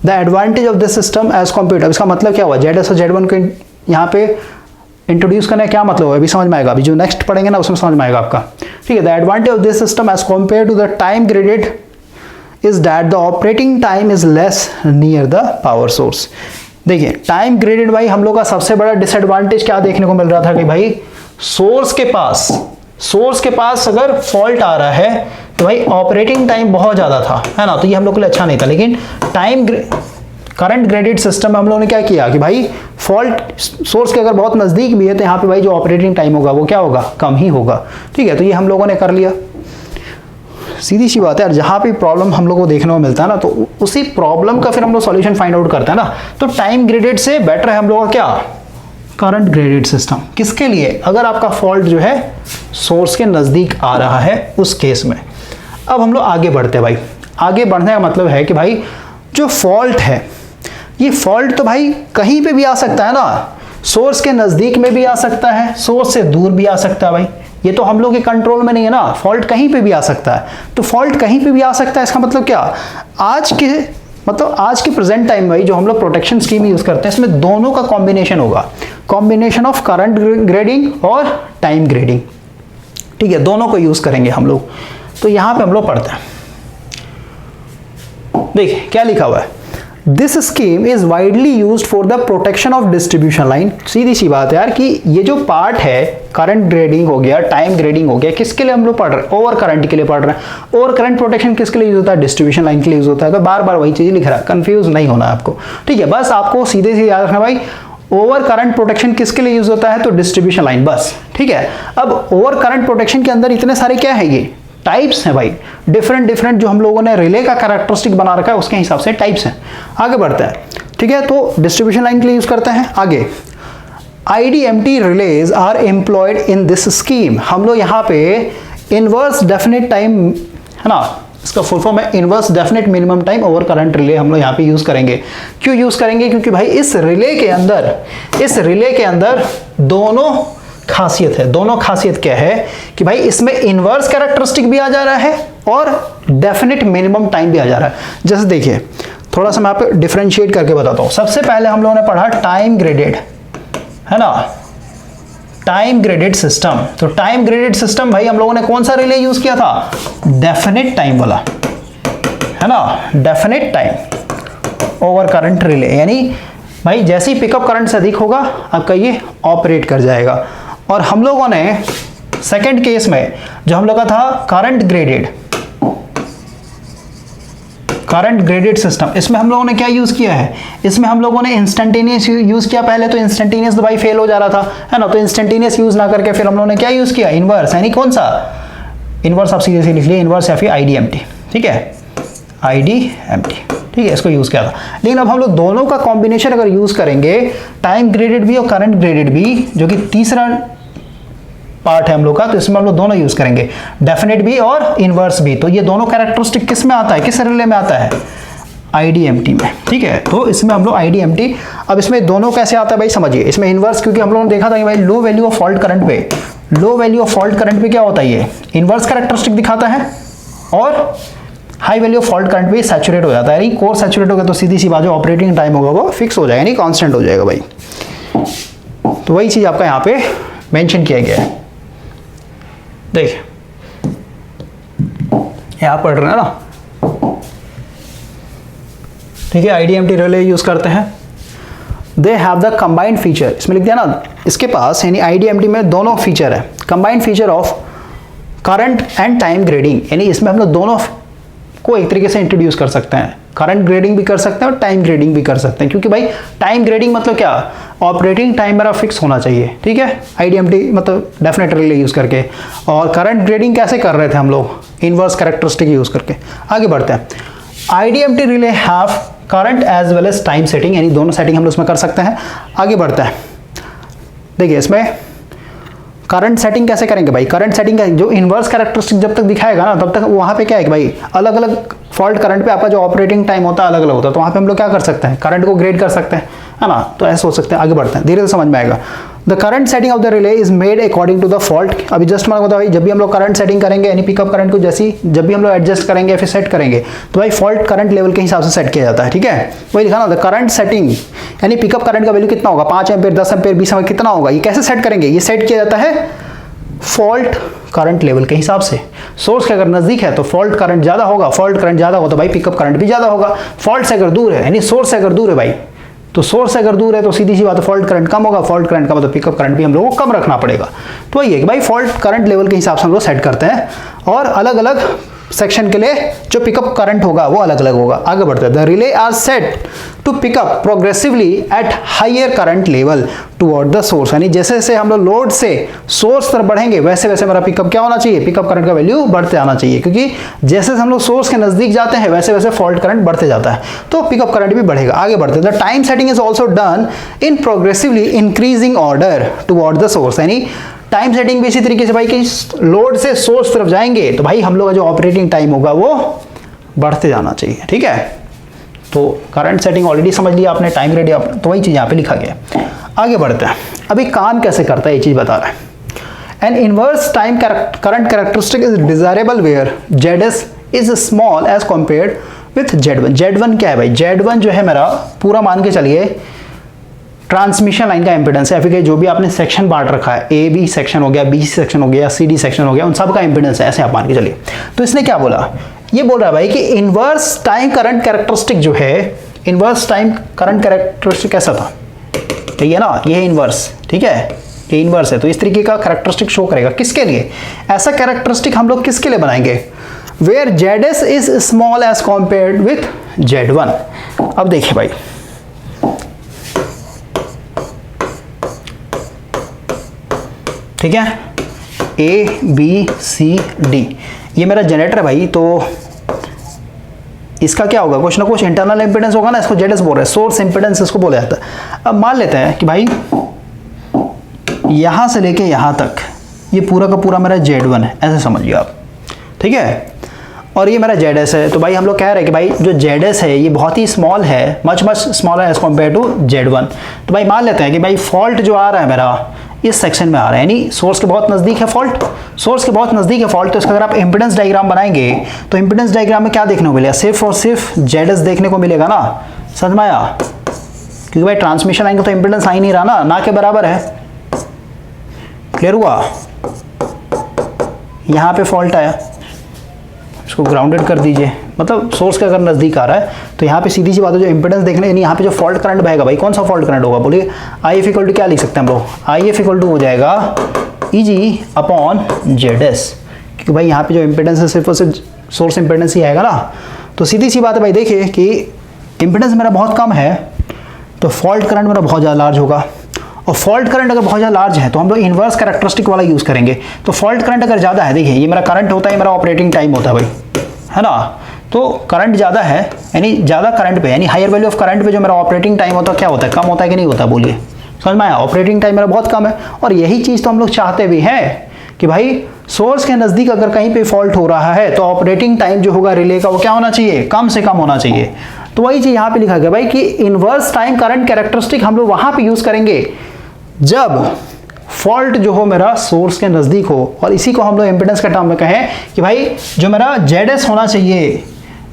Speaker 1: the advantage of this system as compare, अब इसका मतलब क्या हुआ, जेड एस और Z1 को यहाँ पे इंट्रोड्यूस करने का क्या मतलब है, अभी समझ में आएगा, अभी जो नेक्स्ट पढ़ेंगे ना उसमें समझ में आएगा आपका, ठीक है। The advantage of this system as compare to the time graded is that the operating time is less near the power source. देखिए टाइम ग्रेडेड भाई हम लोग का सबसे बड़ा डिसएडवांटेज क्या देखने को मिल रहा था कि भाई सोर्स के पास अगर फॉल्ट आ रहा है तो भाई ऑपरेटिंग टाइम बहुत ज़्यादा था, है ना, तो ये हम लोग के लिए अच्छा नहीं था। लेकिन करंट ग्रेडेड सिस्टम में हम लोगों ने क्या किया कि भाई फॉल्ट सोर्स के अगर बहुत नज़दीक भी है तो यहाँ पे भाई जो ऑपरेटिंग टाइम होगा वो क्या होगा, कम ही होगा। ठीक है, तो ये हम लोगों ने कर लिया। सीधी सी बात है यार, जहाँ भी प्रॉब्लम हम लोग को देखने को मिलता है ना तो उसी प्रॉब्लम का फिर हम लोग सॉल्यूशन फाइंड आउट करते हैं ना। तो टाइम ग्रेडेड से बेटर है हम लोग का क्या, करंट ग्रेडेड सिस्टम। किसके लिए, अगर आपका फॉल्ट जो है सोर्स के नज़दीक आ रहा है उस केस में। अब हम लोग आगे बढ़ते हैं भाई। आगे बढ़ने का मतलब है कि भाई जो फॉल्ट है, ये फॉल्ट तो भाई कहीं पे भी आ सकता है ना, सोर्स के नज़दीक में भी आ सकता है, सोर्स से दूर भी आ सकता है भाई। ये तो हम लोग के कंट्रोल में नहीं है ना, फॉल्ट कहीं पे भी आ सकता है। तो फॉल्ट कहीं पे भी आ सकता है, इसका मतलब क्या, आज के प्रेजेंट टाइम में जो हम लोग प्रोटेक्शन स्कीम यूज करते हैं इसमें दोनों का कॉम्बिनेशन होगा, कॉम्बिनेशन ऑफ करंट ग्रेडिंग और टाइम ग्रेडिंग। ठीक है, दोनों को यूज करेंगे हम लोग। तो यहां पे हम लोग पढ़ते हैं, देखिए क्या लिखा हुआ है, this scheme is widely used for the protection of distribution line. सीधी सी बात है यार कि ये जो पार्ट है करंट ग्रेडिंग हो गया, टाइम ग्रेडिंग हो गया, किसके लिए हम लोग पढ़ रहे हैं, ओवर करंट के लिए पढ़ रहे हैं। ओवर करंट प्रोटेक्शन किसके लिए यूज होता है, डिस्ट्रीब्यूशन लाइन के लिए यूज होता है। तो बार बार वही चीज लिख रहा है, कंफ्यूज नहीं होना आपको। ठीक है, बस आपको सीधे से याद रखना भाई, ओवर करंट प्रोटेक्शन किसके लिए यूज होता है, तो डिस्ट्रीब्यूशन लाइन, बस। ठीक है, अब ओवर करंट प्रोटेक्शन के अंदर इतने सारे क्या है, ये टाइप्स हैं भाई, डिफरेंट जो हम लोगों ने रिले का कैरेक्टरिस्टिक बना रखा है उसके हिसाब से टाइप्स हैं। आगे बढ़ते हैं। ठीक है, तो डिस्ट्रीब्यूशन लाइन के लिए यूज करते हैं। आगे IDMT relays are employed in this scheme. हम लोग यहाँ पे इनवर्स डेफिनेट टाइम, है ना, इसका फुल फॉर्म है inverse definite minimum time over current relay, हम लोग यहाँ पे यूज करेंगे। क्यों यूज करेंगे, क्योंकि भाई इस रिले के अंदर दोनों खासियत है। दोनों खासियत क्या है कि भाई इसमें इनवर्स कैरेक्टरिस्टिक भी आ जा रहा है और डेफिनेट मिनिमम टाइम भी आ जा रहा है। जैसे देखिए थोड़ा सा मैं आपको डिफरेंशिएट करके बताता हूं। सबसे पहले हम लोगों ने पढ़ा टाइम ग्रेडेड, है ना, टाइम ग्रेडेड सिस्टम। तो टाइम ग्रेडेड सिस्टम भाई हम लोगों ने कौन सा रिले यूज किया था, डेफिनेट टाइम वाला, है ना, definite time over current relay. यानी भाई जैसे ही पिकअप करंट से अधिक होगा आपका ये ऑपरेट कर जाएगा। और हम लोगों ने सेकंड केस में जो हम लोग का था करंट ग्रेडेड सिस्टम, इसमें हम लोगों ने क्या यूज किया है, इसमें हम लोगों ने इंस्टेंटेनियस यूज किया। पहले तो इंस्टेंटेनियस तो भाई फेल हो जा रहा था, है ना, तो इंस्टेंटेनियस यूज ना करके फिर हम लोगों ने क्या यूज किया, इनवर्स। यानी कौन सा इनवर्स, आप सीधे से लिख लिए इनवर्स या फिर IDMT। ठीक है, IDMT, ठीक है, इसको यूज किया था। लेकिन अब हम लोग दोनों का कॉम्बिनेशन अगर यूज करेंगे, टाइम ग्रेडेड भी और करंट ग्रेडेड भी, जो कि तीसरा पार्ट है हम लोग का, तो इसमें हम लोग दोनों यूज करेंगे, डेफिनेट भी और इनवर्स भी। तो ये दोनों कैरेक्टरिस्टिक किस में आता है, किस रिले में आता है, IDMT में। ठीक है, तो इसमें हम लोग IDMT, अब इसमें दोनों कैसे आता है भाई समझिए। इसमें इनवर्स, क्योंकि हम लोगों ने देखा था कि भाई low value of fault current पे क्या होता है, ये इनवर्स कैरेक्टरिस्टिक दिखाता है, और high value of fault current पे सैचुरेट हो जाता है। यानी कोर सैचुरेट हो गया तो सीधी सी बात, जो ऑपरेटिंग टाइम होगा वो फिक्स हो जाएगा, यानी कांस्टेंट हो जाएगा भाई। तो वही चीज आपका यहाँ पे मेंशन किया गया है। देखिए यहां पढ़ रहे हैं ना, ठीक है, IDMT रिले यूज करते हैं। They have the combined feature, इसमें लिख दिया ना, इसके पास यानी IDMT में दोनों फीचर है, combined feature of current and time grading. यानी इसमें हम लोग दोनों को एक तरीके से इंट्रोड्यूस कर सकते हैं, करंट ग्रेडिंग भी कर सकते हैं और टाइम ग्रेडिंग भी कर सकते हैं। क्योंकि भाई टाइम ग्रेडिंग मतलब क्या, ऑपरेटिंग टाइम मेरा फिक्स होना चाहिए। ठीक है, IDMT मतलब डेफिनेट रिले यूज करके, और करंट ग्रेडिंग कैसे कर रहे थे हम लोग, इनवर्स कैरेक्टरिस्टिक यूज करके। आगे बढ़ते हैं। IDMT relay have current as well as time setting, यानी दोनों सेटिंग हम लोग इसमें कर सकते हैं। आगे बढ़ते हैं, देखिए इसमें करंट सेटिंग कैसे करेंगे भाई, करंट सेटिंग का जो इनवर्स कैरेक्टरिस्टिक जब तक दिखाएगा ना तब तक वहां पे क्या है कि भाई अलग अलग फॉल्ट करंट पे आपका जो ऑपरेटिंग टाइम होता है अलग अलग होता है। तो वहां पे हम लोग क्या कर सकते हैं, करंट को ग्रेड कर सकते हैं, है ना, तो ऐसे हो सकते हैं। आगे बढ़ते हैं, धीरे से समझ में आएगा। The current setting of the relay is made according to the fault. अभी जस्ट मैंने बताया भाई, जब भी हम लोग करंट सेटिंग करेंगे यानी पिकअप करंट को जैसी जब भी हम लोग एडजस्ट करेंगे या फिर सेट करेंगे तो भाई फॉल्ट करंट लेवल के हिसाब से सेट किया जाता है। ठीक है, वही लिखा ना, द करंट सेटिंग यानी पिकअप करंट का वैल्यू कितना होगा, 5 एम्पेयर, 10 एम्पेयर, 20 एम्पेयर कितना होगा, ये कैसे सेट करेंगे, ये सेट किया जाता है फॉल्ट करंट लेवल के हिसाब से। सोर्स के अगर नज़दीक है तो फॉल्ट करंट ज़्यादा होगा, फॉल्ट करंट ज़्यादा होगा तो भाई पिकअप करंट भी ज़्यादा होगा। फॉल्ट से अगर दूर है, यानी सोर्स से अगर दूर है भाई, तो सोर्स से अगर दूर है तो सीधी सी बात है फॉल्ट करंट कम होगा, फॉल्ट करंट का मतलब पिकअप करंट भी हम लोगों को कम रखना पड़ेगा। तो वही है कि भाई फॉल्ट करंट लेवल के हिसाब से हम लोग सेट करते हैं, और अलग अलग सेक्शन के लिए जो पिकअप करंट होगा वो अलग अलग होगा। आगे बढ़ते हैं। The relay are set to pick up progressively at higher current level toward the source, यानी जैसे जैसे हम लोग लोड से सोर्स तरफ बढ़ेंगे वैसे वैसे मेरा पिकअप क्या होना चाहिए, पिकअप करंट का वैल्यू बढ़ते आना चाहिए, क्योंकि जैसे हम लोग सोर्स के नजदीक जाते हैं वैसे वैसे फॉल्ट करंट बढ़ते जाता है, तो पिकअप करंट भी बढ़ेगा। आगे बढ़ते हैं। The time setting is also done in progressively increasing order toward the source, यानी टाइम सेटिंग भी इसी तरीके से भाई कि लोड से सोर्स तरफ जाएंगे तो भाई हम लोग का जो ऑपरेटिंग टाइम होगा वो बढ़ते जाना चाहिए। ठीक है, तो करंट सेटिंग ऑलरेडी समझ लिया आपने, टाइम रेडी आपने, तो वही चीज़ यहाँ पे लिखा गया। आगे बढ़ते हैं। अभी काम कैसे करता है ये चीज़ बता रहा है। An inverse time current characteristic is desirable where ZS is small as compared with Z1। Z1 क्या है भाई, Z1 जो है मेरा पूरा मान के चलिए ट्रांसमिशन लाइन का इंपेडेंस है, फिर जो भी आपने सेक्शन बांट रखा है, ए बी सेक्शन हो गया, बी सेक्शन हो गया, सी डी सेक्शन हो गया, उन सब का इंपेडेंस है, ऐसे आप मान के चलिए। तो इसने क्या बोला, ये बोल रहा है भाई कि इनवर्स टाइम करंट कैरेक्टरिस्टिक जो है, इनवर्स टाइम करंट कैरेक्टरिस्टिक कैसा था, ठीक है ना, ये है इनवर्स, ठीक है, ये इनवर्स है, तो इस तरीके का कैरेक्टरिस्टिक शो करेगा। किसके लिए ऐसा कैरेक्टरिस्टिक हम लोग किसके लिए बनाएंगे, where ZS is small as compared with Z1। अब देखिए भाई, ठीक है, ए बी सी डी ये मेरा जनरेटर है भाई, तो इसका क्या होगा, कुछ ना कुछ इंटरनल इंपेडेंस होगा ना, इसको जेडएस बोल रहे हैं, सोर्स इंपेडेंस इसको बोला जाता है। अब मान लेते हैं कि भाई यहां से लेके यहां तक ये पूरा का पूरा मेरा Z1 है, ऐसे समझिए आप, ठीक है, और ये मेरा ZS है। तो भाई हम लोग कह रहे हैं कि भाई जो ZS है ये बहुत ही स्मॉल है, much smaller as compare to Z1। तो भाई मान लेते हैं कि भाई फॉल्ट जो आ रहा है मेरा इस सेक्शन में आ रहा है, यानी सोर्स के बहुत नज़दीक है फॉल्ट, सोर्स के बहुत नज़दीक है फॉल्ट, तो इसका अगर आप इंपेडेंस डायग्राम बनाएंगे तो इंपेडेंस डायग्राम में क्या देखने को मिलेगा, सिर्फ और सिर्फ ZS देखने को मिलेगा ना, समझ में आया, क्योंकि भाई ट्रांसमिशन लाइन का तो इंपेडेंस आ ही नहीं रहा ना के बराबर है। क्लियर हुआ, यहाँ पे फॉल्ट आया, इसको ग्राउंडेड कर दीजिए, मतलब सोर्स के अगर नज़दीक आ रहा है तो यहाँ पे सीधी सी बात है, जो इंपेडेंस देखने, यानी यहाँ पे जो फॉल्ट करंट बहेगा भाई, कौन सा फॉल्ट करंट होगा, बोलिए IF इक्वल टू क्या लिख सकते हैं हम लोग, IF इक्वल टू हो जाएगा EG अपॉन ZS, क्योंकि भाई यहाँ पे जो इंपेडेंस है सिर्फ और सिर्फ सोर्स इंपेडेंस ही आएगा ना। तो सीधी सी बात है भाई, देखिए कि इंपेडेंस मेरा बहुत कम है तो फॉल्ट करंट मेरा बहुत ज़्यादा लार्ज होगा, और फॉल्ट करंट अगर बहुत ज़्यादा लार्ज है तो हम लोग इन्वर्स कैरेक्टरिस्टिक वाला यूज़ करेंगे। तो फॉल्ट करंट अगर ज़्यादा है, देखिए ये मेरा करंट होता है, मेरा ऑपरेटिंग टाइम होता है भाई, है ना, तो करंट ज़्यादा है, यानी ज़्यादा करंट पे, यानी हायर वैल्यू ऑफ करंट पे जो मेरा ऑपरेटिंग टाइम होता है क्या होता है, कम होता है कि नहीं होता, बोलिए, समझ में आया, ऑपरेटिंग टाइम मेरा बहुत कम है। और यही चीज़ तो हम लोग चाहते भी हैं कि भाई सोर्स के नज़दीक अगर कहीं पे फॉल्ट हो रहा है तो ऑपरेटिंग टाइम जो होगा रिले का वो क्या होना चाहिए, कम से कम होना चाहिए। तो वही चीज़ यहाँ पे लिखा गया भाई कि इनवर्स टाइम करंट कैरेक्टरिस्टिक हम लोग वहाँ पे यूज़ करेंगे जब फॉल्ट जो हो मेरा सोर्स के नज़दीक हो, और इसी को हम लोग इंपेडेंस के टर्म में कहें कि भाई जो मेरा ZS होना चाहिए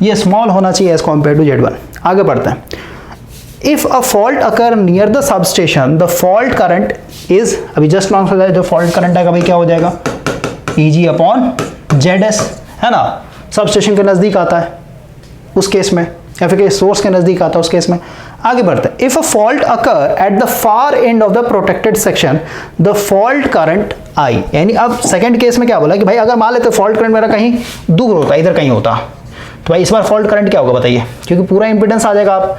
Speaker 1: ये स्मॉल होना चाहिए एज कम्पेयर टू Z1। आगे बढ़ते हैं। If a fault occur near the substation the fault current is, अभी जस्ट लॉन्ग हो जाए, जो फॉल्ट करंट आएगा भाई क्या हो जाएगा, EG अपॉन ZS, है ना, सबस्टेशन के नज़दीक आता है उस केस में, या फिर सोर्स के नज़दीक आता है उस केस में। आगे बढ़ते हैं। If a fault occur at the far end of the protected section the fault current I, यानी अब सेकंड केस में क्या बोला कि भाई अगर मान लेते फॉल्ट करंट मेरा कहीं दूर होता, इधर कहीं होता, तो भाई इस बार फॉल्ट करंट क्या होगा बताइए, क्योंकि पूरा इंपेडेंस आ जाएगा आप,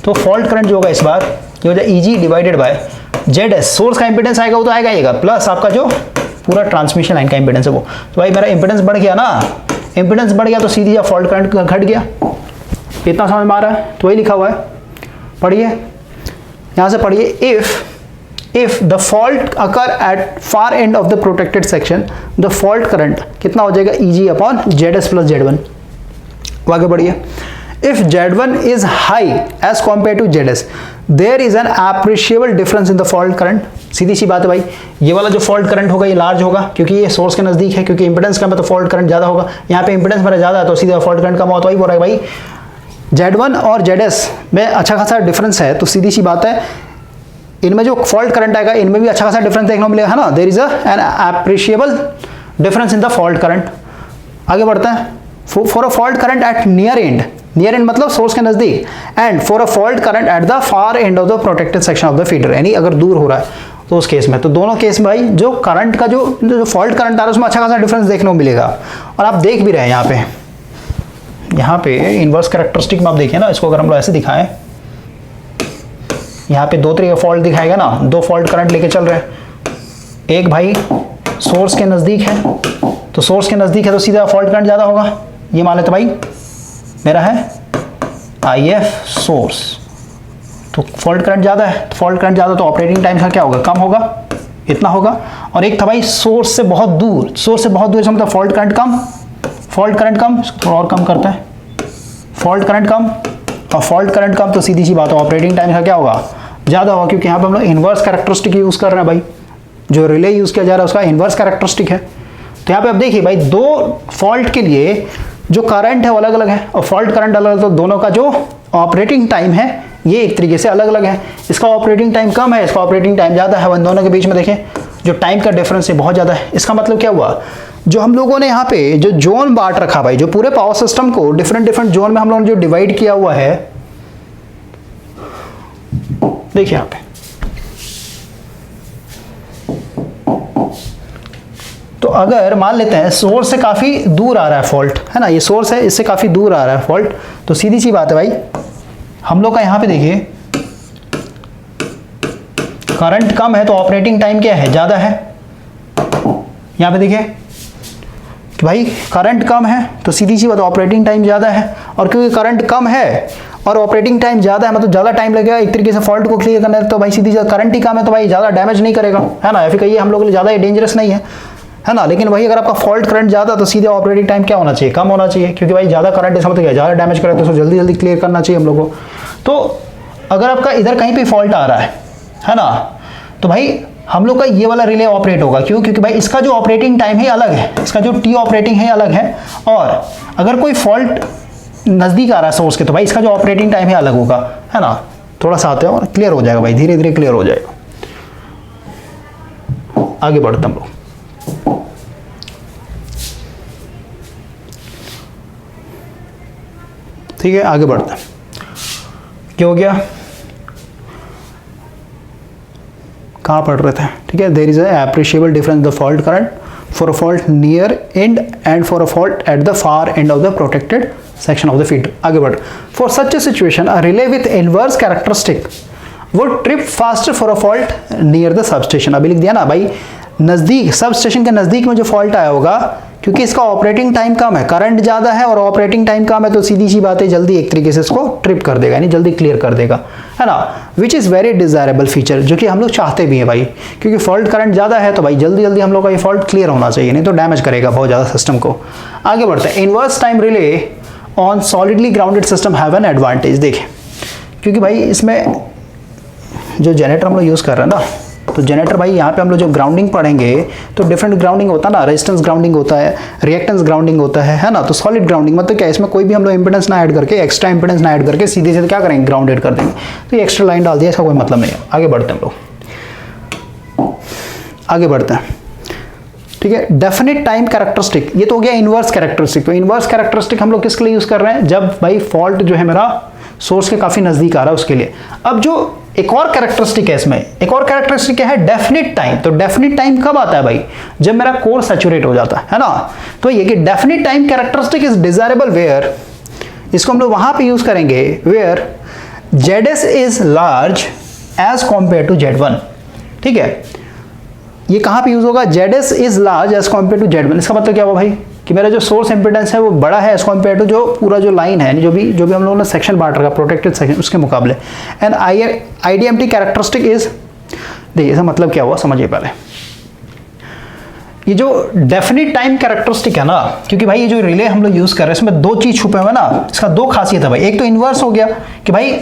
Speaker 1: तो फॉल्ट करंट जो होगा इस बार ये हो जाए EG divided by ZS, source का इंपेडेंस आएगा वो तो आएगा प्लस आपका जो पूरा ट्रांसमिशन लाइन का इंपेडेंस है वो। तो भाई मेरा इंपेडेंस बढ़ गया ना, इंपेडेंस बढ़ गया तो सीधी जा फॉल्ट करंट घट गया, इतना समझ में आ रहा है, तो वही लिखा हुआ है, पढ़िए यहाँ से पढ़िए। If the fault occur at far end of the protected section the fault current कितना हो जाएगा, EG upon ZS plus Z1। आगे बढ़िए। If Z1 is high as compare to ZS there is an appreciable difference in the fault current. सीधी सी बात है भाई, ये वाला जो फॉल्ट करंट होगा ये लार्ज होगा क्योंकि ये सोर्स के नजदीक है, क्योंकि इंपेडेंस कम है तो फॉल्ट करंट ज्यादा होगा, यहाँ पे इंपेडेंस मेरा ज्यादा है तो सीधा फॉल्ट करंट कम होता है। वही बोल रहा है भाई Z1 और ZS में अच्छा खासा डिफरेंस है, तो सीधी सी बात है इनमें जो फॉल्ट करंट आएगा इनमें भी अच्छा खासा डिफरेंस देखने को मिलेगा, है ना। There is an appreciable difference in the fault current. आगे बढ़ते हैं। For a fault current at near end मतलब सोर्स के नजदीक, and for a fault current at the far end of the protected section of the feeder, यानी अगर दूर हो रहा है तो उस केस में, तो दोनों केस में भाई जो करंट का जो फॉल्ट करंट आ रहा है उसमें अच्छा खासा डिफरेंस देखने को मिलेगा। और आप देख भी रहे हैं यहाँ पे इनवर्स कैरेक्टरिस्टिक में आप देखिए ना, इसको अगर हम लोग ऐसे दिखाएं, यहाँ पे 2 तरीके का फॉल्ट दिखाएगा ना, 2 फॉल्ट करंट लेके चल रहे हैं। एक भाई सोर्स के नजदीक है, तो सोर्स के नजदीक है तो सीधा फॉल्ट करंट ज्यादा होगा। ये मान लेते भाई मेरा है IF सोर्स, तो फॉल्ट करंट ज्यादा है, तो फॉल्ट करंट ज्यादा तो ऑपरेटिंग टाइम का क्या होगा, कम होगा, इतना होगा। और एक था भाई सोर्स से बहुत दूर, इसका मतलब फॉल्ट करंट कम, थोड़ा और कम करता है, फॉल्ट करंट कम और फॉल्ट करंट कम, तो सीधी सी बात है ऑपरेटिंग टाइम का क्या होगा, ज्यादा होगा, क्योंकि यहाँ पे हम लोग इनवर्स कैरेक्टरिस्टिक यूज कर रहे हैं भाई, जो रिले यूज किया जा रहा है उसका इनवर्स कैरेक्टरिस्टिक है। तो यहाँ पे आप देखिए भाई 2 फॉल्ट के लिए जो करंट है वो अलग अलग है और फॉल्ट करंट अलग अलग, तो दोनों का जो ऑपरेटिंग टाइम है ये एक तरीके से अलग अलग है। इसका ऑपरेटिंग टाइम कम है, इसका ऑपरेटिंग टाइम ज़्यादा है। इन दोनों के बीच में देखें जो टाइम का डिफरेंस है बहुत ज़्यादा है। इसका मतलब क्या हुआ, जो हम लोगों ने यहाँ पे जो जोन बांट रखा भाई, जो पूरे पावर सिस्टम को डिफरेंट जोन में हम लोगों ने जो डिवाइड किया हुआ है, देखिए यहाँ पे, तो अगर मान लेते हैं सोर्स से काफी दूर आ रहा है फॉल्ट, है ना, ये सोर्स है इससे काफी दूर आ रहा है फॉल्ट, तो सीधी सी बात है भाई हम लोग का यहाँ पे देखिए करंट कम है तो ऑपरेटिंग टाइम क्या है, ज्यादा है। यहाँ पे देखिए कि भाई करंट कम है तो सीधी सी बात ऑपरेटिंग टाइम ज्यादा है, और क्योंकि करंट कम है और ऑपरेटिंग टाइम ज्यादा है मतलब ज्यादा टाइम लगेगा एक तरीके से फॉल्ट को क्लियर करने, तो भाई सीधी सी करंट ही कम है तो भाई ज्यादा डैमेज नहीं करेगा, है ना, या फिर कहिए हम लोग के लिए ज्यादा डेंजरस नहीं है ना। लेकिन वही अगर आपका फॉल्ट करंट ज्यादा तो सीधे ऑपरेटिंग टाइम क्या होना चाहिए, कम होना चाहिए, क्योंकि भाई ज्यादा करंट इसका मतलब क्या, ज्यादा डैमेज करे तो उसको जल्दी क्लियर करना चाहिए हम लोग को। तो अगर आपका इधर कहीं पे फॉल्ट आ रहा है ना, तो भाई हम लोग का ये वाला रिले ऑपरेट होगा, क्यों, क्योंकि भाई इसका जो ऑपरेटिंग टाइम है अलग है, इसका जो टी ऑपरेटिंग है अलग है, और अगर कोई फॉल्ट नजदीक आ रहा है सोर्स के तो भाई इसका जो ऑपरेटिंग टाइम है अलग होगा, है ना। थोड़ा सा आते हैं और क्लियर हो जाएगा भाई, धीरे धीरे क्लियर हो जाएगा। आगे बढ़ते हम लोग। ठीक है, आगे बढ़ते हैं। क्या हो गया, कहाँ पढ़ रहे थे, ठीक है। There is appreciable difference the fault current for a fault near end and for a fault at the far end of the protected section of the feeder. आगे बढ़, for such a situation a relay with inverse characteristic would trip faster for a fault near the substation. अभी लिख दिया ना भाई, नजदीक sub station के नजदीक में जो फॉल्ट आया होगा, क्योंकि इसका ऑपरेटिंग टाइम कम है, करंट ज्यादा है और ऑपरेटिंग टाइम कम है, तो सीधी सी बात है जल्दी एक तरीके से इसको ट्रिप कर देगा, यानी जल्दी क्लियर कर देगा, है ना। Which is very desirable feature, जो कि हम लोग चाहते भी हैं भाई, क्योंकि फॉल्ट करंट ज्यादा है तो भाई जल्दी हम लोग का ये फॉल्ट क्लियर होना चाहिए, नहीं तो डैमेज करेगा बहुत ज्यादा सिस्टम को। आगे बढ़ते हैं। Inverse time relay on solidly grounded system have an advantage. देखें, क्योंकि भाई इसमें जो जनरेटर हम लोग यूज कर रहे हैं ना, तो जनरेटर भाई यहाँ पे हम लोग जो ग्राउंडिंग पढ़ेंगे तो डिफरेंट ग्राउंडिंग होता है ना, रेजिस्टेंस ग्राउंडिंग होता है, रिएक्टेंस ग्राउंडिंग होता है ना। तो सॉलिड ग्राउंडिंग मतलब क्या, इसमें कोई भी हम लोग इंपेडेंस ना ऐड करके, एक्स्ट्रा इंपेडेंस ना ऐड करके सीधे सीधे क्या करेंगे, ग्राउंडेड कर देंगे। तो ये एक्स्ट्रा लाइन डाल दिया, इसका कोई मतलब नहीं है। आगे बढ़ते हैं हम लोग, आगे बढ़ते हैं। ठीक है, डेफिनेट टाइम कैरेक्टरिस्टिक, ये तो हो गया इनवर्स कैरेक्टरिस्टिक। तो इनवर्स कैरेक्टरिस्टिक हम लोग किसके लिए यूज कर रहे हैं, जब भाई फॉल्ट जो है मेरा सोर्स के काफी नजदीक आ रहा है उसके लिए। अब जो एक और कैरेक्टरिस्टिक है इसमें, एक और कैरेक्टरिस्टिक क्या है, डेफिनिट टाइम। तो डेफिनिट टाइम कब आता है भाई, जब मेरा कोर सैचुरेट हो जाता है ना। तो ये कि definite time characteristic is desirable where, इसको हम लोग वहां पे यूज करेंगे where ZS is large as compare to Z1। ठीक है, ये कहां पे यूज होगा, ZS is large as compare to Z1। इसका मतलब क्या हुआ भाई, कि मेरा जो सोर्स इंपेडेंस है वो बड़ा है एज कंपेयर टू जो पूरा जो लाइन है, जो भी हम लोगों ने सेक्शन बांट रखा प्रोटेक्टेड सेक्शन उसके मुकाबले। एंड IDMT कैरेक्टरिस्टिक इज, देखिए इसका मतलब क्या हुआ समझिए पहले। ये जो डेफिनिट टाइम कैरेक्टरिस्टिक है ना, क्योंकि भाई ये जो रिले हम लोग यूज कर रहे हैं इसमें 2 चीज छुपे हुए ना, इसका 2 खासियत है भाई। एक तो इनवर्स हो गया कि भाई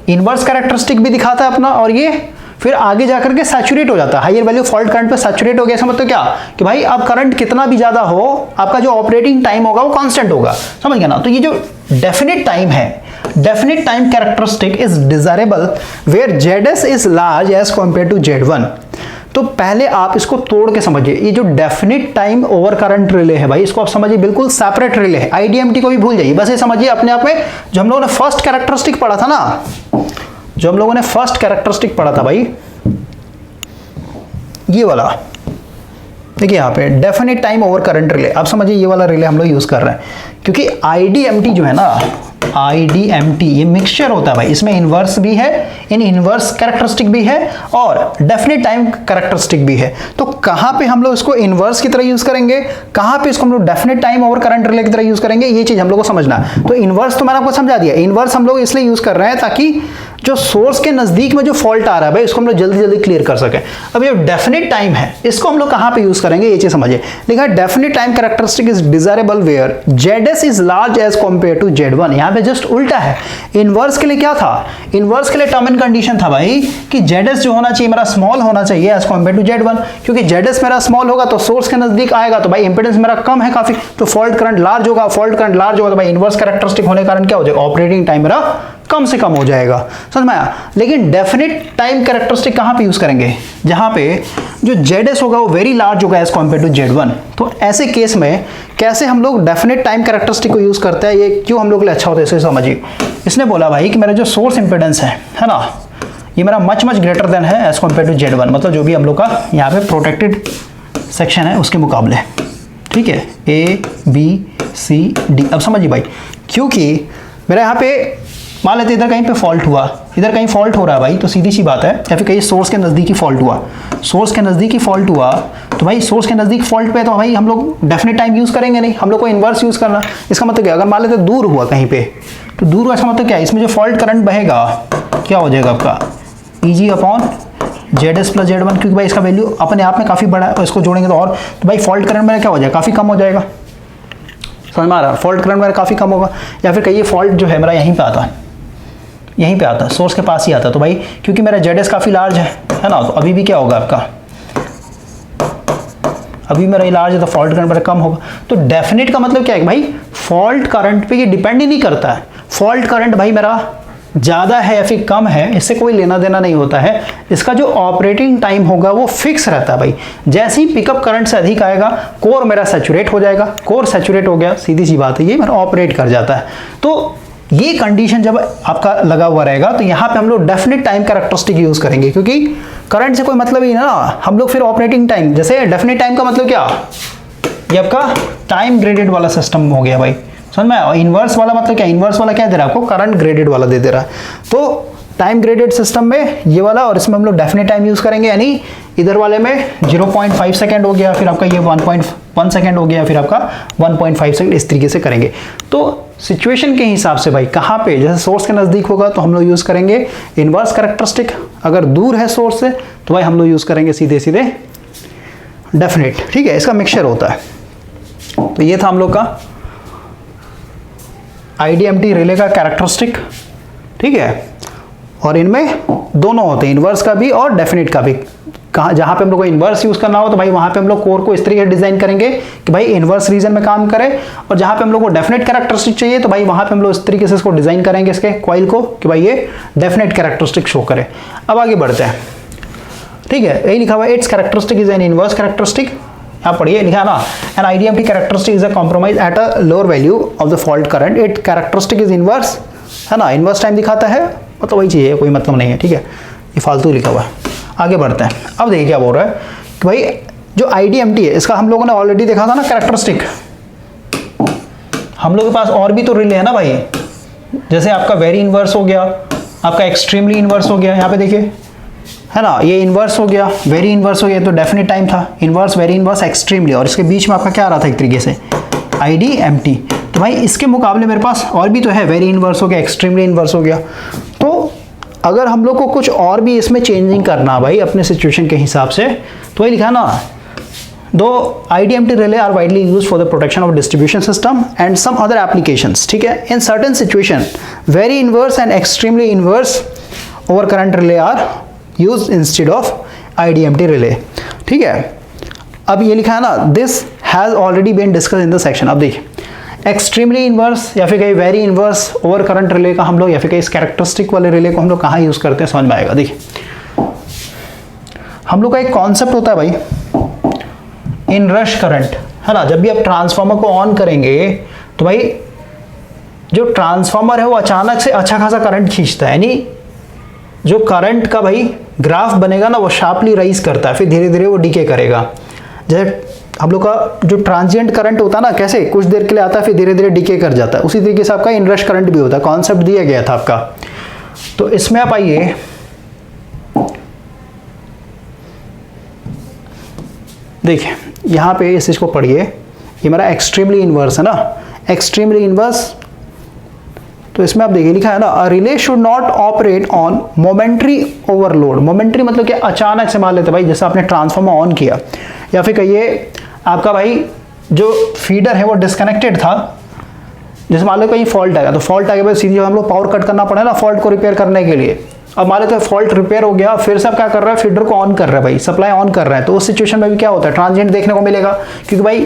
Speaker 1: इनवर्स कैरेक्टरिस्टिक भी दिखाता है अपना, और ये फिर आगे जाकर के सैचुरेट हो जाता है, हायर वैल्यू फॉल्ट करंट पे सैचुरेट हो गया। इसका मतलब क्या कि भाई अब करंट कितना भी ज्यादा हो, आपका जो ऑपरेटिंग टाइम होगा वो कांस्टेंट होगा, समझ गया ना। तो ये जो डेफिनेट टाइम है definite time characteristic is desirable where Z is large as compare to Z1। तो पहले आप इसको तोड़ के समझिए, ये जो definite time over current relay है भाई, इसको आप समझिए बिल्कुल सेपरेट रिले है, आईडीएमटी को भी भूल जाइए, बस ये समझिए अपने आप में जो हम लोगों ने फर्स्ट कैरेक्टरिस्टिक पढ़ा था ना, जो हम लोगों ने फर्स्ट कैरेक्टरिस्टिक पढ़ा था भाई, ये वाला देखिए यहाँ पे definite time over current relay, आप समझिए ये वाला रिले हम लोग यूज कर रहे हैं, क्योंकि आईडीएमटी जो है ना, आईडीएमटी ये मिक्सचर होता है भाई, इसमें इनवर्स भी है, इन इनवर्स कैरेक्टरिस्टिक भी है और डेफिनेट टाइम कैरेक्टरिस्टिक भी है। तो कहाँ पे हम लोग इसको इनवर्स की तरह यूज करेंगे, कहाँ पे इसको हम लोग definite time over current relay की तरह यूज करेंगे, ये चीज हम लोग को समझना है। तो इनवर्स तो मैंने आपको समझा दिया, इनवर्स हम लोग इसलिए यूज कर रहे हैं ताकि जो सोर्स के नजदीक में जो फॉल्ट आ रहा है भाई, उसको हम लोग जल्दी जल्दी क्लियर कर सके। अब ये डेफिनेट टाइम है, इसको हम लोग कहाँ पे यूज करेंगे, ये चीज समझिए। लिखा है definite time characteristic is desirable where Z is large as compare to Z1। यहाँ पे जस्ट उल्टा है, इनवर्स के लिए क्या था, इनवर्स के लिए टर्म एंड कंडीशन था भाई कि जेड जो होना चाहिए मेरा स्मॉल होना चाहिए एज कंपेयर टू Z1, क्योंकि जेड मेरा स्मॉल होगा तो सोर्स के नजदीक आएगा तो भाई इंपेडेंस मेरा कम है काफी, तो फॉल्ट करंट लार्ज होगा, फॉल्ट करंट लार्ज होगा तो भाई इनवर्स कैरेक्टरिस्टिक होने के कारण क्या हो जाएगा, ऑपरेटिंग टाइम मेरा कम से कम हो जाएगा, समझ में आया। लेकिन डेफिनेट टाइम कैरेक्टरिस्टिक कहां पे यूज करेंगे, जहां पे जो जेड होगा वो वेरी लार्ज होगा एज कंपेयर टू Z1। तो ऐसे केस में कैसे हम लोग डेफिनेट टाइम कैरेक्टरिस्टिक को यूज करते हैं, ये क्यों हम लोग के लिए अच्छा होता है इसे समझिए। इसने बोला भाई कि मेरा जो सोर्स इंपेडेंस है ना, ये मेरा मच ग्रेटर देन है एज कंपेयर टू Z1, मतलब जो भी हम लोग का यहाँ पे प्रोटेक्टेड सेक्शन है उसके मुकाबले, ठीक है, ABCD। अब समझिए भाई, क्योंकि मेरा यहाँ पे मान लेते इधर कहीं पे फॉल्ट हुआ, इधर कहीं फॉल्ट हो रहा है भाई, तो सीधी सी बात है, या फिर कहीं सोर्स के नज़दीक ही फॉल्ट हुआ, सोर्स के नज़दीक ही फॉल्ट हुआ, तो भाई सोर्स के नज़दीक फॉल्ट पे तो भाई हम लोग डेफिनेट टाइम यूज़ करेंगे नहीं, हम लोग को इन्वर्स यूज़ करना। इसका मतलब क्या, अगर मान लेते दूर हुआ कहीं पे, तो दूर हुआ इसका मतलब क्या है, इसमें जो फॉल्ट करंट बहेगा क्या हो जाएगा आपका, EG upon ZS plus Z1, क्योंकि भाई इसका वैल्यू अपने आप में काफ़ी बड़ा है, इसको जोड़ेंगे तो और, तो भाई फॉल्ट करंट में क्या हो जाएगा, काफ़ी कम हो जाएगा, समझ में आ रहा है, फॉल्ट करंट मेरा काफ़ी कम होगा। या फिर कहिए फॉल्ट जो है मेरा यहीं पे आता है, यहीं पे आता है, सोर्स के पास ही आता है, तो भाई क्योंकि मेरा ZS काफ़ी लार्ज है ना, तो अभी भी क्या होगा आपका, अभी मेरा लार्ज है तो फॉल्ट करंट मेरा कम होगा। तो डेफिनेट का मतलब क्या है भाई, फॉल्ट करंट पे ये डिपेंड ही नहीं करता है, फॉल्ट करंट भाई मेरा ज़्यादा है या फिर कम है इससे कोई लेना देना नहीं होता है, इसका जो ऑपरेटिंग टाइम होगा वो फिक्स रहता है भाई। जैसे ही पिकअप करंट से अधिक आएगा कोर मेरा सैचुरेट हो जाएगा, कोर सैचुरेट हो गया, सीधी सी बात है, ये मेरा ऑपरेट कर जाता है। तो ये कंडीशन जब आपका लगा हुआ रहेगा तो यहाँ पे हम लोग डेफिनेट टाइम कैरेक्टरिस्टिक यूज करेंगे, क्योंकि करंट से कोई मतलब ही ना, हम लोग फिर ऑपरेटिंग टाइम, जैसे डेफिनेट टाइम का मतलब क्या, ये आपका टाइम ग्रेडेड वाला सिस्टम हो गया भाई, समझ में आया। इनवर्स वाला मतलब क्या, इनवर्स वाला क्या दे रहा है आपको, करंट ग्रेडेड वाला दे रहा है। तो टाइम ग्रेडेड सिस्टम में ये वाला, और इसमें हम लोग डेफिनेट टाइम यूज करेंगे, यानी इधर वाले में 0.5 सेकेंड हो गया, फिर आपका ये 1.1 सेकेंड हो गया, फिर आपका 1.5 सेकेंड, इस तरीके से करेंगे। तो सिचुएशन के हिसाब से भाई कहाँ पे, जैसे सोर्स के नज़दीक होगा तो हम लोग यूज़ करेंगे इनवर्स कैरेक्टरिस्टिक, अगर दूर है सोर्स से तो भाई हम लोग यूज़ करेंगे सीधे सीधे डेफिनेट, ठीक है, इसका मिक्सचर होता है। तो ये था हम लोग का आईडीएमटी रिले का कैरेक्टरिस्टिक, ठीक है, और इनमें दोनों होते हैं, इनवर्स का भी और डेफिनेट का भी। कहाँ, जहाँ पे हम लोग को इनवर्स यूज करना हो तो भाई वहाँ पे हम लोग कोर को इस तरीके से डिजाइन करेंगे कि भाई इनवर्स रीजन में काम करे, और जहाँ पे हम लोग को डेफिनेट कैरेक्टरिस्टिक चाहिए तो भाई वहाँ पे हम लोग इस तरीके से इसको डिजाइन करेंगे, इसके कॉइल को, कि भाई ये डेफिनेट कैरेक्टरिस्टिक शो करे। अब आगे बढ़ते हैं, ठीक है, यही लिखा हुआ है, its characteristic is an inverse characteristic, यहाँ पढ़िए, लिखा है ना, an IDMT characteristic is a compromise at a lower value of the fault current, it characteristic is inverse, है ना, इनवर्स टाइम दिखाता है, मतलब वही चीज़ है, कोई मतलब नहीं है, ठीक है, ये फालतू लिखा हुआ है। आगे बढ़ते हैं, अब देखिए क्या बोल रहा है कि भाई जो आईडीएमटी है इसका हम लोगों ने ऑलरेडी देखा था ना कैरेक्टरिस्टिक, हम लोग के पास और भी तो रिले है ना भाई, जैसे आपका वेरी इनवर्स हो गया, आपका एक्सट्रीमली इनवर्स हो गया, यहाँ पे देखिए, है ना, ये इनवर्स हो गया, वेरी इनवर्स हो गया, तो डेफिनेट टाइम था, इनवर्स, वेरी इनवर्स, एक्सट्रीमली, और इसके बीच में आपका क्या आ रहा था एक तरीके से आईडीएमटी। तो भाई इसके मुकाबले मेरे पास और भी तो है, वेरी इनवर्स हो गया, एक्सट्रीमली इनवर्स हो गया। तो अगर हम लोग को कुछ और भी इसमें चेंजिंग करना भाई अपने सिचुएशन के हिसाब से, तो ये लिखा ना, दो IDMT relay are widely used for the protection of distribution system and some other applications, ठीक है, in certain situation very inverse and extremely inverse overcurrent relay are used instead of IDMT relay, ठीक है। अब ये लिखा है ना, this has already been discussed in the section। अब देखिए, एक्सट्रीमली इन्वर्स या फिर कहीं very inverse over current relay का हम लोग, या फिर कहीं इस कैरेक्टरिस्टिक वाले रिले को हम लोग कहाँ यूज़ करते हैं समझ में आएगा। देखिए हम लोग का एक कॉन्सेप्ट होता है भाई इन रश करंट, है ना। जब भी आप ट्रांसफार्मर को ऑन करेंगे तो भाई जो ट्रांसफार्मर है वो अचानक से अच्छा खासा करंट खींचता है, यानी जो करंट का भाई ग्राफ बनेगा ना वो शार्पली राइज करता है, फिर धीरे धीरे वो डीके करेगा। जैसे हम लोग का जो ट्रांजिएंट करंट होता है ना, कैसे कुछ देर के लिए आता है फिर धीरे धीरे डीके कर जाता है, उसी तरीके से आपका इनरश करंट भी होता है। कॉन्सेप्ट दिया गया था आपका। तो इसमें आप आइए, देखिए यहाँ पे इस चीज को पढ़िए, ये मेरा एक्सट्रीमली इनवर्स है ना, एक्सट्रीमली इनवर्स। तो इसमें आप देखिए लिखा है ना, अ relay should not operate on momentary overload. Momentary मतलब कि अचानक से मान लेते भाई, जैसे आपने ट्रांसफार्मर ऑन किया या फिर कहिए आपका भाई जो फीडर है वो डिस्कनेक्टेड था, जैसे मान लो कहीं फॉल्ट आ गया, तो फॉल्ट आ गया सीधे हम लोग पावर कट करना पड़ा ना फॉल्ट को रिपेयर करने के लिए। अब मान लेते हैं फॉल्ट रिपेयर हो गया, फिर से आप क्या कर रहा है, फीडर को ऑन कर रहा है भाई, सप्लाई ऑन कर रहा है, तो उस सिचुएशन में भी क्या होता है, ट्रांजिएंट देखने को मिलेगा। क्योंकि भाई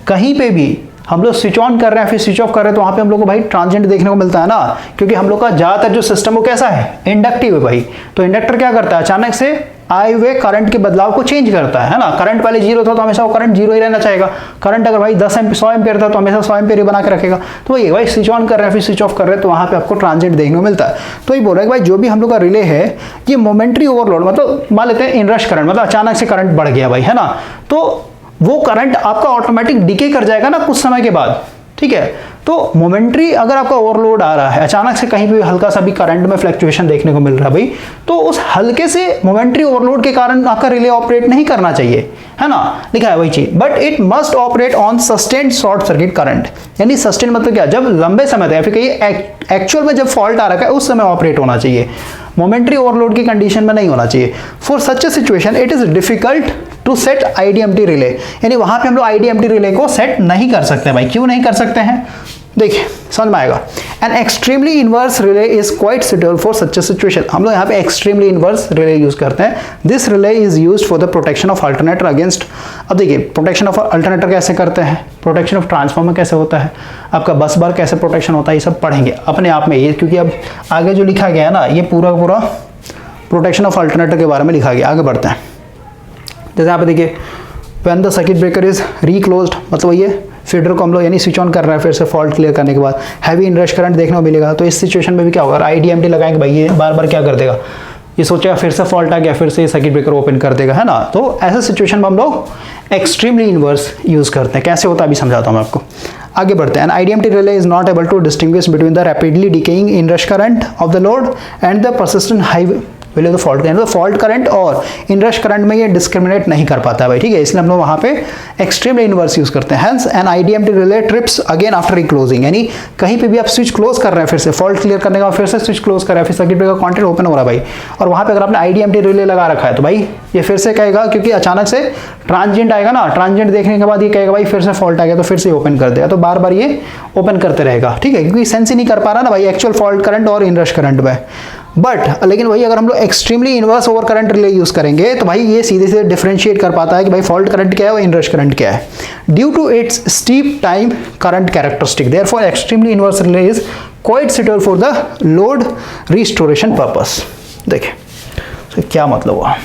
Speaker 1: कहीं पे भी हम लोग स्विच ऑन कर रहे हैं फिर स्विच ऑफ कर रहे हैं तो वहां पे हम लोग को भाई ट्रांजिएंट देखने को मिलता है ना, क्योंकि हम लोग का ज्यादातर जो सिस्टम वो कैसा है, इंडक्टिव है भाई। तो इंडक्टर क्या करता है, अचानक से आए हुए करंट के बदलाव को चेंज करता है ना। करंट पहले जीरो था तो हमेशा वो करंट जीरो ही रहना चाहेगा। करंट अगर भाई 100 एम्पियर था तो हमेशा 100 एम्पियर ही बना के रखेगा। तो ये भाई स्विच ऑन कर रहे हैं फिर स्विच ऑफ कर रहे हैं तो वहां पे आपको ट्रांजिएंट देखने को मिलता है। तो ये बोल रहा है कि भाई जो भी हम लोग का रिले है ये मोमेंट्री ओवरलोड, मतलब मान लेते हैं इनरश करंट, मतलब अचानक से करंट बढ़ गया भाई, है ना। तो वो करंट आपका ऑटोमेटिक डिके कर जाएगा ना कुछ समय के बाद, ठीक है। तो मोमेंट्री अगर आपका ओवरलोड आ रहा है, अचानक से कहीं भी हल्का सा भी करंट में फ्लक्चुएशन देखने को मिल रहा है भाई, तो उस हल्के से मोमेंट्री ओवरलोड के कारण आपका रिले ऑपरेट नहीं करना चाहिए, है ना। लिखा है वही चीज, but it must operate on sustained short circuit current. यानी सस्टेन मतलब क्या, जब लंबे समय तक या फिर कहीं एक्चुअल में जब फॉल्ट आ रखा है उस समय ऑपरेट होना चाहिए, मोमेंट्री ओवरलोड की कंडीशन में नहीं होना चाहिए। For such a situation it is difficult to set IDMT relay, यानी वहां पे हम लोग आईडीएमटी रिले को सेट नहीं कर सकते भाई। क्यों नहीं कर सकते हैं, देखिए समझ में आएगा। An extremely inverse relay is quite suitable for such a situation. हम लोग यहाँ पे एक्सट्रीमली इनवर्स रिले यूज करते हैं। This relay is used for the protection of alternator against, अब देखिए प्रोटेक्शन ऑफ अल्टरनेटर कैसे करते हैं, प्रोटेक्शन ऑफ ट्रांसफार्मर कैसे होता है, आपका बस बार कैसे प्रोटेक्शन होता है, ये सब पढ़ेंगे अपने आप में ये, क्योंकि अब आगे जो लिखा गया है ना ये पूरा पूरा प्रोटेक्शन ऑफ अल्टरनेटर के बारे में लिखा गया। आगे बढ़ते हैं, जैसे यहाँ पे देखिए when the circuit breaker is reclosed, मतलब ये फीडर को हम लोग यानी स्विच ऑन कर रहे हैं फिर से फॉल्ट क्लियर करने के बाद हैवी इनरश करंट देखने को मिलेगा। तो इस सिचुएशन में भी क्या होगा, आईडीएमटी लगाएंगे भाई, ये बार बार क्या कर देगा, ये सोचेगा फिर से फॉल्ट आ गया फिर से सर्किट ब्रेकर ओपन कर देगा, है ना। तो ऐसे सिचुएशन में हम लोग एक्सट्रीमली इनवर्स यूज करते हैं। कैसे होता है अभी समझाता हूँ मैं आपको। आगे बढ़ते हैं। IDMT relay is not able to distinguish between the rapidly decaying inrush current of the load and the persistent high value of the fault current. तो फॉल्ट करंट और इनरश करंट में ये डिस्क्रिमिनेट नहीं कर पाता है भाई, ठीक है। इसलिए हम लोग वहाँ पे एक्सट्रीमली इनवर्स यूज करते हैं। Hence an IDMT relay trips again after reclosing, यानी कहीं पे भी आप स्विच क्लोज कर रहे हैं फिर से फॉल्ट क्लियर करने का, फिर से स्विच क्लोज कर रहे हैं, फिर सर्किट ब्रेकर कॉन्टैक्ट ओपन हो रहा है भाई, और वहाँ पे अगर आपने आईडीएमटी रिले लगा रखा है तो भाई ये फिर से कहेगा, क्योंकि अचानक से ट्रांजिएंट आएगा ना, ट्रांजिएंट देखने के बाद ये कहेगा भाई फिर से फॉल्ट आ गया तो फिर से ओपन कर देगा, तो बार बार ये ओपन करते रहेगा, ठीक है, क्योंकि सेंस ही नहीं कर पा रहा ना भाई एक्चुअल फॉल्ट करंट और इनरश करंट में। बट लेकिन वही अगर हम लोग extremely inverse over current relay use करेंगे तो भाई ये सीधे सीधे डिफरेंशिएट कर पाता है कि भाई फॉल्ट करंट क्या है और इनरश करंट क्या है, due to its steep time current characteristic. Therefore extremely inverse relay is quite suitable for the load restoration purpose. देखिए तो क्या मतलब हुआ,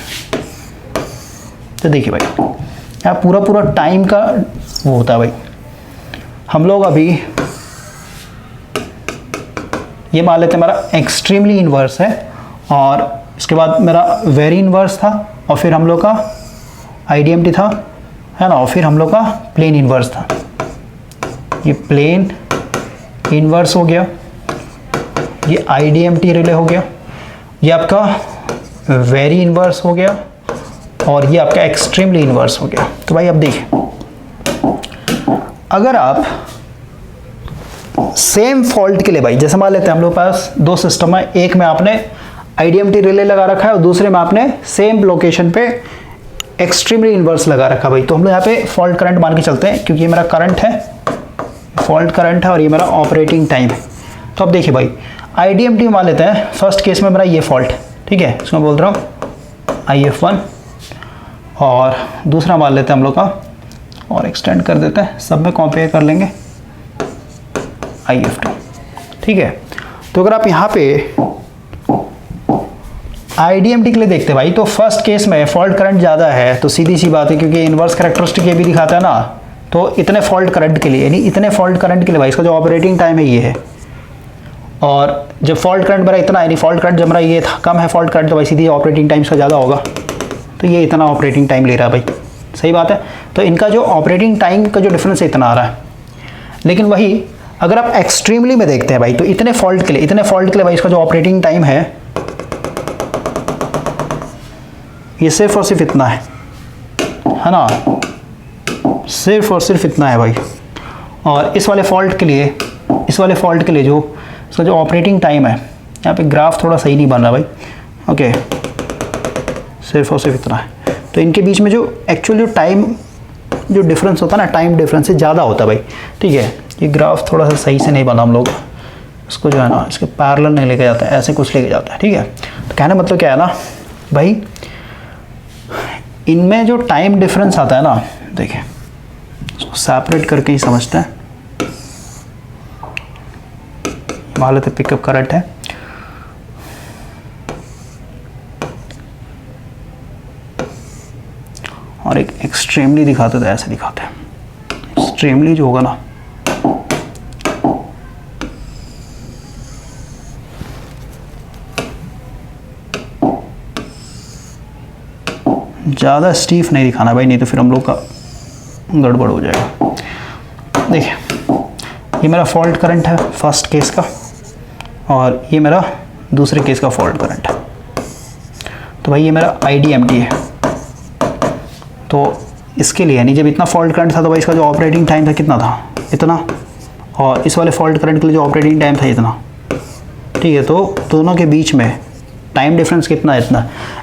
Speaker 1: तो देखिए भाई यहाँ पूरा पूरा टाइम का वो होता है भाई। हम लोग अभी ये मान लेते हैं मेरा एक्सट्रीमली इनवर्स है और इसके बाद मेरा वेरी इनवर्स था और फिर हम लोग का आईडीएमटी था, है ना, और फिर हम लोग का प्लेन इनवर्स था। ये प्लेन इनवर्स हो गया, ये आईडीएमटी रिले हो गया, ये आपका वेरी इनवर्स हो गया और ये आपका एक्सट्रीमली इनवर्स हो गया। तो भाई अब देखिए अगर आप सेम फॉल्ट के लिए भाई, जैसे मान लेते हैं हम लोग पास दो सिस्टम है, एक में आपने आईडीएमटी रिले लगा रखा है और दूसरे में आपने सेम लोकेशन पे एक्सट्रीमली इनवर्स लगा रखा भाई। तो हम लोग यहाँ पे फॉल्ट करंट मान के चलते हैं, क्योंकि ये मेरा करंट है, फॉल्ट करंट है और ये मेरा ऑपरेटिंग टाइम है। तो अब देखिए भाई आईडीएमटी मान लेते हैं, फर्स्ट केस में मेरा ये फॉल्ट, ठीक है, इसको बोल रहा हूँ IF1 और दूसरा मान लेते हैं हम लोग का और एक्सटेंड कर देते हैं, सब में कंपेयर कर लेंगे IF2, ठीक है। तो अगर आप यहाँ पे IDMT के लिए देखते हैं भाई, तो फर्स्ट केस में फॉल्ट करंट ज़्यादा है, तो सीधी सी बात है, क्योंकि इन्वर्स कैरेक्टरिस्टिक ये भी दिखाता है ना, तो इतने फॉल्ट करंट के लिए, यानी इतने फॉल्ट करंट के लिए भाई इसका जो ऑपरेटिंग टाइम है ये है, और जब फॉल्ट करंट मेरा इतना, यानी फॉल्ट करंट जब मेरा ये था कम है फॉल्ट करंट, तो भाई सीधी ऑपरेटिंग टाइम इसका ज़्यादा होगा, तो ये इतना ऑपरेटिंग टाइम ले रहा है भाई, सही बात है। तो इनका जो ऑपरेटिंग टाइम का जो डिफरेंस है इतना आ रहा है। लेकिन वही अगर आप एक्सट्रीमली में देखते हैं भाई, तो इतने फॉल्ट के लिए भाई इसका जो ऑपरेटिंग टाइम है ये सिर्फ और सिर्फ इतना है ना, सिर्फ और सिर्फ इतना है भाई। और इस वाले फॉल्ट के लिए जो इसका जो ऑपरेटिंग टाइम है, यहाँ पे ग्राफ थोड़ा सही नहीं बन रहा भाई, ओके, सिर्फ और सिर्फ इतना है। तो इनके बीच में जो एक्चुअल जो टाइम जो डिफरेंस होता है ना, टाइम डिफरेंस से ज़्यादा होता है भाई, ठीक है। ये ग्राफ थोड़ा सा सही से नहीं बना, हम लोग इसको जो है ना इसके पैरेलल नहीं लेके जाता है, ऐसे कुछ लेके जाता है, ठीक है। तो कहने मतलब क्या है ना भाई, इनमें जो टाइम डिफरेंस आता है ना, देखिए इसको सेपरेट करके ही समझते हैं। मान लेते पिकअप करंट है, और एक एक्सट्रीमली दिखाते थे, ऐसे दिखाते हैं। एक्सट्रीमली जो होगा ना, ज़्यादा स्टीफ नहीं दिखाना भाई, नहीं तो फिर हम लोग का गड़बड़ हो जाएगा। देखिए ये मेरा फॉल्ट करंट है फर्स्ट केस का, और ये मेरा दूसरे केस का फॉल्ट करंट है। तो भाई ये मेरा IDMT है। तो इसके लिए यानी जब इतना फॉल्ट करंट था तो भाई इसका जो ऑपरेटिंग टाइम था कितना था, इतना, और इस वाले फॉल्ट करंट के लिए जो ऑपरेटिंग टाइम था इतना, ठीक है। तो दोनों के बीच में टाइम डिफरेंस कितना है, इतना।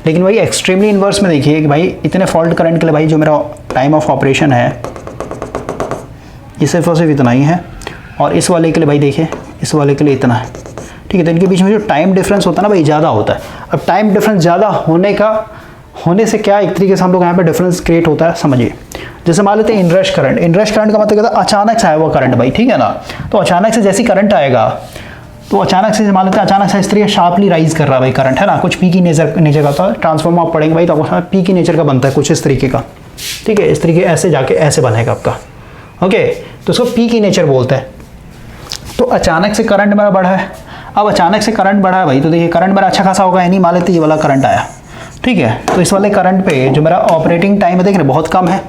Speaker 1: लेकिन भाई एक्सट्रीमली इन्वर्स में देखिए कि भाई इतने फॉल्ट करंट के लिए भाई जो मेरा टाइम ऑफ ऑपरेशन है ये सिर्फ और सिर्फ इतना ही है, और इस वाले के लिए भाई देखिए इस वाले के लिए इतना है, ठीक है। तो इनके बीच में जो टाइम डिफरेंस होता है ना भाई ज़्यादा होता है। अब टाइम डिफरेंस ज़्यादा होने से क्या एक तरीके से हम लोग यहाँ पे डिफरेंस क्रिएट होता है, समझिए। जैसे मान लेते हैं इनरश करंट का मतलब क्या था, अचानक से आया हुआ करंट भाई, ठीक है ना। तो अचानक से जैसी करंट आएगा, तो अचानक से मान लेते हैं अचानक से इस तरीके शार्पली राइज कर रहा है भाई करंट, है ना, कुछ पी की नेचर का होता है। ट्रांसफॉर्मर आप पढ़ेंगे भाई तो आपको पी की नेचर का बनता है कुछ इस तरीके का, ठीक है। इस तरीके ऐसे जाके ऐसे बनेगा आपका, ओके। तो उसको पी की नेचर बोलते हैं। तो अचानक से करंट मेरा बढ़ा है। अब अचानक से करंट बढ़ा है भाई, तो देखिए करंट मेरा अच्छा खासा होगा, यानी मान लेते ये वाला करंट आया, ठीक है। तो इस वाले करंट पे जो मेरा ऑपरेटिंग टाइम है देख रहे बहुत कम है,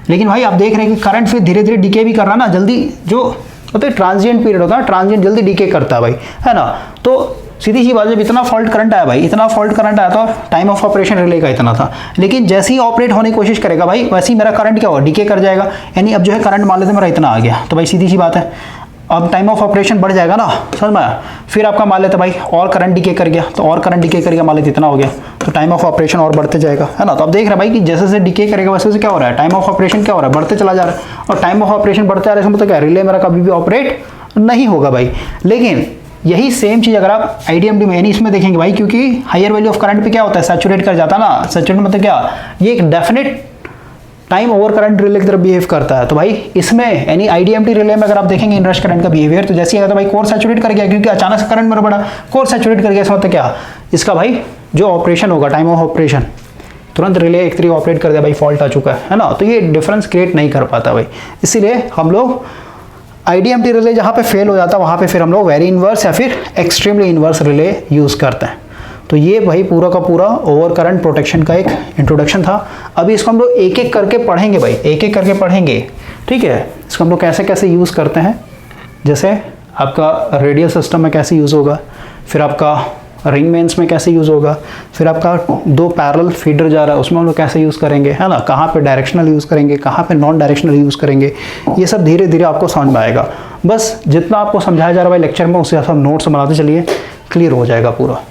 Speaker 1: लेकिन भाई आप देख रहे हैं कि करंट फिर धीरे धीरे डीके भी कर रहा ना, जल्दी जो होता है ट्रांजिएंट पीरियड होता है, ट्रांजिएंट जल्दी डीके करता है भाई, है ना। तो सीधी सी बात, जब इतना फॉल्ट करंट आया भाई, इतना फॉल्ट करंट आया तो टाइम ऑफ ऑपरेशन रिले का इतना था, लेकिन जैसे ही ऑपरेट होने की कोशिश करेगा भाई वैसे ही मेरा करंट क्या होगा, डीके कर जाएगा। यानी अब जो है करंट मान लेते मेरा इतना आ गया, तो भाई सीधी सी बात है अब टाइम ऑफ ऑपरेशन बढ़ जाएगा ना, समझ में आया। फिर आपका मान लेते भाई और करंट डीके कर गया, तो और करंट डीके कर गया, मान लेते इतना हो गया, तो टाइम ऑफ ऑपरेशन और बढ़ते जाएगा, है ना। तो अब देख रहे हैं भाई कि जैसे जैसे डीके करेगा वैसे वैसे क्या हो रहा है, टाइम ऑफ ऑपरेशन क्या हो रहा है, बढ़ते चला जा रहा है। और टाइम ऑफ ऑपरेशन बढ़ते आ रहा है, मतलब क्या, रिले मेरा कभी भी ऑपरेट नहीं होगा भाई। लेकिन यही सेम चीज़ अगर आप IDMT में यानी इसमें देखेंगे भाई, क्योंकि हायर वैल्यू ऑफ करंट पे क्या होता है, सैचुरेट कर जाता है ना। सैचुरेट मतलब क्या, ये एक definite time over current relay की तरफ बिहेव करता है। तो भाई इसमें यानी IDMT रिले में अगर आप देखेंगे इनरश करंट का बिहेवियर, तो जैसे ही आता भाई कोर सैचुरेट कर गया, क्योंकि अचानक से करंट मेरा बढ़ा, कोर सैचुरेट कर गया, इसका मतलब क्या, इसका भाई जो ऑपरेशन होगा टाइम ऑफ ऑपरेशन तुरंत रिले एक तरीके ऑपरेट कर दिया भाई, फॉल्ट आ चुका है ना। तो ये डिफरेंस क्रिएट नहीं कर पाता भाई, इसीलिए हम लोग IDMT रिले जहाँ पे फेल हो जाता है वहाँ पे फिर हम लोग वेरी इन्वर्स या फिर एक्सट्रीमली इन्वर्स रिले यूज़ करते हैं। तो ये भाई पूरा का पूरा ओवर करंट प्रोटेक्शन का एक इंट्रोडक्शन था। अभी इसको हम लोग एक एक करके पढ़ेंगे भाई, एक एक करके पढ़ेंगे, ठीक है। इसको हम लोग कैसे कैसे यूज़ करते हैं, जैसे आपका रेडियल सिस्टम में कैसे यूज़ होगा, फिर आपका रिंग मेंस में कैसे यूज़ होगा, फिर आपका दो पैरेलल फीडर जा रहा है उसमें हम लोग कैसे यूज़ करेंगे, है ना, कहाँ पे डायरेक्शनल यूज़ करेंगे, कहाँ पे नॉन डायरेक्शनल यूज़ करेंगे, ये सब धीरे धीरे आपको समझ में आएगा। बस जितना आपको समझाया जा रहा है भाई लेक्चर में, उससे आप नोट्स बनाते चलिए, क्लियर हो जाएगा पूरा।